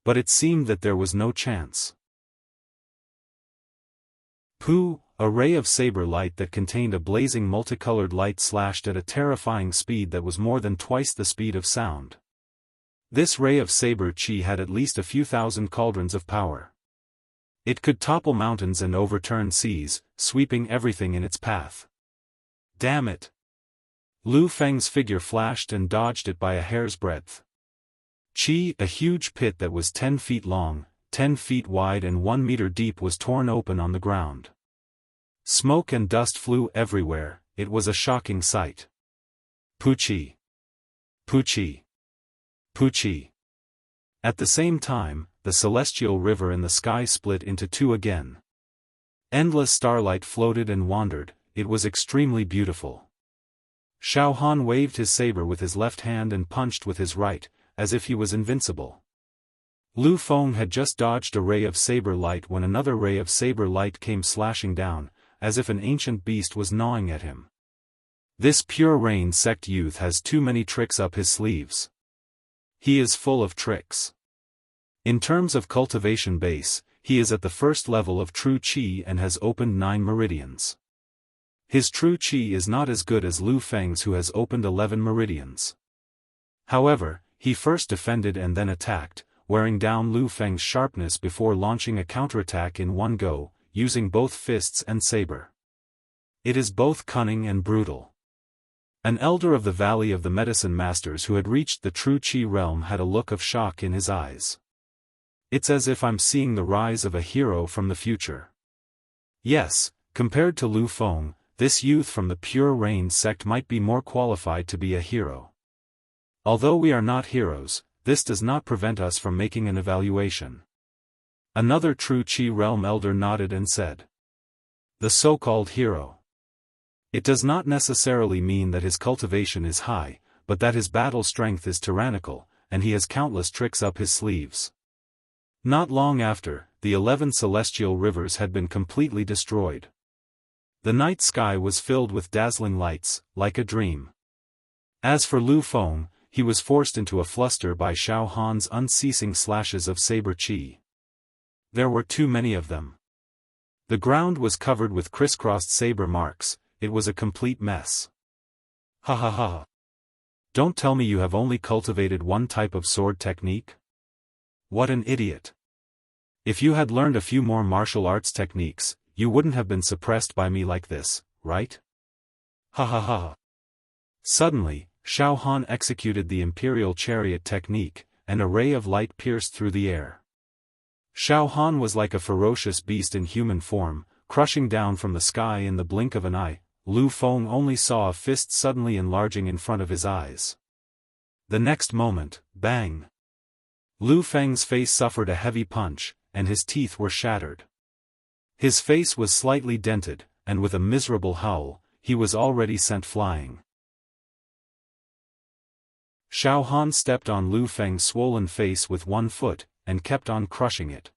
But it seemed that there was no chance. Pooh! A ray of saber light that contained a blazing multicolored light slashed at a terrifying speed that was more than twice the speed of sound. This ray of saber qi had at least a few thousand cauldrons of power. It could topple mountains and overturn seas, sweeping everything in its path. Damn it! Lu Feng's figure flashed and dodged it by a hair's breadth. Qi, a huge pit that was 10 feet long, 10 feet wide and 1 meter deep was torn open on the ground. Smoke and dust flew everywhere, it was a shocking sight. Puchi! Puchi! Puchi! At the same time, the celestial river in the sky split into two again. Endless starlight floated and wandered, it was extremely beautiful. Xiaofan waved his saber with his left hand and punched with his right, as if he was invincible. Lu Feng had just dodged a ray of saber light when another ray of saber light came slashing down, as if an ancient beast was gnawing at him. This pure rain sect youth has too many tricks up his sleeves. He is full of tricks. In terms of cultivation base, he is at the first level of true qi and has opened 9 meridians. His true qi is not as good as Lu Feng's, who has opened 11 meridians. However, he first defended and then attacked, wearing down Lu Feng's sharpness before launching a counterattack in one go, using both fists and saber. It is both cunning and brutal. An elder of the Valley of the Medicine Masters who had reached the true qi realm had a look of shock in his eyes. It's as if I'm seeing the rise of a hero from the future. Yes, compared to Lu Feng, this youth from the Pure Rain sect might be more qualified to be a hero. Although we are not heroes, this does not prevent us from making an evaluation. Another true qi realm elder nodded and said. The so-called hero. It does not necessarily mean that his cultivation is high, but that his battle strength is tyrannical, and he has countless tricks up his sleeves. Not long after, the 11 celestial rivers had been completely destroyed. The night sky was filled with dazzling lights, like a dream. As for Lu Feng, he was forced into a fluster by Xiaofan's unceasing slashes of saber qi. There were too many of them. The ground was covered with crisscrossed saber marks, it was a complete mess. Ha ha ha. Don't tell me you have only cultivated one type of sword technique? What an idiot. If you had learned a few more martial arts techniques, you wouldn't have been suppressed by me like this, right? Ha ha ha. Suddenly, Xiaofan executed the imperial chariot technique, and a ray of light pierced through the air. Xiaofan was like a ferocious beast in human form, crushing down from the sky in the blink of an eye. Lu Feng only saw a fist suddenly enlarging in front of his eyes. The next moment, bang! Lu Feng's face suffered a heavy punch, and his teeth were shattered. His face was slightly dented, and with a miserable howl, he was already sent flying. Xiaofan stepped on Lu Feng's swollen face with one foot, and kept on crushing it.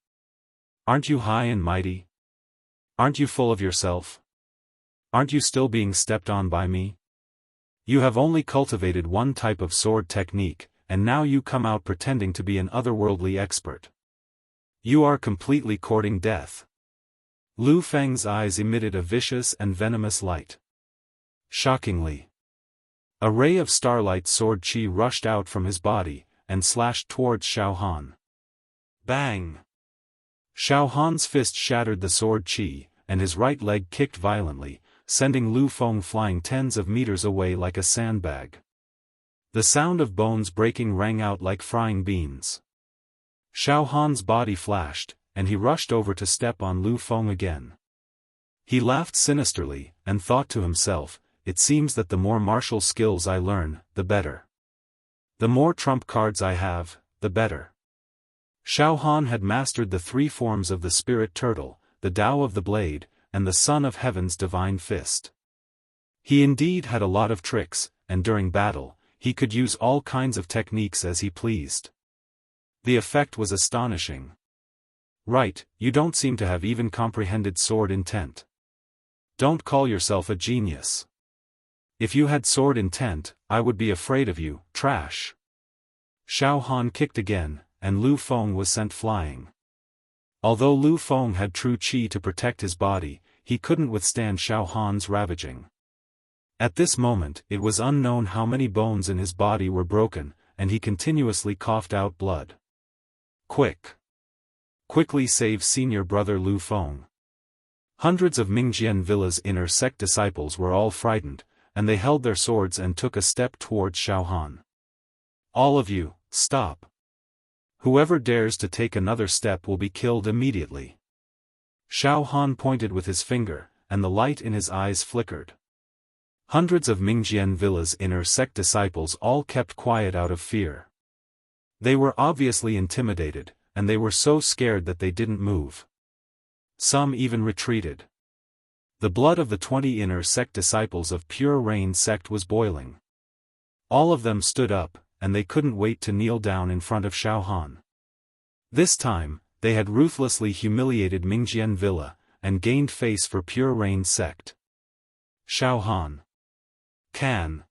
"Aren't you high and mighty? Aren't you full of yourself? Aren't you still being stepped on by me? You have only cultivated one type of sword technique, and now you come out pretending to be an otherworldly expert. You are completely courting death." Lu Feng's eyes emitted a vicious and venomous light. Shockingly, a ray of starlight sword chi rushed out from his body, and slashed towards Xiaofan. Bang! Xiaohan's fist shattered the sword chi, and his right leg kicked violently, sending Lu Feng flying tens of meters away like a sandbag. The sound of bones breaking rang out like frying beans. Xiaohan's body flashed, and he rushed over to step on Lu Feng again. He laughed sinisterly, and thought to himself, "It seems that the more martial skills I learn, the better. The more trump cards I have, the better." Xiaofan had mastered the three forms of the spirit turtle, the Tao of the blade, and the Son of Heaven's divine fist. He indeed had a lot of tricks, and during battle, he could use all kinds of techniques as he pleased. The effect was astonishing. "Right, you don't seem to have even comprehended sword intent. Don't call yourself a genius. If you had sword intent, I would be afraid of you, trash." Xiaofan kicked again, and Lu Feng was sent flying. Although Lu Feng had true qi to protect his body, he couldn't withstand Xiaohan's ravaging. At this moment, it was unknown how many bones in his body were broken, and he continuously coughed out blood. "Quick! Quickly save senior brother Lu Feng." Hundreds of Mingjian Villa's inner sect disciples were all frightened, and they held their swords and took a step towards Xiaofan. "All of you, stop! Whoever dares to take another step will be killed immediately." Xiaofan pointed with his finger, and the light in his eyes flickered. Hundreds of Mingjian Villa's inner sect disciples all kept quiet out of fear. They were obviously intimidated, and they were so scared that they didn't move. Some even retreated. The blood of the 20 inner sect disciples of Pure Rain sect was boiling. All of them stood up, and they couldn't wait to kneel down in front of Xiaofan. This time, they had ruthlessly humiliated Mingjian Villa, and gained face for Pure Rain sect. "Xiaofan. Can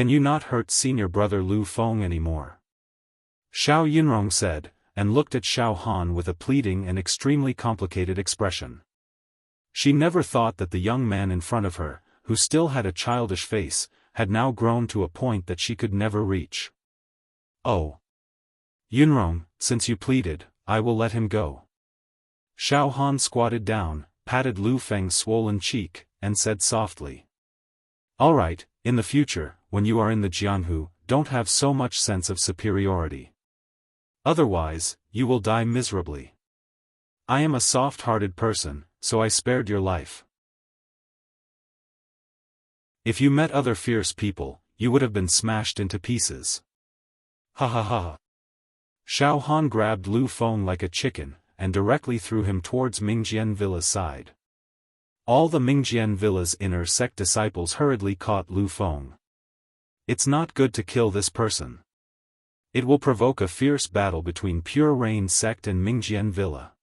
you not hurt senior brother Lu Feng anymore?" Xiao Yunrong said, and looked at Xiaofan with a pleading and extremely complicated expression. She never thought that the young man in front of her, who still had a childish face, had now grown to a point that she could never reach. "Oh. Yunrong, since you pleaded, I will let him go." Xiaohan squatted down, patted Lu Feng's swollen cheek, and said softly, "All right, in the future, when you are in the Jianhu, don't have so much sense of superiority. Otherwise, you will die miserably. I am a soft-hearted person, so I spared your life. If you met other fierce people, you would have been smashed into pieces." "Ha ha ha." Xiaohan grabbed Lu Feng like a chicken, and directly threw him towards Mingjian Villa's side. All the Mingjian Villa's inner sect disciples hurriedly caught Lu Feng. "It's not good to kill this person. It will provoke a fierce battle between Pure Rain sect and Mingjian Villa.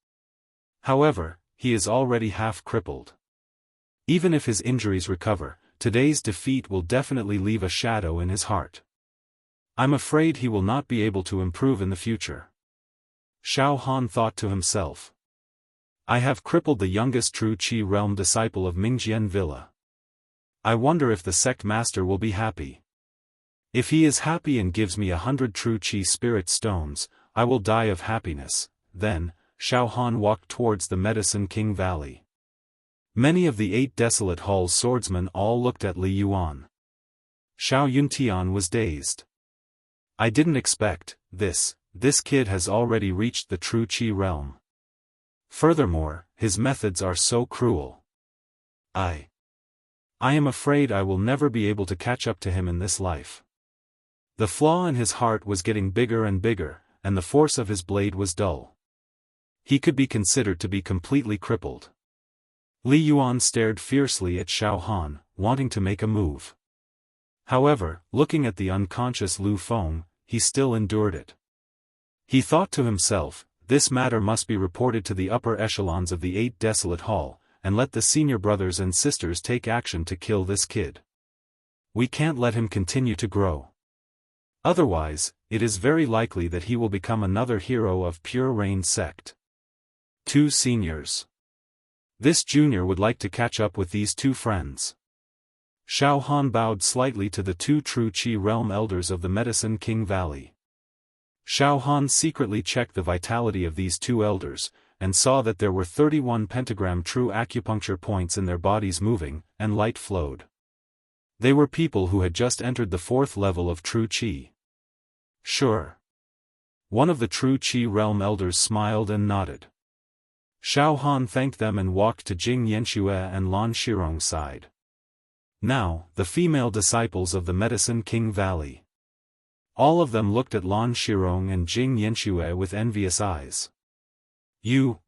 However, he is already half crippled. Even if his injuries recover, today's defeat will definitely leave a shadow in his heart. I'm afraid he will not be able to improve in the future." Xiaohan thought to himself. "I have crippled the youngest true Qi realm disciple of Mingjian Villa. I wonder if the sect master will be happy. If he is happy and gives me 100 true Qi spirit stones, I will die of happiness." Then, Xiaohan walked towards the Medicine King Valley. Many of the 8 desolate hall's swordsmen all looked at Li Yuan. Xiao Yuntian was dazed. "I didn't expect this kid has already reached the true Qi realm. Furthermore, his methods are so cruel. I am afraid I will never be able to catch up to him in this life." The flaw in his heart was getting bigger and bigger, and the force of his blade was dull. He could be considered to be completely crippled. Li Yuan stared fiercely at Xiaofan, wanting to make a move. However, looking at the unconscious Lu Feng, he still endured it. He thought to himself, this matter must be reported to the upper echelons of the 8 Desolate Hall, and let the senior brothers and sisters take action to kill this kid. We can't let him continue to grow. Otherwise, it is very likely that he will become another hero of Pure Rain sect. 2 seniors. This junior would like to catch up with these 2 friends. Xiaofan bowed slightly to the 2 true Qi realm elders of the Medicine King Valley. Xiaofan secretly checked the vitality of these 2 elders, and saw that there were 31 pentagram true acupuncture points in their bodies moving, and light flowed. They were people who had just entered the 4th level of true Qi. Sure. One of the true Qi realm elders smiled and nodded. Xiaofan thanked them and walked to Jing Yanxue and Lan Shirong's side. Now, the female disciples of the Medicine King Valley. All of them looked at Lan Shirong and Jing Yanxue with envious eyes. You.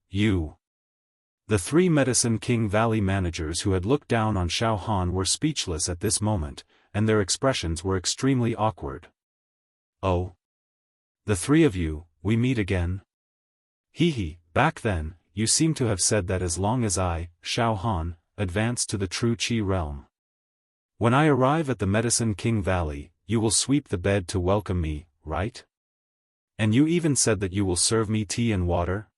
The 3 Medicine King Valley managers who had looked down on Xiaofan were speechless at this moment, and their expressions were extremely awkward. Oh. The 3 of you, we meet again? Hehe, back then, you seem to have said that as long as I, Xiaofan, advance to the true Qi realm. When I arrive at the Medicine King Valley, you will sweep the bed to welcome me, right? And you even said that you will serve me tea and water?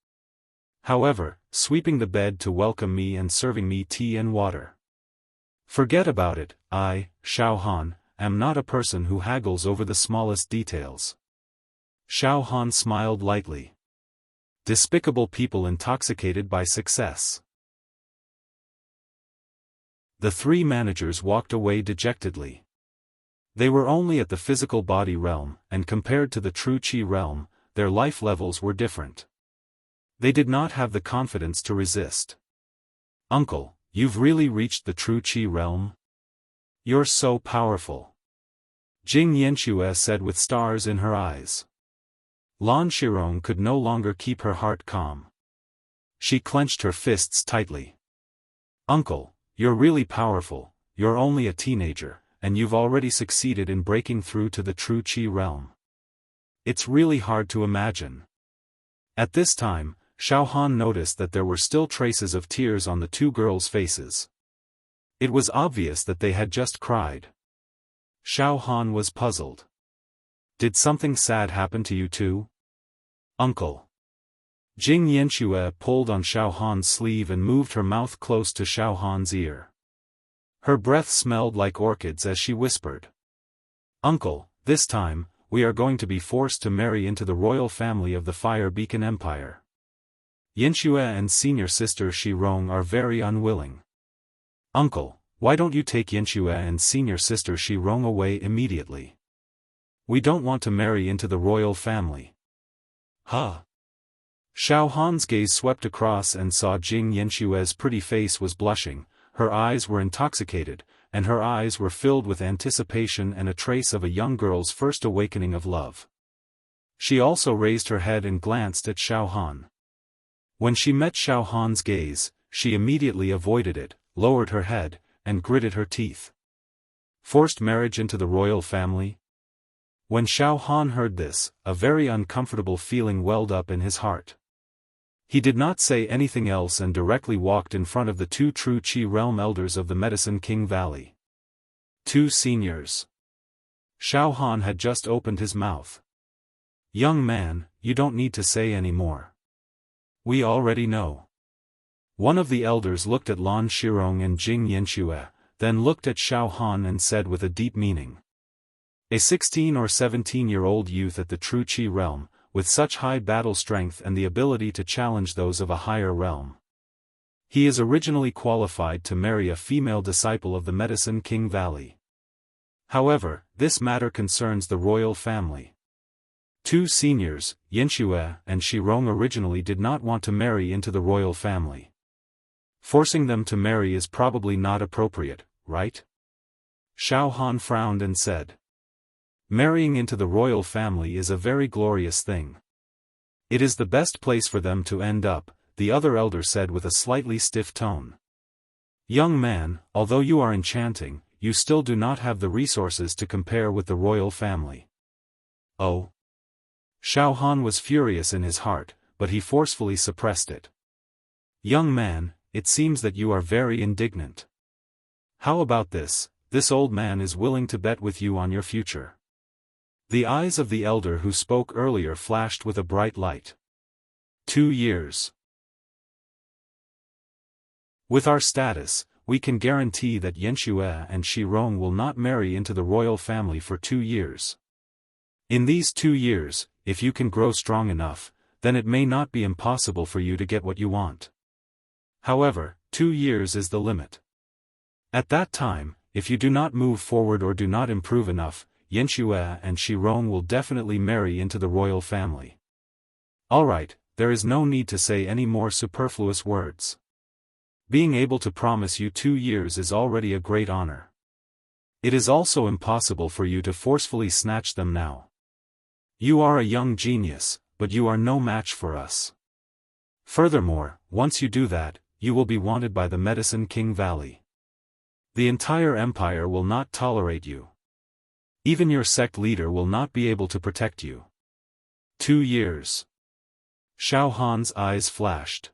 However, sweeping the bed to welcome me and serving me tea and water. Forget about it, I, Xiaofan, am not a person who haggles over the smallest details. Xiaofan smiled lightly. Despicable people intoxicated by success. The 3 managers walked away dejectedly. They were only at the physical body realm, and compared to the true Qi realm, their life levels were different. They did not have the confidence to resist. Uncle, you've really reached the true Qi realm? You're so powerful. Jing Yanxue said with stars in her eyes. Lan Shirong could no longer keep her heart calm. She clenched her fists tightly. Uncle, you're really powerful, you're only a teenager, and you've already succeeded in breaking through to the true Qi realm. It's really hard to imagine. At this time, Xiaofan noticed that there were still traces of tears on the 2 girls' faces. It was obvious that they had just cried. Xiaofan was puzzled. Did something sad happen to you too? Uncle. Jing Yanxue pulled on Xiaofan's sleeve and moved her mouth close to Xiaofan's ear. Her breath smelled like orchids as she whispered. Uncle, this time, we are going to be forced to marry into the royal family of the Fire Beacon Empire. Yanxue and senior sister Shirong are very unwilling. Uncle, why don't you take Yanxue and senior sister Shirong away immediately? We don't want to marry into the royal family. Huh? Xiaofan's gaze swept across and saw Jing Yanxue's pretty face was blushing, her eyes were intoxicated, and her eyes were filled with anticipation and a trace of a young girl's first awakening of love. She also raised her head and glanced at Xiaofan. When she met Xiaofan's gaze, she immediately avoided it, lowered her head, and gritted her teeth. Forced marriage into the royal family? When Xiaofan heard this, a very uncomfortable feeling welled up in his heart. He did not say anything else and directly walked in front of the 2 true Qi realm elders of the Medicine King Valley. 2 seniors. Xiaofan had just opened his mouth. Young man, you don't need to say any more. We already know. One of the elders looked at Lan Shirong and Jing Yanxue, then looked at Xiaofan and said with a deep meaning. A 16 or 17-year-old youth at the true Qi realm, with such high battle strength and the ability to challenge those of a higher realm. He is originally qualified to marry a female disciple of the Medicine King Valley. However, this matter concerns the royal family. 2 seniors, Yanxue and Shirong originally did not want to marry into the royal family. Forcing them to marry is probably not appropriate, right? Xiaofan frowned and said. Marrying into the royal family is a very glorious thing. It is the best place for them to end up, the other elder said with a slightly stiff tone. Young man, although you are enchanting, you still do not have the resources to compare with the royal family. Oh. Xiaofan was furious in his heart, but he forcefully suppressed it. Young man, it seems that you are very indignant. How about this? This old man is willing to bet with you on your future. The eyes of the elder who spoke earlier flashed with a bright light. 2 years. With our status, we can guarantee that Yanxue and Shirong will not marry into the royal family for 2 years. In these 2 years, if you can grow strong enough, then it may not be impossible for you to get what you want. However, 2 years is the limit. At that time, if you do not move forward or do not improve enough, Yanxue and Shirong will definitely marry into the royal family. Alright, there is no need to say any more superfluous words. Being able to promise you 2 years is already a great honor. It is also impossible for you to forcefully snatch them now. You are a young genius, but you are no match for us. Furthermore, once you do that, you will be wanted by the Medicine King Valley. The entire empire will not tolerate you. Even your sect leader will not be able to protect you. 2 years. Xiaohan's eyes flashed.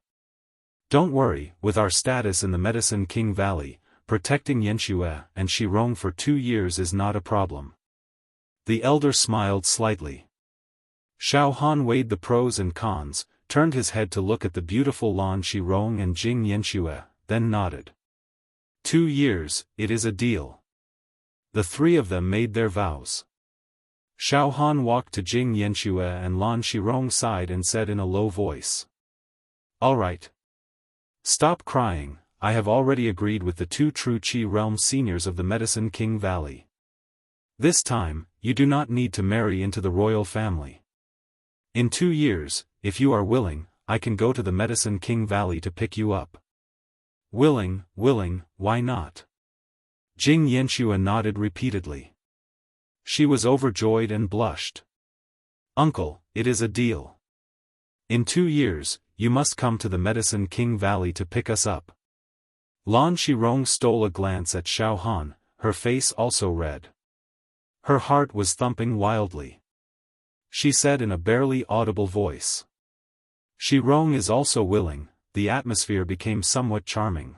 Don't worry, with our status in the Medicine King Valley, protecting Yanxue and Shirong for 2 years is not a problem. The elder smiled slightly. Xiaofan weighed the pros and cons, turned his head to look at the beautiful Lan Shirong and Jing Yanxue, then nodded. 2 years, it is a deal. The three of them made their vows. Xiaofan walked to Jing Yanxue and Lan Shirong's side and said in a low voice. Alright. Stop crying, I have already agreed with the 2 True Qi Realm seniors of the Medicine King Valley. This time, you do not need to marry into the royal family. In 2 years, if you are willing, I can go to the Medicine King Valley to pick you up. Willing, why not? Jing Yanxue nodded repeatedly. She was overjoyed and blushed. Uncle, it is a deal. In 2 years, you must come to the Medicine King Valley to pick us up. Lan Shirong stole a glance at Xiaofan, her face also red. Her heart was thumping wildly. She said in a barely audible voice. Shirong is also willing. The atmosphere became somewhat charming.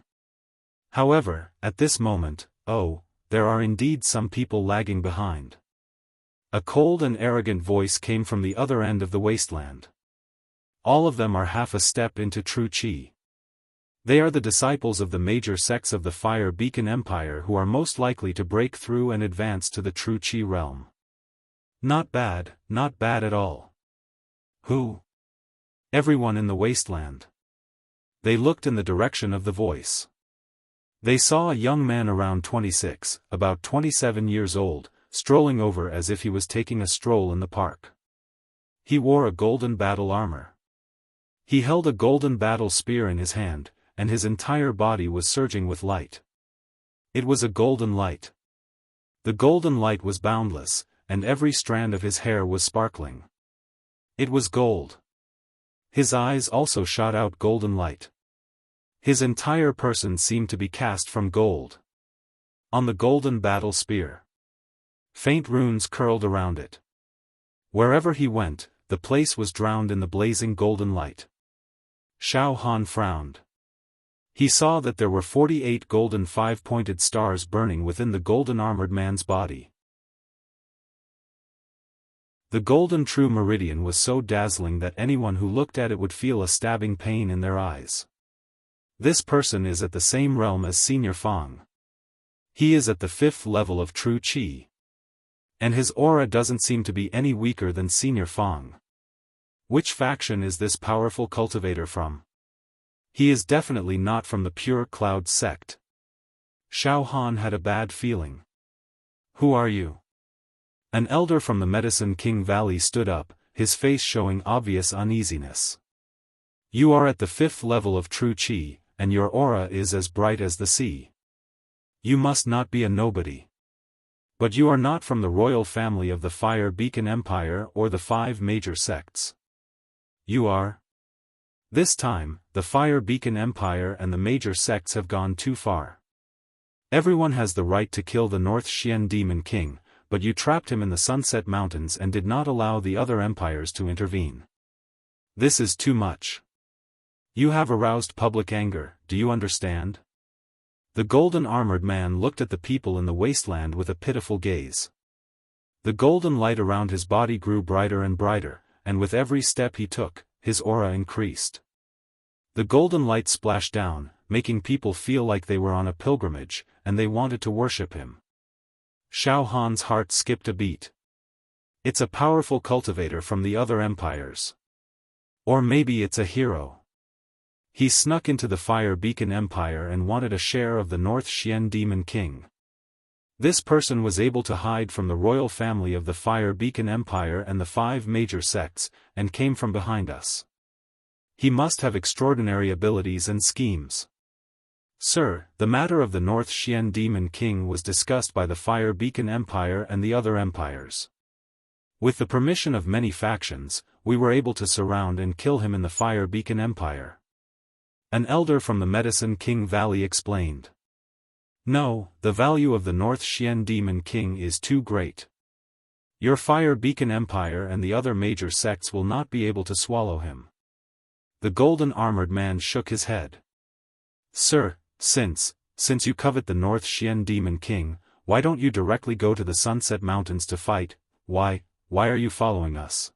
However, at this moment, oh, there are indeed some people lagging behind. A cold and arrogant voice came from the other end of the wasteland. All of them are half a step into true Qi. They are the disciples of the major sects of the Fire Beacon Empire who are most likely to break through and advance to the true Qi realm. Not bad at all. Who? Everyone in the wasteland. They looked in the direction of the voice. They saw a young man around 26, about 27 years old, strolling over as if he was taking a stroll in the park. He wore a golden battle armor. He held a golden battle spear in his hand, and his entire body was surging with light. It was a golden light. The golden light was boundless, and every strand of his hair was sparkling. It was gold. His eyes also shot out golden light. His entire person seemed to be cast from gold. On the golden battle spear, faint runes curled around it. Wherever he went, the place was drowned in the blazing golden light. Xiaofan frowned. He saw that there were 48 golden 5-pointed stars burning within the golden armored man's body. The golden true meridian was so dazzling that anyone who looked at it would feel a stabbing pain in their eyes. This person is at the same realm as Senior Fang. He is at the 5th level of true Qi. And his aura doesn't seem to be any weaker than Senior Fang. Which faction is this powerful cultivator from? He is definitely not from the Pure Cloud sect. Xiaofan had a bad feeling. Who are you? An elder from the Medicine King Valley stood up, his face showing obvious uneasiness. You are at the 5th level of true Qi, and your aura is as bright as the sea. You must not be a nobody. But you are not from the royal family of the Fire Beacon Empire or the 5 major sects. You are? This time, the Fire Beacon Empire and the major sects have gone too far. Everyone has the right to kill the North Xian Demon King, but you trapped him in the Sunset Mountains and did not allow the other empires to intervene. This is too much. You have aroused public anger, do you understand? The golden armored man looked at the people in the wasteland with a pitiful gaze. The golden light around his body grew brighter and brighter, and with every step he took, his aura increased. The golden light splashed down, making people feel like they were on a pilgrimage, and they wanted to worship him. Xiaofan's heart skipped a beat. It's a powerful cultivator from the other empires. Or maybe it's a hero. He snuck into the Fire Beacon Empire and wanted a share of the North Xian Demon King. This person was able to hide from the royal family of the Fire Beacon Empire and the 5 major sects, and came from behind us. He must have extraordinary abilities and schemes. Sir, the matter of the North Xian Demon King was discussed by the Fire Beacon Empire and the other empires. With the permission of many factions, we were able to surround and kill him in the Fire Beacon Empire. An elder from the Medicine King Valley explained. No, the value of the North Xian Demon King is too great. Your Fire Beacon Empire and the other major sects will not be able to swallow him. The golden armored man shook his head. Sir, since you covet the North Xian Demon King, why don't you directly go to the Sunset Mountains to fight? Why are you following us?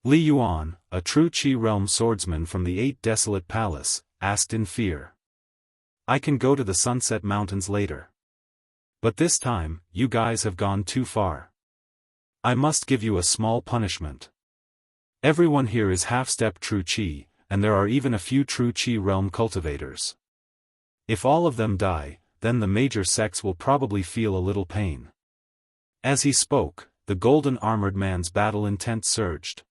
Li Yuan, a true Qi realm swordsman from the 8 Desolate Palace, asked in fear. I can go to the Sunset Mountains later. But this time, you guys have gone too far. I must give you a small punishment. Everyone here is half-step true Qi, and there are even a few true Qi realm cultivators. If all of them die, then the major sects will probably feel a little pain. As he spoke, the golden armored man's battle intent surged.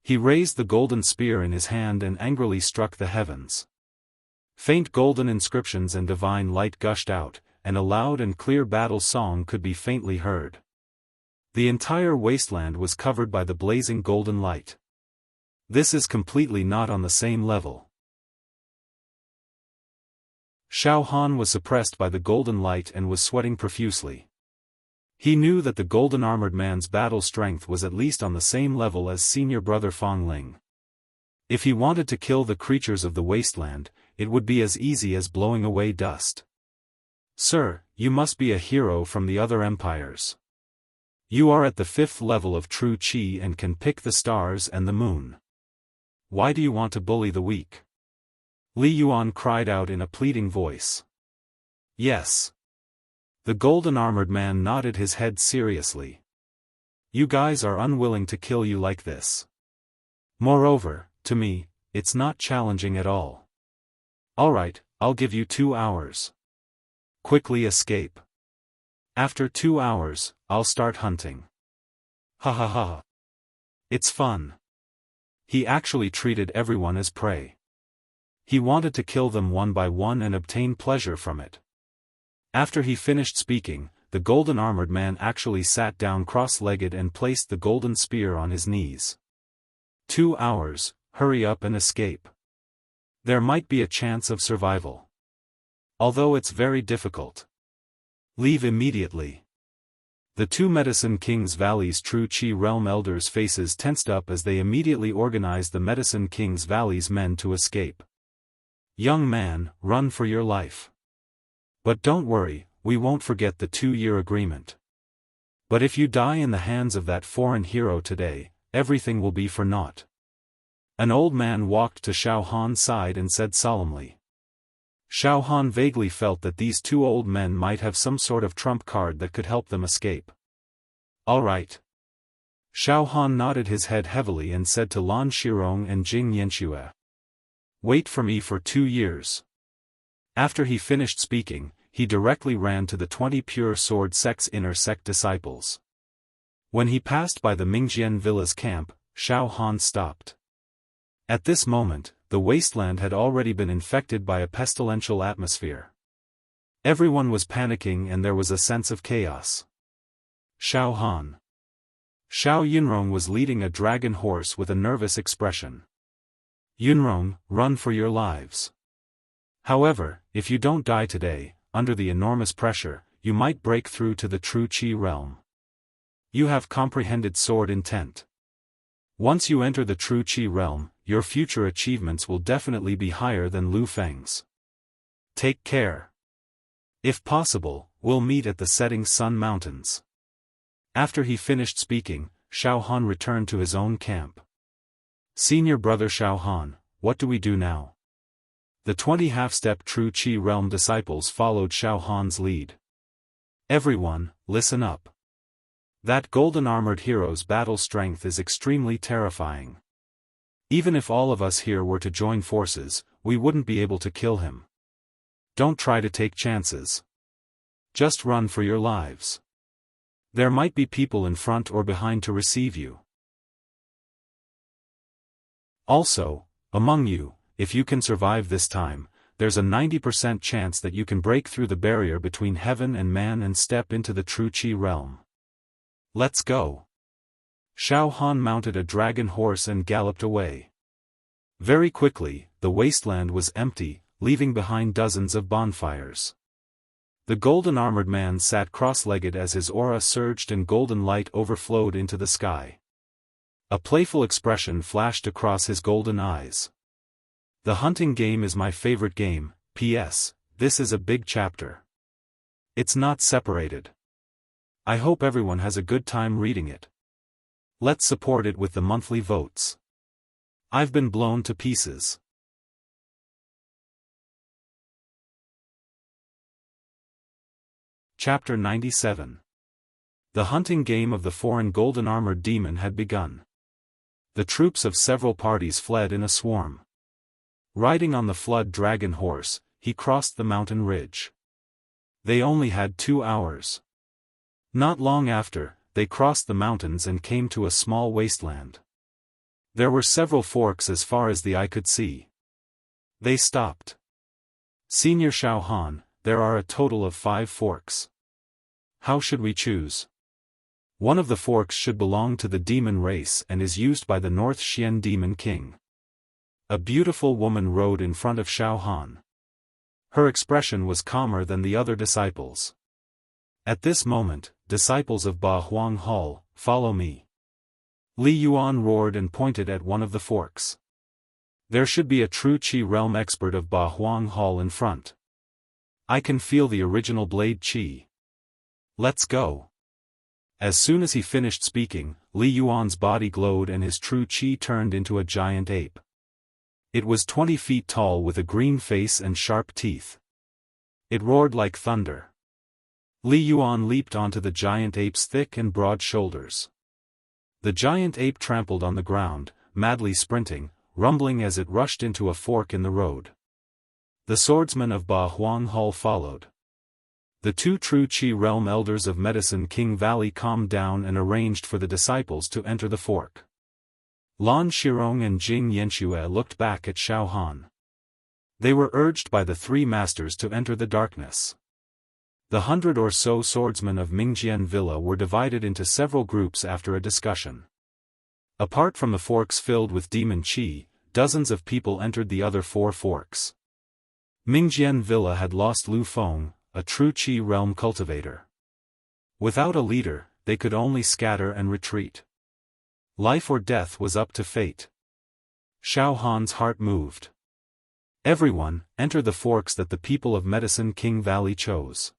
He raised the golden spear in his hand and angrily struck the heavens. Faint golden inscriptions and divine light gushed out, and a loud and clear battle song could be faintly heard. The entire wasteland was covered by the blazing golden light. This is completely not on the same level. Xiaofan was suppressed by the golden light and was sweating profusely. He knew that the golden armored man's battle strength was at least on the same level as senior brother Fang Ling. If he wanted to kill the creatures of the wasteland, it would be as easy as blowing away dust. Sir, you must be a hero from the other empires. You are at the 5th level of true Qi and can pick the stars and the moon. Why do you want to bully the weak? Li Yuan cried out in a pleading voice. Yes. The golden armored man nodded his head seriously. You guys are unwilling to kill you like this. Moreover, to me, it's not challenging at all. Alright, I'll give you 2 hours. Quickly escape. After 2 hours, I'll start hunting. Ha ha ha. It's fun. He actually treated everyone as prey. He wanted to kill them one by one and obtain pleasure from it. After he finished speaking, the golden armored man actually sat down cross-legged and placed the golden spear on his knees. 2 hours, hurry up and escape. There might be a chance of survival. Although it's very difficult. Leave immediately. The 2 Medicine King's Valley's true Qi realm elders' faces tensed up as they immediately organized the Medicine King's Valley's men to escape. Young man, run for your life. But don't worry, we won't forget the 2-year agreement. But if you die in the hands of that foreign hero today, everything will be for naught. An old man walked to Xiaofan's side and said solemnly. Xiaofan vaguely felt that these 2 old men might have some sort of trump card that could help them escape. All right. Xiaofan nodded his head heavily and said to Lan Shirong and Jing Yanxue. Wait for me for 2 years. After he finished speaking, he directly ran to the 20 Pure Sword Sect's inner sect disciples. When he passed by the Mingjian Villa's camp, Xiaofan stopped. At this moment, the wasteland had already been infected by a pestilential atmosphere. Everyone was panicking and there was a sense of chaos. Xiaohan. Xiao Yinrong was leading a dragon horse with a nervous expression. Yunrong, run for your lives. However, if you don't die today, under the enormous pressure, you might break through to the true Qi realm. You have comprehended sword intent. Once you enter the true Qi realm, your future achievements will definitely be higher than Lu Feng's. Take care. If possible, we'll meet at the setting sun mountains. After he finished speaking, Xiaofan returned to his own camp. Senior brother Xiaofan, what do we do now? The 20 half-step true Qi realm disciples followed Xiaofan's lead. Everyone, listen up. That golden-armored hero's battle strength is extremely terrifying. Even if all of us here were to join forces, we wouldn't be able to kill him. Don't try to take chances. Just run for your lives. There might be people in front or behind to receive you. Also, among you, if you can survive this time, there's a 90% chance that you can break through the barrier between heaven and man and step into the true Qi realm. Let's go. Xiaofan mounted a dragon horse and galloped away. Very quickly, the wasteland was empty, leaving behind dozens of bonfires. The golden-armored man sat cross-legged as his aura surged and golden light overflowed into the sky. A playful expression flashed across his golden eyes. The hunting game is my favorite game, P.S., this is a big chapter. It's not separated. I hope everyone has a good time reading it. Let's support it with the monthly votes. I've been blown to pieces. Chapter 97. The hunting game of the foreign golden-armored demon had begun. The troops of several parties fled in a swarm. Riding on the flood dragon horse, he crossed the mountain ridge. They only had 2 hours. Not long after, they crossed the mountains and came to a small wasteland. There were several forks as far as the eye could see. They stopped. Senior Xiaofan, there are a total of 5 forks. How should we choose? One of the forks should belong to the demon race and is used by the North Xian Demon King. A beautiful woman rode in front of Xiaofan. Her expression was calmer than the other disciples. At this moment, disciples of Ba Huang Hall, follow me. Li Yuan roared and pointed at one of the forks. There should be a true Qi realm expert of Ba Huang Hall in front. I can feel the original blade Qi. Let's go. As soon as he finished speaking, Li Yuan's body glowed and his true Qi turned into a giant ape. It was 20 feet tall with a green face and sharp teeth. It roared like thunder. Li Yuan leaped onto the giant ape's thick and broad shoulders. The giant ape trampled on the ground, madly sprinting, rumbling as it rushed into a fork in the road. The swordsmen of Ba Huang Hall followed. The 2 true Qi realm elders of Medicine King Valley calmed down and arranged for the disciples to enter the fork. Lan Shirong and Jing Yanxue looked back at Xiaofan. They were urged by the 3 masters to enter the darkness. The 100 or so swordsmen of Mingjian Villa were divided into several groups after a discussion. Apart from the forks filled with demon Qi, dozens of people entered the other 4 forks. Mingjian Villa had lost Lu Feng, a true Qi realm cultivator. Without a leader, they could only scatter and retreat. Life or death was up to fate. Xiaofan's heart moved. Everyone, enter the forks that the people of Medicine King Valley chose.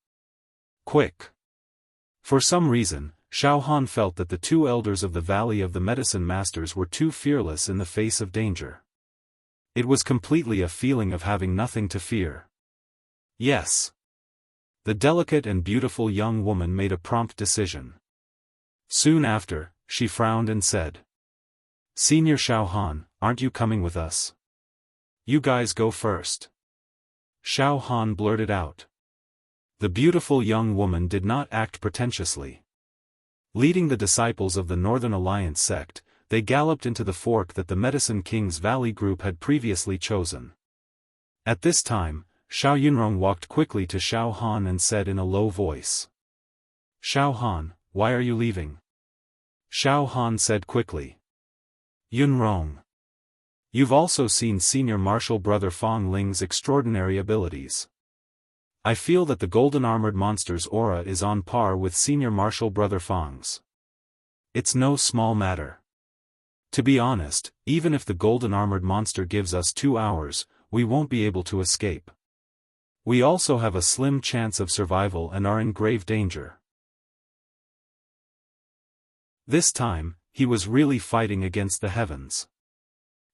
Quick! For some reason, Xiaofan felt that the 2 elders of the Valley of the Medicine Masters were too fearless in the face of danger. It was completely a feeling of having nothing to fear. Yes. The delicate and beautiful young woman made a prompt decision. Soon after, she frowned and said, "Senior Xiaofan, aren't you coming with us? You guys go first." Xiaofan blurted out. The beautiful young woman did not act pretentiously. Leading the disciples of the Northern Alliance sect, they galloped into the fork that the Medicine King's Valley group had previously chosen. At this time, Xiao Yunrong walked quickly to Xiaofan and said in a low voice, "Xiaofan, why are you leaving?" Xiaofan said quickly, "Yunrong." You've also seen Senior Marshal Brother Fong Ling's extraordinary abilities. I feel that the golden armored monster's aura is on par with Senior Marshal Brother Fong's. It's no small matter. To be honest, even if the golden armored monster gives us 2 hours, we won't be able to escape. We also have a slim chance of survival and are in grave danger. This time, he was really fighting against the heavens.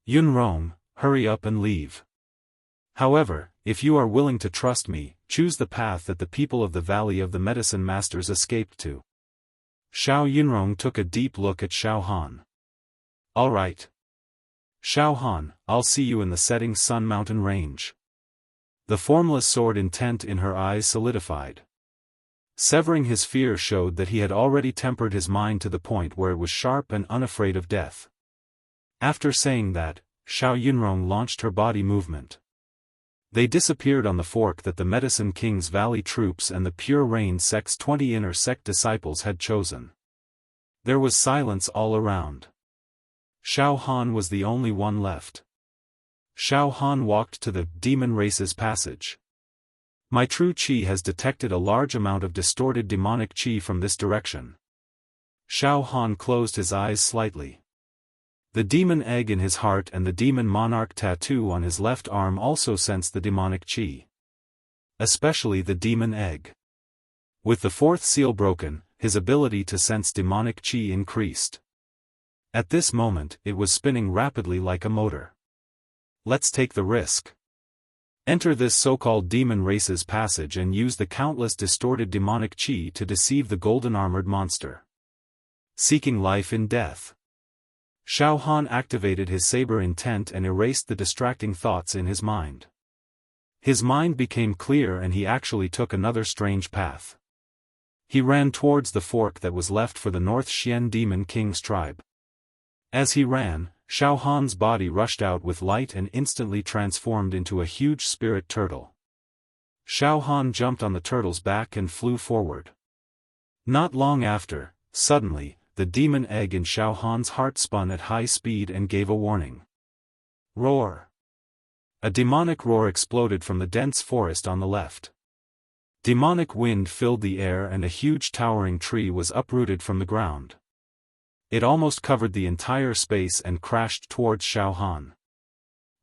Yunrong, hurry up and leave. However, if you are willing to trust me, choose the path that the people of the Valley of the Medicine Masters escaped to. Xiao Yunrong took a deep look at Xiaofan. All right. Xiaofan, I'll see you in the setting sun mountain range. The formless sword intent in her eyes solidified. Severing his fear showed that he had already tempered his mind to the point where it was sharp and unafraid of death. After saying that, Xiao Yunrong launched her body movement. They disappeared on the fork that the Medicine King's Valley troops and the Pure Rain sect's 20 inner sect disciples had chosen. There was silence all around. Xiao Han was the only one left. Xiao Han walked to the demon race's passage. My true qi has detected a large amount of distorted demonic qi from this direction. Xiao Han closed his eyes slightly. The demon egg in his heart and the demon monarch tattoo on his left arm also sensed the demonic qi. Especially the demon egg. With the fourth seal broken, his ability to sense demonic qi increased. At this moment, it was spinning rapidly like a motor. Let's take the risk. Enter this so-called demon race's passage and use the countless distorted demonic qi to deceive the golden armored monster. Seeking life in death. Xiao Han activated his saber intent and erased the distracting thoughts in his mind. His mind became clear and he actually took another strange path. He ran towards the fork that was left for the North Xian Demon King's tribe. As he ran, Xiao Han's body rushed out with light and instantly transformed into a huge spirit turtle. Xiao Han jumped on the turtle's back and flew forward. Not long after, suddenly, the demon egg in Xiao Han's heart spun at high speed and gave a warning. Roar! A demonic roar exploded from the dense forest on the left. Demonic wind filled the air and a huge towering tree was uprooted from the ground. It almost covered the entire space and crashed towards Xiao Han.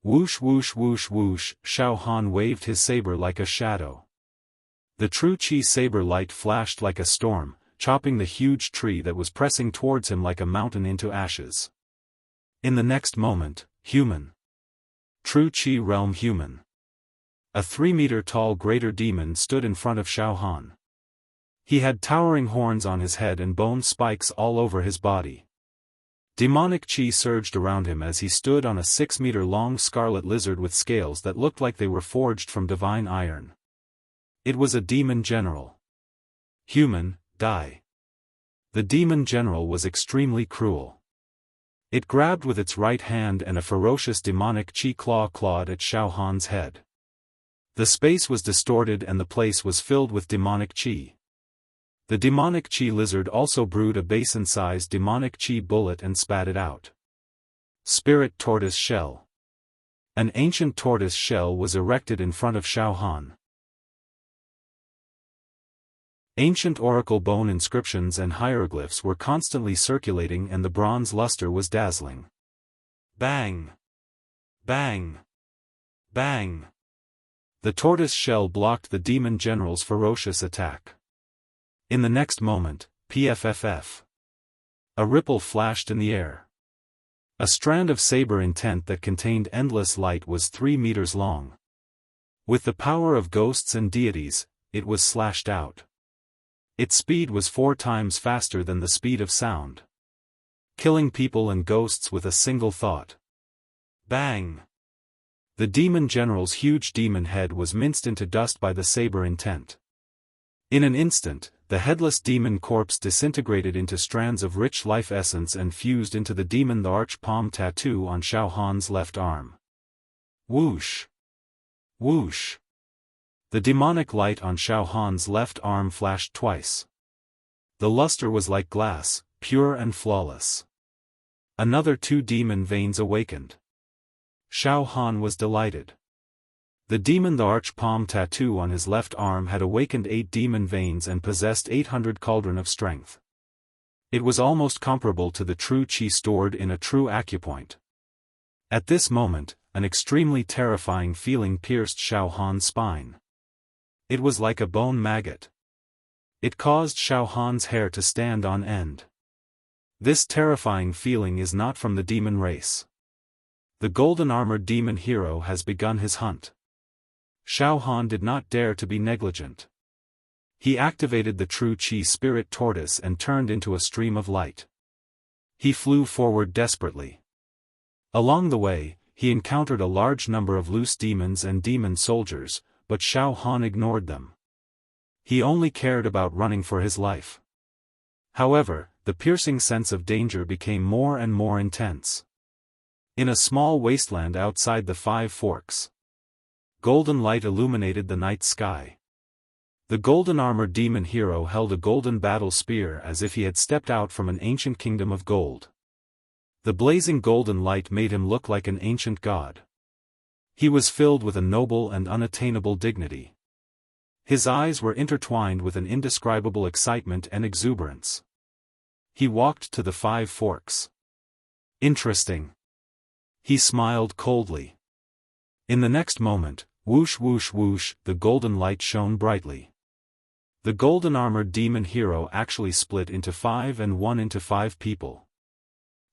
Whoosh whoosh whoosh whoosh, Xiao Han waved his saber like a shadow. The true Qi saber light flashed like a storm, chopping the huge tree that was pressing towards him like a mountain into ashes. In the next moment, human. True Qi realm human. A 3-meter-tall greater demon stood in front of Xiao Han. He had towering horns on his head and bone spikes all over his body. Demonic qi surged around him as he stood on a 6-meter-long scarlet lizard with scales that looked like they were forged from divine iron. It was a demon general. Human, die. The demon general was extremely cruel. It grabbed with its right hand and a ferocious demonic qi claw clawed at Xiao Han's head. The space was distorted and the place was filled with demonic qi. The demonic qi lizard also brewed a basin-sized demonic qi bullet and spat it out. Spirit tortoise shell. An ancient tortoise shell was erected in front of Xiao Han. Ancient oracle bone inscriptions and hieroglyphs were constantly circulating and the bronze luster was dazzling. Bang! Bang! Bang! The tortoise shell blocked the demon general's ferocious attack. In the next moment, pfff. A ripple flashed in the air. A strand of saber intent that contained endless light was 3 meters long. With the power of ghosts and deities, it was slashed out. Its speed was 4 times faster than the speed of sound. Killing people and ghosts with a single thought. Bang! The demon general's huge demon head was minced into dust by the saber intent. In an instant, the headless demon corpse disintegrated into strands of rich life essence and fused into the demon the arch palm tattoo on Xiao Han's left arm. Whoosh! Whoosh! The demonic light on Xiao Han's left arm flashed twice. The luster was like glass, pure and flawless. Another 2 demon veins awakened. Xiaofan was delighted. The demon, the arch-palm tattoo on his left arm, had awakened 8 demon veins and possessed 800 cauldron of strength. It was almost comparable to the true qi stored in a true acupoint. At this moment, an extremely terrifying feeling pierced Xiaohan's spine. It was like a bone maggot. It caused Xiaohan's hair to stand on end. This terrifying feeling is not from the demon race. The golden-armored demon hero has begun his hunt. Xiaofan did not dare to be negligent. He activated the true qi spirit tortoise and turned into a stream of light. He flew forward desperately. Along the way, he encountered a large number of loose demons and demon soldiers, but Xiaofan ignored them. He only cared about running for his life. However, the piercing sense of danger became more and more intense. In a small wasteland outside the 5 Forks, golden light illuminated the night sky. The golden-armored demon hero held a golden battle spear as if he had stepped out from an ancient kingdom of gold. The blazing golden light made him look like an ancient god. He was filled with a noble and unattainable dignity. His eyes were intertwined with an indescribable excitement and exuberance. He walked to the 5 Forks. Interesting. He smiled coldly. In the next moment, whoosh whoosh whoosh, the golden light shone brightly. The golden-armored demon hero actually split into 5 and 1 into 5 people.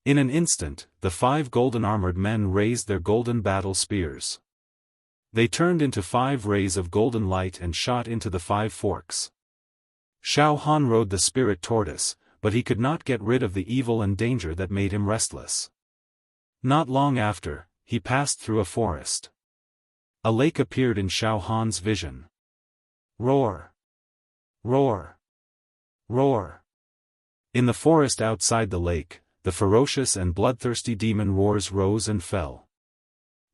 In an instant, the 5 golden-armored men raised their golden battle spears. They turned into 5 rays of golden light and shot into the 5 Forks. Xiaofan rode the spirit tortoise, but he could not get rid of the evil and danger that made him restless. Not long after, he passed through a forest. A lake appeared in Xiaohan's vision. Roar! Roar! Roar! In the forest outside the lake, the ferocious and bloodthirsty demon roars rose and fell.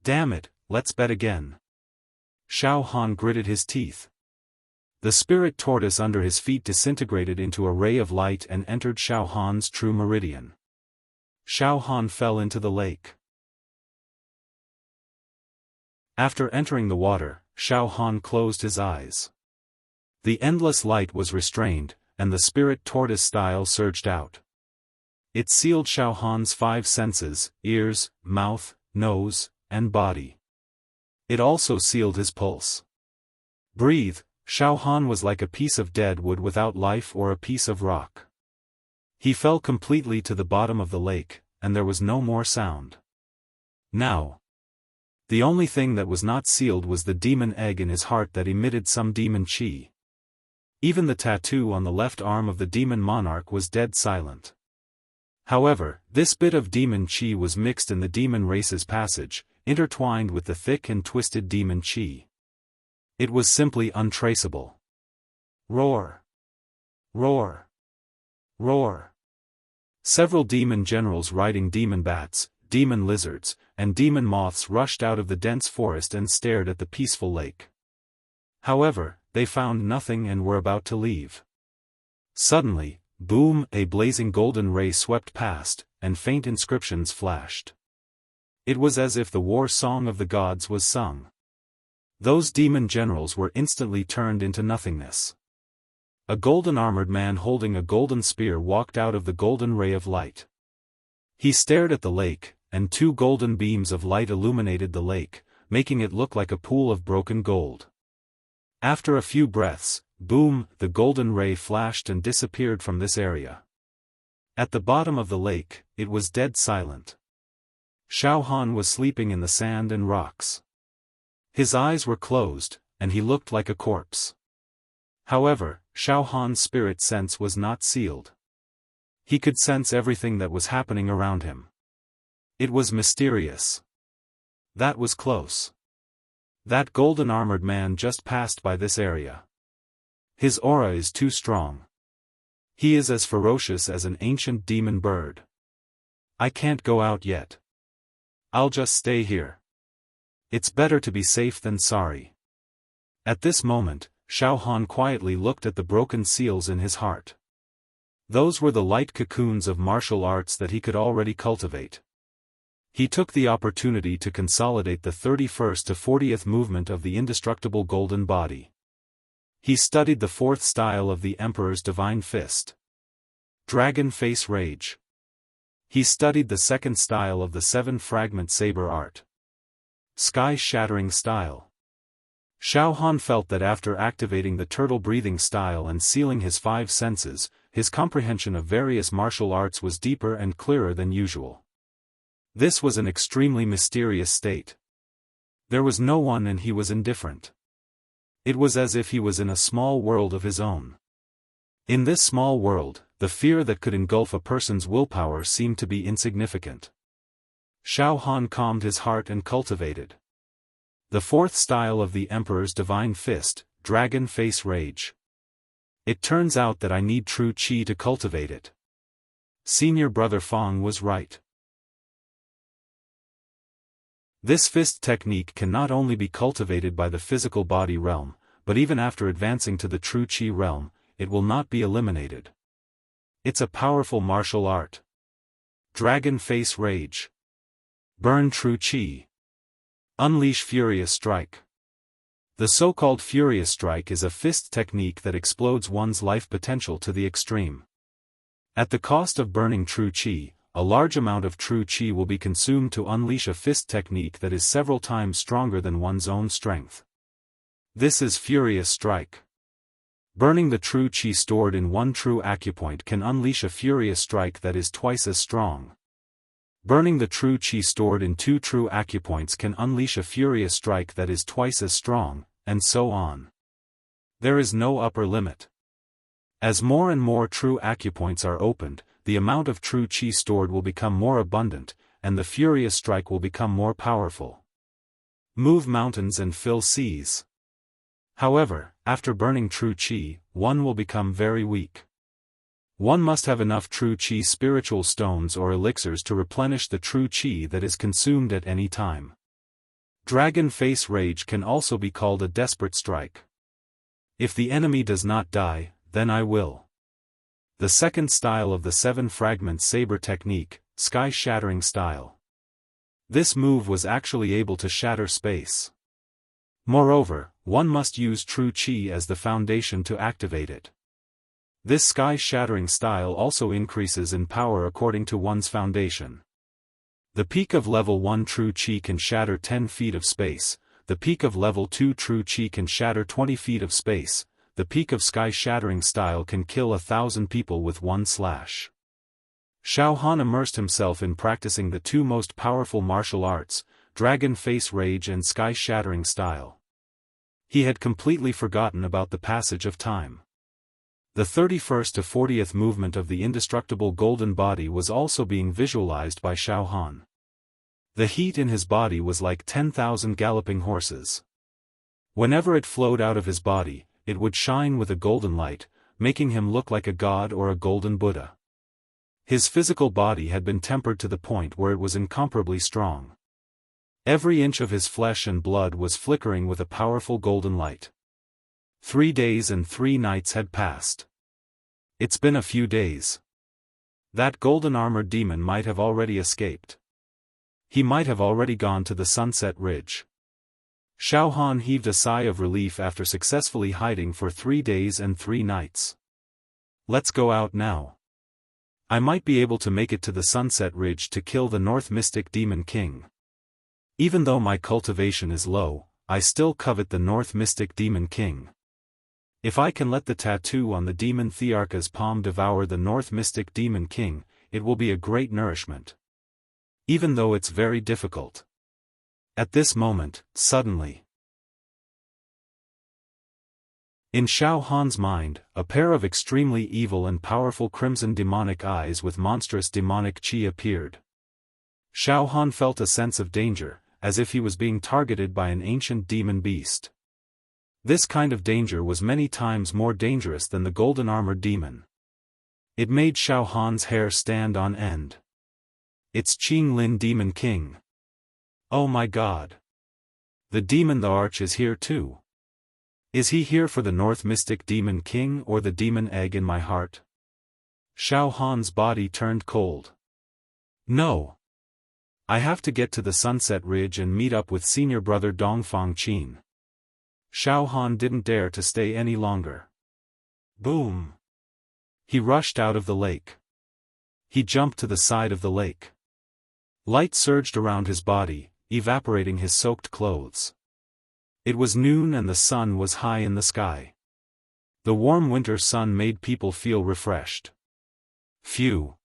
Damn it, let's bet again. Xiaofan gritted his teeth. The spirit tortoise under his feet disintegrated into a ray of light and entered Xiaohan's true meridian. Xiaofan fell into the lake. After entering the water, Xiaofan closed his eyes. The endless light was restrained, and the spirit tortoise style surged out. It sealed Xiaohan's 5 senses, ears, mouth, nose, and body. It also sealed his pulse. Breathe, Xiaofan was like a piece of dead wood without life or a piece of rock. He fell completely to the bottom of the lake, and there was no more sound. Now, the only thing that was not sealed was the demon egg in his heart that emitted some demon qi. Even the tattoo on the left arm of the demon monarch was dead silent. However, this bit of demon qi was mixed in the demon race's passage, intertwined with the thick and twisted demon qi. It was simply untraceable. Roar! Roar! Roar! Several demon generals riding demon bats, demon lizards, and demon moths rushed out of the dense forest and stared at the peaceful lake. However, they found nothing and were about to leave. Suddenly, boom, a blazing golden ray swept past, and faint inscriptions flashed. It was as if the war song of the gods was sung. Those demon generals were instantly turned into nothingness. A golden-armored man holding a golden spear walked out of the golden ray of light. He stared at the lake, and 2 golden beams of light illuminated the lake, making it look like a pool of broken gold. After a few breaths, boom, the golden ray flashed and disappeared from this area. At the bottom of the lake, it was dead silent. Xiaofan was sleeping in the sand and rocks. His eyes were closed, and he looked like a corpse. However, Xiaohan's spirit sense was not sealed. He could sense everything that was happening around him. It was mysterious. That was close. That golden-armored man just passed by this area. His aura is too strong. He is as ferocious as an ancient demon bird. I can't go out yet. I'll just stay here. It's better to be safe than sorry. At this moment, Xiaofan quietly looked at the broken seals in his heart. Those were the light cocoons of martial arts that he could already cultivate. He took the opportunity to consolidate the 31st to 40th movement of the indestructible golden body. He studied the fourth style of the Emperor's Divine Fist, Dragon Face Rage. He studied the second style of the seven-fragment saber art, Sky-Shattering Style. Xiaofan felt that after activating the turtle-breathing style and sealing his five senses, his comprehension of various martial arts was deeper and clearer than usual. This was an extremely mysterious state. There was no one and he was indifferent. It was as if he was in a small world of his own. In this small world, the fear that could engulf a person's willpower seemed to be insignificant. Xiaofan calmed his heart and cultivated the fourth style of the Emperor's Divine Fist, Dragon Face Rage. It turns out that I need true qi to cultivate it. Senior brother Fang was right. This fist technique can not only be cultivated by the physical body realm, but even after advancing to the true qi realm, it will not be eliminated. It's a powerful martial art. Dragon Face Rage. Burn true qi. Unleash Furious Strike. The so-called Furious Strike is a fist technique that explodes one's life potential to the extreme. At the cost of burning true qi, a large amount of true qi will be consumed to unleash a fist technique that is several times stronger than one's own strength. This is Furious Strike. Burning the true qi stored in one true acupoint can unleash a furious strike that is twice as strong. Burning the true qi stored in two true acupoints can unleash a furious strike that is twice as strong, and so on. There is no upper limit. As more and more true acupoints are opened, the amount of true qi stored will become more abundant, and the furious strike will become more powerful. Move mountains and fill seas. However, after burning true qi, one will become very weak. One must have enough true qi spiritual stones or elixirs to replenish the true qi that is consumed at any time. Dragon Face Rage can also be called a desperate strike. If the enemy does not die, then I will. The second style of the seven-fragment saber technique, Sky-Shattering Style. This move was actually able to shatter space. Moreover, one must use true qi as the foundation to activate it. This Sky-Shattering Style also increases in power according to one's foundation. The peak of level 1 true qi can shatter 10 feet of space, the peak of level 2 true qi can shatter 20 feet of space, the peak of Sky-Shattering Style can kill 1,000 people with one slash. Xiaofan immersed himself in practicing the two most powerful martial arts, Dragon Face Rage and Sky-Shattering Style. He had completely forgotten about the passage of time. The 31st to 40th movement of the indestructible golden body was also being visualized by Xiaofan. The heat in his body was like 10,000 galloping horses. Whenever it flowed out of his body, it would shine with a golden light, making him look like a god or a golden Buddha. His physical body had been tempered to the point where it was incomparably strong. Every inch of his flesh and blood was flickering with a powerful golden light. 3 days and 3 nights had passed. It's been a few days. That golden-armored demon might have already escaped. He might have already gone to the Sunset Ridge. Xiaofan heaved a sigh of relief after successfully hiding for 3 days and 3 nights. Let's go out now. I might be able to make it to the Sunset Ridge to kill the North Mystic Demon King. Even though my cultivation is low, I still covet the North Mystic Demon King. If I can let the tattoo on the Demon Thearcha's palm devour the North Mystic Demon King, it will be a great nourishment. Even though it's very difficult. At this moment, suddenly, in Xiaohan's mind, a pair of extremely evil and powerful crimson demonic eyes with monstrous demonic qi appeared. Xiaofan felt a sense of danger, as if he was being targeted by an ancient demon beast. This kind of danger was many times more dangerous than the golden-armored demon. It made Xiaohan's hair stand on end. It's Qing Lin Demon King. Oh my god. The demon the Arch is here too. Is he here for the North Mystic Demon King or the demon egg in my heart? Xiaohan's body turned cold. No. I have to get to the Sunset Ridge and meet up with senior brother Dongfang Qin. Xiaofan didn't dare to stay any longer. Boom! He rushed out of the lake. He jumped to the side of the lake. Light surged around his body, evaporating his soaked clothes. It was noon and the sun was high in the sky. The warm winter sun made people feel refreshed. Phew!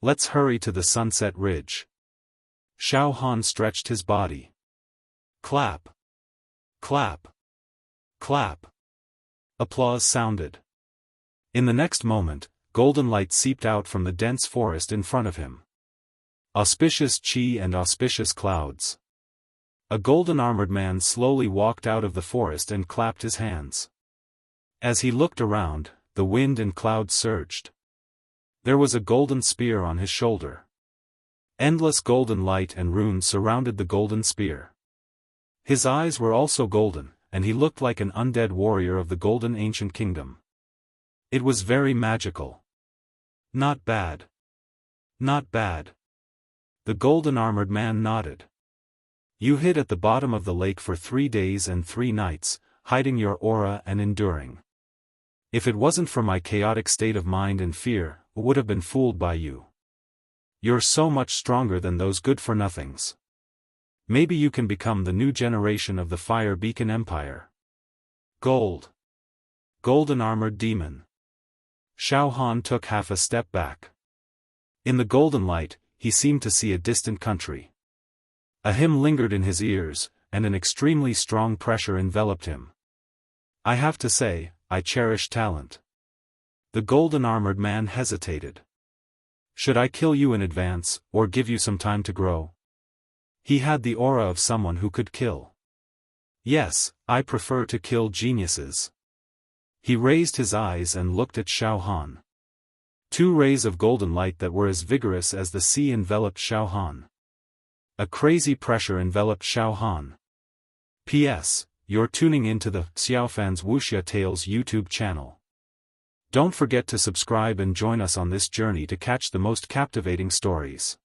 Let's hurry to the Sunset Ridge. Xiaofan stretched his body. Clap! Clap! Clap! Applause sounded. In the next moment, golden light seeped out from the dense forest in front of him. Auspicious qi and auspicious clouds. A golden-armored man slowly walked out of the forest and clapped his hands. As he looked around, the wind and clouds surged. There was a golden spear on his shoulder. Endless golden light and runes surrounded the golden spear. His eyes were also golden, and he looked like an undead warrior of the golden ancient kingdom. It was very magical. Not bad. Not bad. The golden-armored man nodded. You hid at the bottom of the lake for 3 days and 3 nights, hiding your aura and enduring. If it wasn't for my chaotic state of mind and fear, I would have been fooled by you. You're so much stronger than those good-for-nothings. Maybe you can become the new generation of the Fire Beacon Empire. Gold. Golden-armored demon. Xiaofan took half a step back. In the golden light, he seemed to see a distant country. A hymn lingered in his ears, and an extremely strong pressure enveloped him. I have to say, I cherish talent. The golden-armored man hesitated. Should I kill you in advance, or give you some time to grow? He had the aura of someone who could kill. Yes, I prefer to kill geniuses. He raised his eyes and looked at Xiaofan. 2 rays of golden light that were as vigorous as the sea enveloped Xiaofan. A crazy pressure enveloped Xiaofan. P.S. You're tuning into the Xiaofan's Wuxia Tales YouTube channel. Don't forget to subscribe and join us on this journey to catch the most captivating stories.